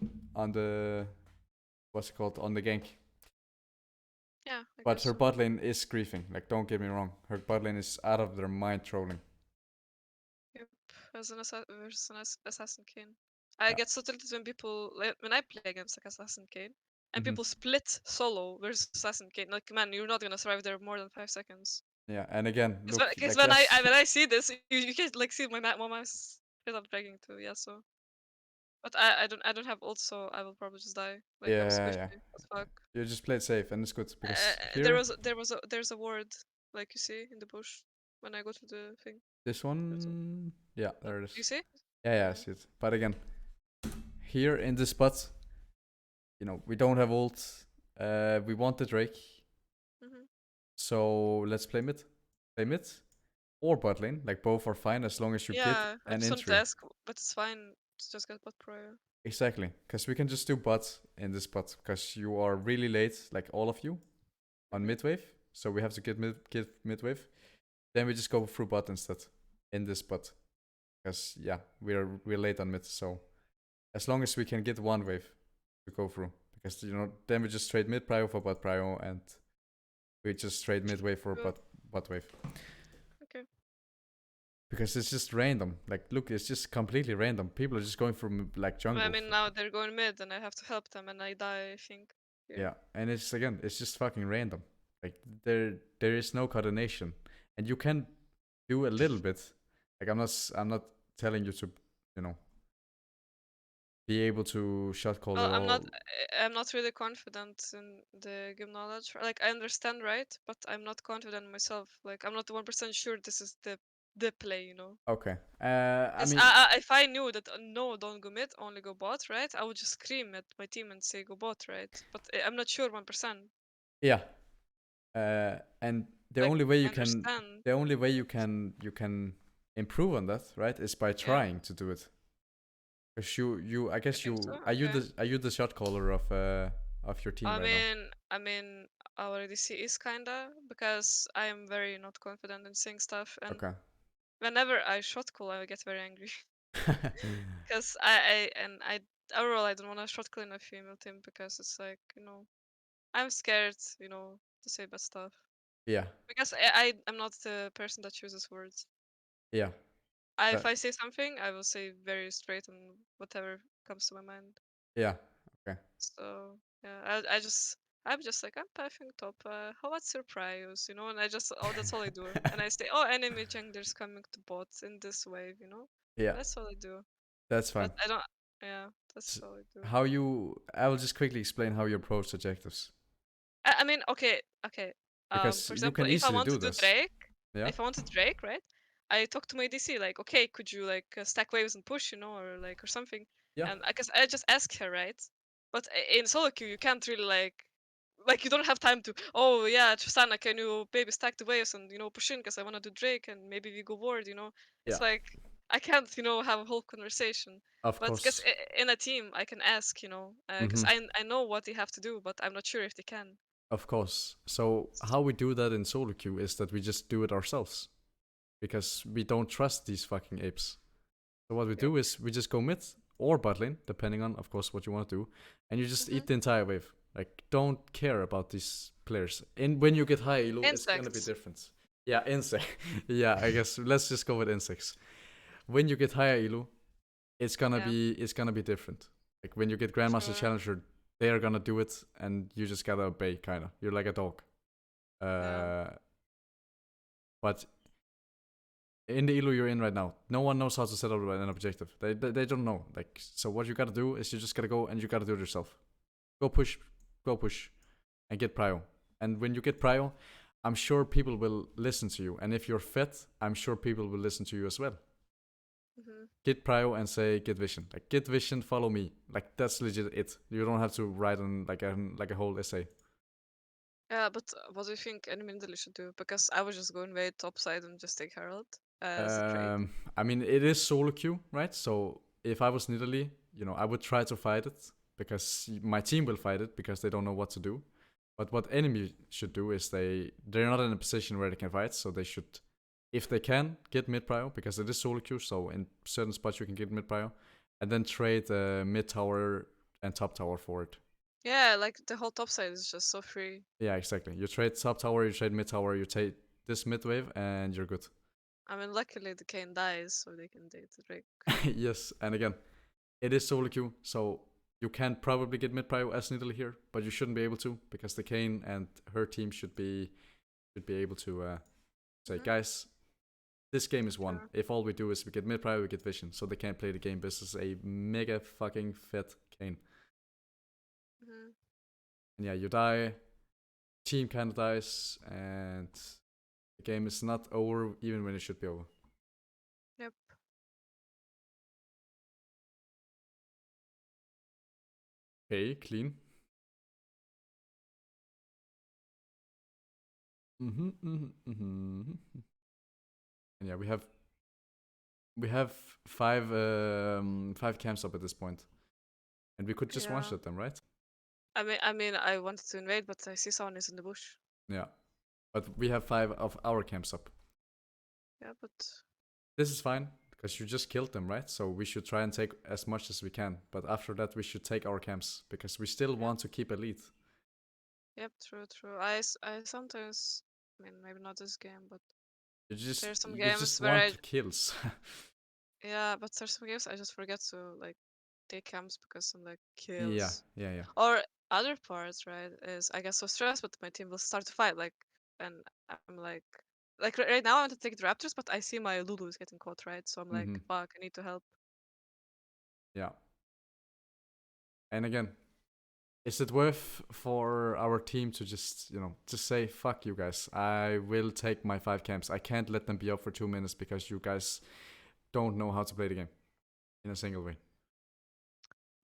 the what's it called, on the gank. Yeah. But her bot lane is griefing. Like, don't get me wrong, her bot lane is out of their mind trolling. Yep, as an assassin Kane. I get so tilted when people when I play against like assassin Kane and people split solo versus assassin Kane. Like, man, you're not gonna survive there more than 5 seconds. Yeah, and again, look, Because like when I see this, you can like see my mouse straight up dragging too. Yeah, so. But I don't have ult, so I will probably just die. Like I'm squishy as fuck. You just played safe, and it's good because There's a ward like you see in the bush when I go to the thing. This one, yeah, there it is. You see? Yeah, I see it. But again, here in this spot, we don't have ult. We want the Drake. So let's play mid. Play mid or bot lane. Like, both are fine as long as you get an entry. Desk, but it's fine to just get bot prior. Exactly, because we can just do bot in this spot because you are really late, like all of you, on mid wave. So we have to get mid wave. Then we just go through bot instead in this spot, because yeah, we're late on mid. So as long as we can get one wave to go through, because then we just trade mid prio for bot prio, and we just trade mid wave for bot wave. Okay. Because it's just random. Like, look, it's just completely random. People are just going from like jungle. I mean, now they're going mid, and I have to help them, and I die, I think. Yeah, and it's just fucking random. Like there is no coordination, and you can do a little bit. Like I'm not telling you to, you know, be able to shot call Well, it all. I'm not really confident in the game knowledge. Like I understand, right? But I'm not confident myself. Like I'm not 1% sure this is the play, you know. Okay. I Yes, mean, if I knew that no, don't go mid, only go bot, right? I would just scream at my team and say go bot, right? But I'm not sure 1%. yeah. And the Like only way I you can, understand. the only way you can improve on that, right, is by Yeah, trying to do it. Cause I you guess think so? you, Okay. are you the shot caller of your team I right now? mean, I mean, our ADC is kinda because I am very not confident in saying stuff, and Okay. whenever I shot call, I get very angry because I overall I don't want to shot call in a female team because it's like, you know, I'm scared, you know, to say bad stuff Yeah. because I am not the person that chooses words. Yeah. If That, I say something, I will say very straight and whatever comes to my mind. yeah. Okay. So yeah, I'm just like I'm pathing top. What's your priors? You know, and I just that's all I do. And I say, oh, enemy junglers coming to bots in this wave. You know, Yeah. that's all I do. That's But fine. I don't. Yeah, that's all I do. How you? I will just quickly explain how you approach objectives, I mean, okay, okay. because For you example, can if I easily want do to do this. Drake, Yeah. if I wanted Drake, right? I talk to my DC like, okay, could you like stack waves and push, you know, or like or something. Yeah. And I guess I just ask her, right? But in solo queue, you can't really like you don't have time to. Oh yeah, Tristana, can you maybe stack the waves and you know push in because I want to do Drake and maybe we go ward, you know? Yeah. It's like I can't, you know, have a whole conversation. Of But because course. in a team, I can ask, you know, because Mm-hmm. I know what they have to do, but I'm not sure if they can. Of course. So how we do that in solo queue is that we just do it ourselves, because we don't trust these fucking apes. So what we Yep. do is we just go mid or bot lane, depending on, of course, what you want to do, and you just Hmm. eat the entire wave. Like, don't care about these players. And when you get high elo, it's gonna be Insects. different. Yeah, insect. Yeah, I guess let's just go with insects. When you get higher elo, Yeah. it's gonna be different. Like when you get Grandmaster Sure. Challenger, they are gonna do it, and you just gotta obey, kinda. You're like a dog. Yeah. Uh, but in the elo you're in right now, no one knows how to set up an objective. They don't know. Like, so what you gotta do is you just gotta go and you gotta do it yourself. Go push, and get prio. And when you get prio, I'm sure people will listen to you. And if you're fit, I'm sure people will listen to you as well. Hmm. Get prio and say get vision. Like, get vision, follow me. Like, that's legit it. You don't have to write on like a whole essay. Yeah, but what do you think enemy middle should do? Because I was just going way topside and just take Herald as a trade. I mean, it is solo queue, right? So if I was in Italy, I would try to fight it, because my team will fight it because they don't know what to do. But what enemy should do is they're not in a position where they can fight, so they should, if they can, get mid prio, because it is solo queue. So in certain spots you can get mid prio, and then trade mid tower and top tower for it. Yeah, like the whole topside is just so free. Yeah, exactly. You trade top tower, you trade mid tower, you take this mid wave, and you're good. I mean, luckily the Kane dies, so they can date the Drake. Yes, and again, it is solo queue, so you can probably get mid prio as Nidalee here, but you shouldn't be able to, because the Kane and her team should be able to say, guys, this game is won. Sure. If all we do is we get mid prio, we get vision, so they can't play the game. This is a mega fucking fit Kane. Hmm. And yeah, you die, team kind of dies, and the game is not over even when it should be over. Yep. Okay, clean. And yeah, we have five camps up at this point, and we could just one Yeah. shot them, right? I mean, I wanted to invade, but I see someone is in the bush. Yeah, but we have 5 of our camps up. Yeah, but This is fine because you just killed them, right? So we should try and take as much as we can, but after that we should take our camps because we still want to keep elite. yep, true, true. I sometimes, I mean, maybe not this game, but there's some You games just where want kills. yeah, but there's some games I just forget to like take camps because I'm like Yeah, kills. yeah, yeah. Or other part, right, is I get so stressed, but my team will start to fight, like, and I'm like right now I want to take the Raptors, but I see my Lulu is getting caught, right? So I'm like, Mm-hmm. fuck, I need to help. Yeah. And again, is it worth for our team to just, just say, fuck you guys, I will take my 5 camps. I can't let them be up for 2 minutes because you guys don't know how to play the game in a single way.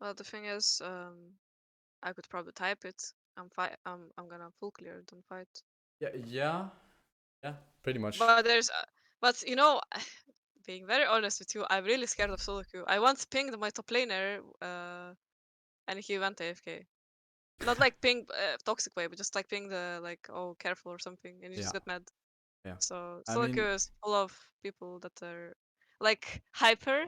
Well, the thing is, I could probably type it. I'm gonna full clear, don't fight. Yeah, pretty much. But but being very honest with you, I'm really scared of solo queue. I once pinged my top laner, and he went AFK. Not like ping toxic way, but just like ping the like, oh, careful or something, and he just Yeah, got mad. yeah. So I solo mean, queue is full of people that are like hyper,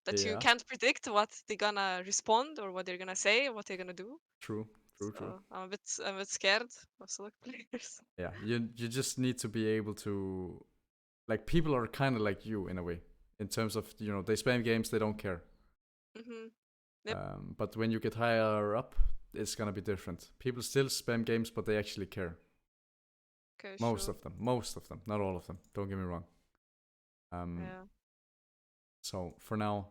that you yeah, can't predict what they're gonna respond or what they're gonna say or what they're gonna do. true. So I'm a bit scared of solo players. Yeah, you just need to be able to, like, people are kind of like you in a way, in terms of, they spam games, they don't care. Mhm. Yep. But when you get higher up, it's gonna be different. People still spam games, but they actually care. Okay, Most sure. of them, not all of them. Don't get me wrong. Yeah. So for now,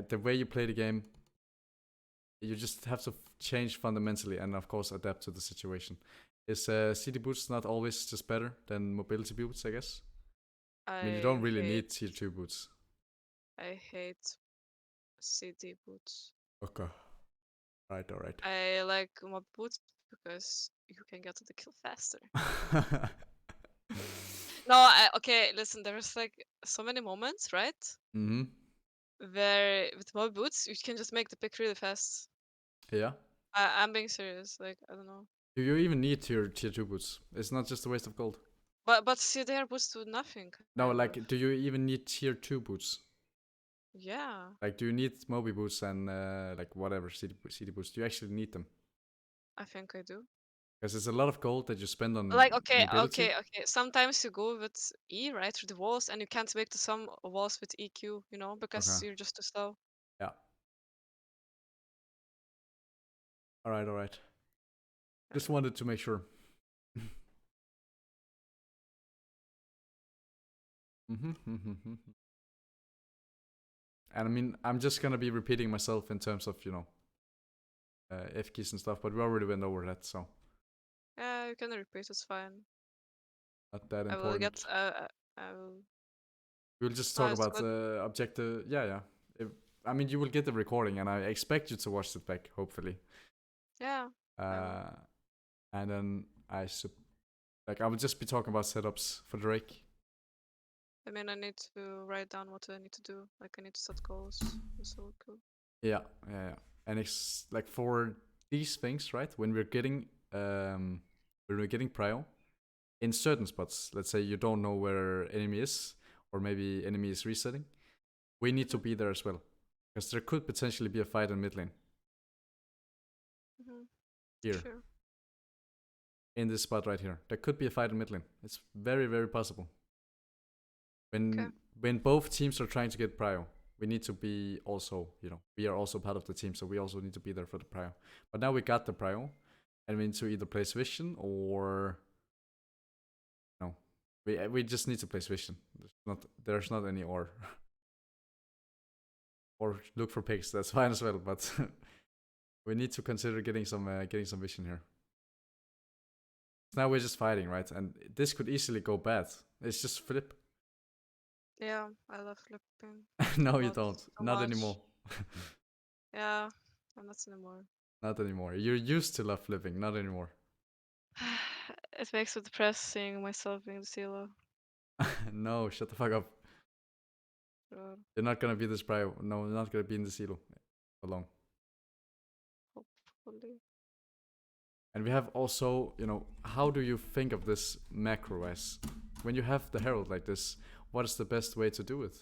the way you play the game, you just have to change fundamentally, and of course adapt to the situation. Is city boots not always just better than mobility boots? I guess. I mean, you don't I really hate need tier 2 boots. I hate CD boots. Okay. Right. All right. I like mob boots because you can get to the kill faster. No, okay, listen, there's like so many moments, right? Mm-hmm. Where with mob boots you can just make the pick really fast. Yeah. I'm being serious, like I don't know. Do you even need tier 2 boots? It's not just a waste of gold. But see, they are boots to nothing, No, kind of. like, do you even need tier 2 boots? Yeah, Like, do you need Moby boots and like whatever city boots? Do you actually need them? I think I do. Because it's a lot of gold that you spend on Like, okay, mobility. okay, okay. Sometimes you go with E, right, through the walls, and you can't make the some walls with EQ, Okay. because you're just too slow. Yeah. All right. All right. Just Yeah. wanted to make sure. And I mean, I'm just gonna be repeating myself in terms of F keys and stuff, but we already went over that, so Yeah, you can repeat, it's fine. not that I will get, important. I will. We'll just No, talk it's about good. the objective. Yeah. I mean, you will get the recording, and I expect you to watch it back, hopefully. Yeah, I will. Uh, and then I will just be talking about setups for Drake. I mean, I need to write down what I need to do. Like, I need to set goals. It's so cool. Yeah. And it's like for these things, right? When we're getting prio in certain spots. Let's say you don't know where enemy is, or maybe enemy is resetting. We need to Mhm, be there as well, because there could potentially be a fight in mid lane mhm. here, Sure. in this spot right here. There could be a fight in mid lane. It's very, very possible. Okay. When both teams are trying to get prio, we need to be also, we are also part of the team, so we also need to be there for the prio. But now we got the prio, and we need to either place vision or no, we just need to place vision. There's not any or or look for picks. That's fine as well, but we need to consider getting some vision here. Now we're just fighting, right? And this could easily go bad. It's just flip. Yeah, I love flipping a No, you lot. don't. So Not much. anymore. Yeah, I'm not anymore. Not anymore. You're used to love flipping. Not anymore. It makes me depressed seeing myself being the Silo. No, shut the fuck up. Sure. You're not gonna be this prio. No, you're not gonna be in the silo for long. Hopefully. And we have also, how do you think of this macro as when you have the herald like this? What is the best way to do it?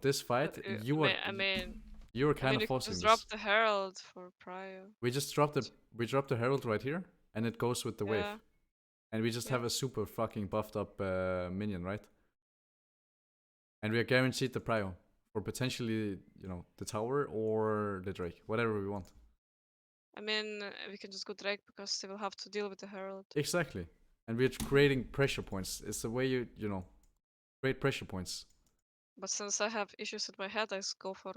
This fight, you're I kind mean, of you can forcing just drop this. the Herald for Prio. We just dropped the herald right here, and it goes with the wave, Yeah, and we just yeah. have a super fucking buffed up minion, right? And we are guaranteed the prio for potentially, the tower or the Drake, whatever we want. I mean, we can just go Drake because they will have to deal with the Herald. Exactly. And we're creating pressure points. It's the way you know, create pressure points. But since I have issues with my head, I just go for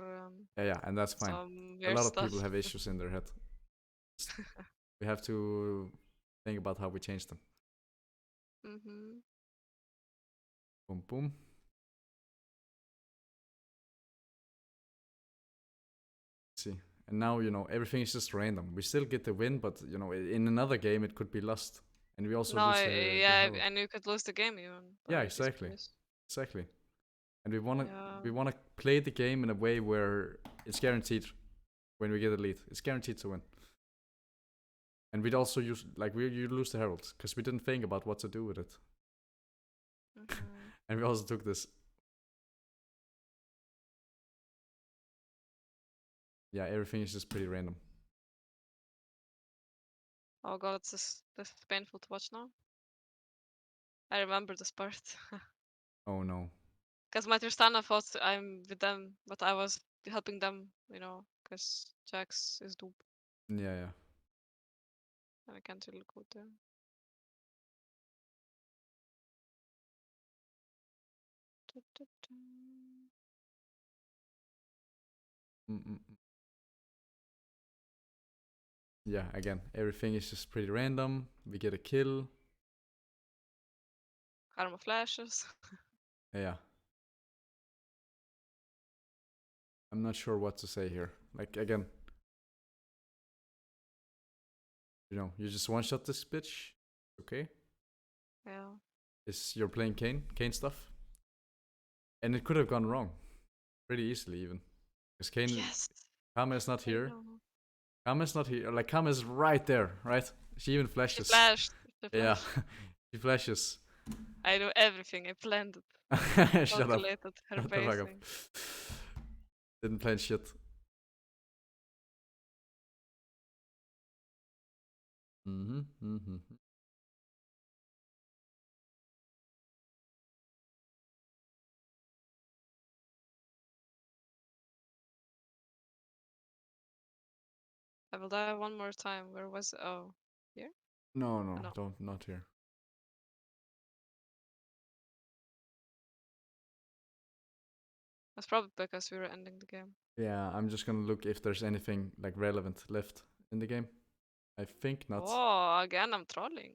Yeah, and that's fine. some A weird lot of stuff. people have issues in their head. We have to think about how we change them. Mm-hmm. Boom, boom. See, and now you know everything is just random. We still get the win, but you know in another game it could be lost, and we also No, lose the yeah, Herald. and you could lose the game even Yeah, by these exactly, plays. exactly. And we wanna Yeah. we wanna play the game in a way where it's guaranteed when we get a lead. It's guaranteed to win. And we'd also use like you lose the Herald because we didn't think about what to do with it. Mm-hmm. And we also took this. Yeah, everything is just pretty random. Oh god, this is painful to watch now. I remember this part. Oh no. Because my Tristana thought I'm with them, but I was helping them, you know, because Jax is dupe Yeah, yeah. and I can't really go there. Mm-mm. Yeah, again, everything is just pretty random. We get a kill. Karma flashes. Yeah. I'm not sure what to say here. Like again, you know, you just one shot this bitch. Okay. Yeah. Is you're playing Kane stuff? And it could have gone wrong. Pretty easily even. Because Yes. Kama is not I here. know. Kama is not here. Like Kama is right there, right? She even She flashes. flashed. She Yeah. flashed. She flashes. I know everything. I planned it. Shut up. Calculated her Shut the fuck up. pacing. Didn't plan shit. Mm-hmm. Mm-hmm. I will die one more time. Where was it? Oh, here? No, Oh, no, no. don't not here. That's probably because we were ending the game. Yeah, I'm just gonna look if there's anything like relevant left in the game. I think not. Oh, again, I'm trolling.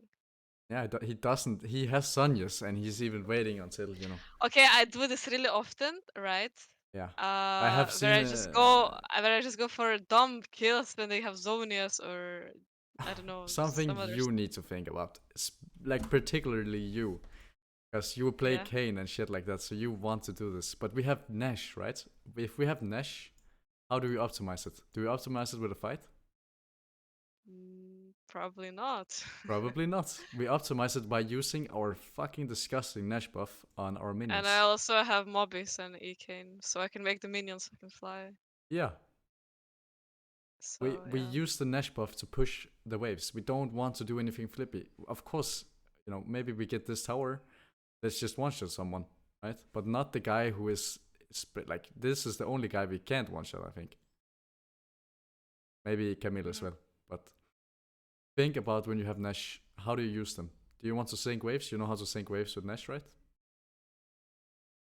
Yeah, he doesn't. He has Sonyas, and he's even waiting until you know. Okay, I do this really often, right? Yeah, I have seen. Where I just go for dumb kills when they have Zonias or I don't know Something some other you stuff. need to think about, like particularly you, because you play Yeah. Kane and shit like that, so you want to do this. But we have Nash, right? If we have Nash, how do we optimize it? Do we optimize it with a fight? Probably not. Probably not. We optimize it by using our fucking disgusting Nash buff on our minions. And I also have Mobbies and Ekane, so I can make the minions fucking fly. Yeah. So We yeah. use the Nash buff to push the waves. We don't want to do anything flippy. Of course, you know, maybe we get this tower. Let's just one shot someone, right? But not the guy who is like this is the only guy we can't one shot. I think. Maybe Camille as well. But think about when you have Nash. How do you use them? Do you want to sync waves? You know how to sync waves with Nash, right?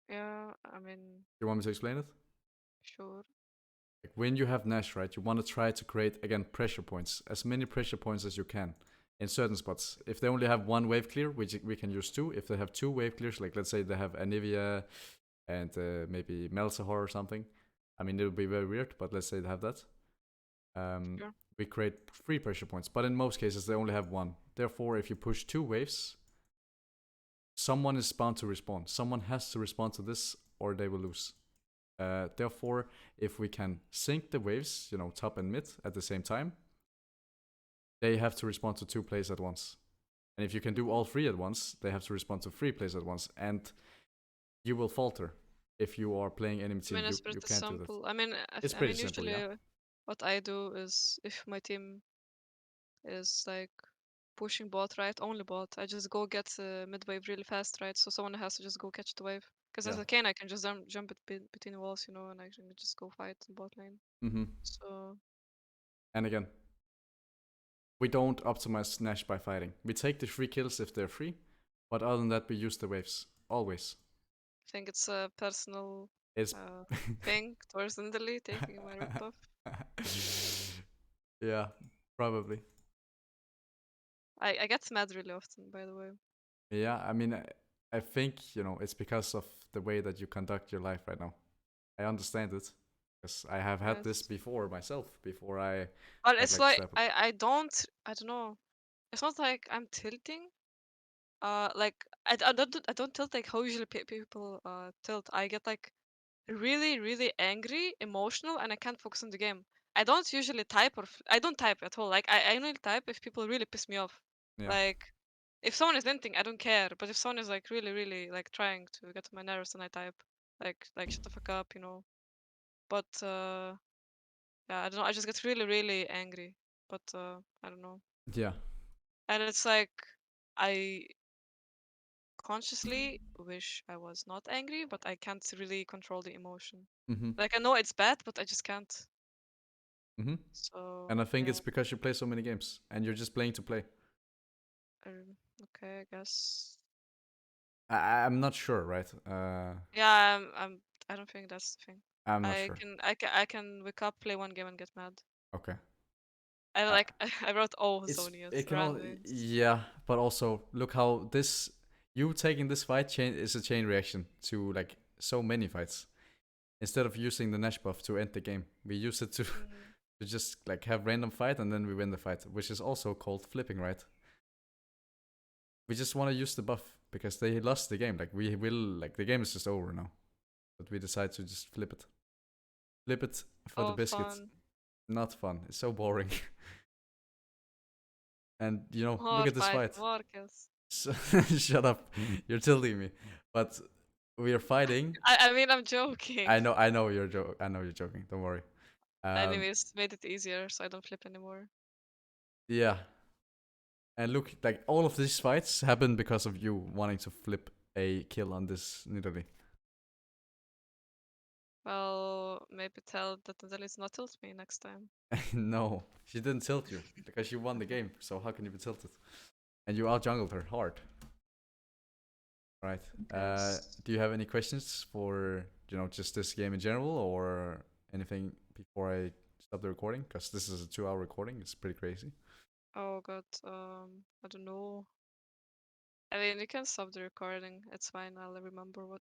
Yeah, I mean, You want me to explain it? sure. Like when you have Nash, right, you want to try to create again pressure points, as many pressure points as you can in certain spots. If they only have one wave clear, which we can use two. If they have two wave clears, like let's say they have Anivia and maybe Malzahar or something. I mean, it'll be very weird, but let's say they have that. Sure. We create three pressure points, but in most cases they only have one. Therefore, if you push two waves, someone is bound to respawn. Someone has to respond to this, or they will lose. Therefore, if we can sync the waves, you know, top and mid at the same time, they have to respond to two plays at once. And if you can do all three at once, they have to respond to three plays at once. And you will falter if you are playing enemy I team. mean, it's You pretty can't do that. simple. I mean, It's I pretty mean, simple, usually yeah. what I do is if my team is like pushing bot, right, only bot, I just go get mid wave really fast, right? So someone has to just go catch the wave. Because as Yeah. a Kane, I can just jump it between the walls, you know, and I can just go fight the bot lane. Mm-hmm. So And again, we don't optimize Nash by fighting. We take the free kills if they're free, but other than that, we use the waves always. I think it's a personal It's thing towards Nidalee taking my red buff. yeah, probably. I get mad really often, by the way. Yeah, I mean, I think it's because of the way that you conduct your life right now. I understand it because I have had this Yes. before myself. Before I But had it's like like step. I don't know. It's not like I'm tilting. Like I don't tilt like how usually people tilt. I get like really angry, emotional, and I can't focus on the game. I don't usually type I don't type at all. Like I only type if people really piss me off. Yeah. Like if someone is venting, I don't care. But if someone is like really like trying to get to my nerves, then I type like shut the fuck up, you know. But yeah, I don't know. I just get really angry. But I don't know. Yeah. And it's like I consciously wish I was not angry, but I can't really control the emotion. Mhm. Like I know it's bad, but I just can't. Mhm. So And I think yeah, it's because you play so many games and you're just playing to play. okay, I guess. I'm not sure, right? Yeah, I don't think that's the thing. I'm not sure. I can wake up, play one game, and get mad. Okay. I Uh, like I wrote all it Zonias can all randoms. yeah, but also look how this you taking this fight chain is a chain reaction to like so many fights. Instead of using the Nash buff to end the game, we use it to Mm, to just like have random fight and then we win the fight, which is also called flipping, right? We just want to use the buff because they lost the game. Like we will like the game is just over now, but we decide to just flip it. Flip it for the oh, biscuit. fun. Not fun. It's so boring. And More look at this fight, fight. more kills. So, shut up. You're tilting me. But we are fighting. I mean, I'm joking. I know I know you're joking. Don't worry. Um, Anyways, made it easier, so I don't flip anymore. yeah. And look, like all of these fights happen because of you wanting to flip a kill on this Nidalee. Well, maybe tell that Nidalee not tilt me next time. No, she didn't tilt you because you won the game. So how can you be tilted? And you out jungled her hard. Right. Guess. Do you have any questions for just this game in general or anything before I stop the recording? Because this is a 2-hour recording. It's pretty crazy. Oh god, I don't know. I mean, you can stop the recording. It's fine. I'll remember what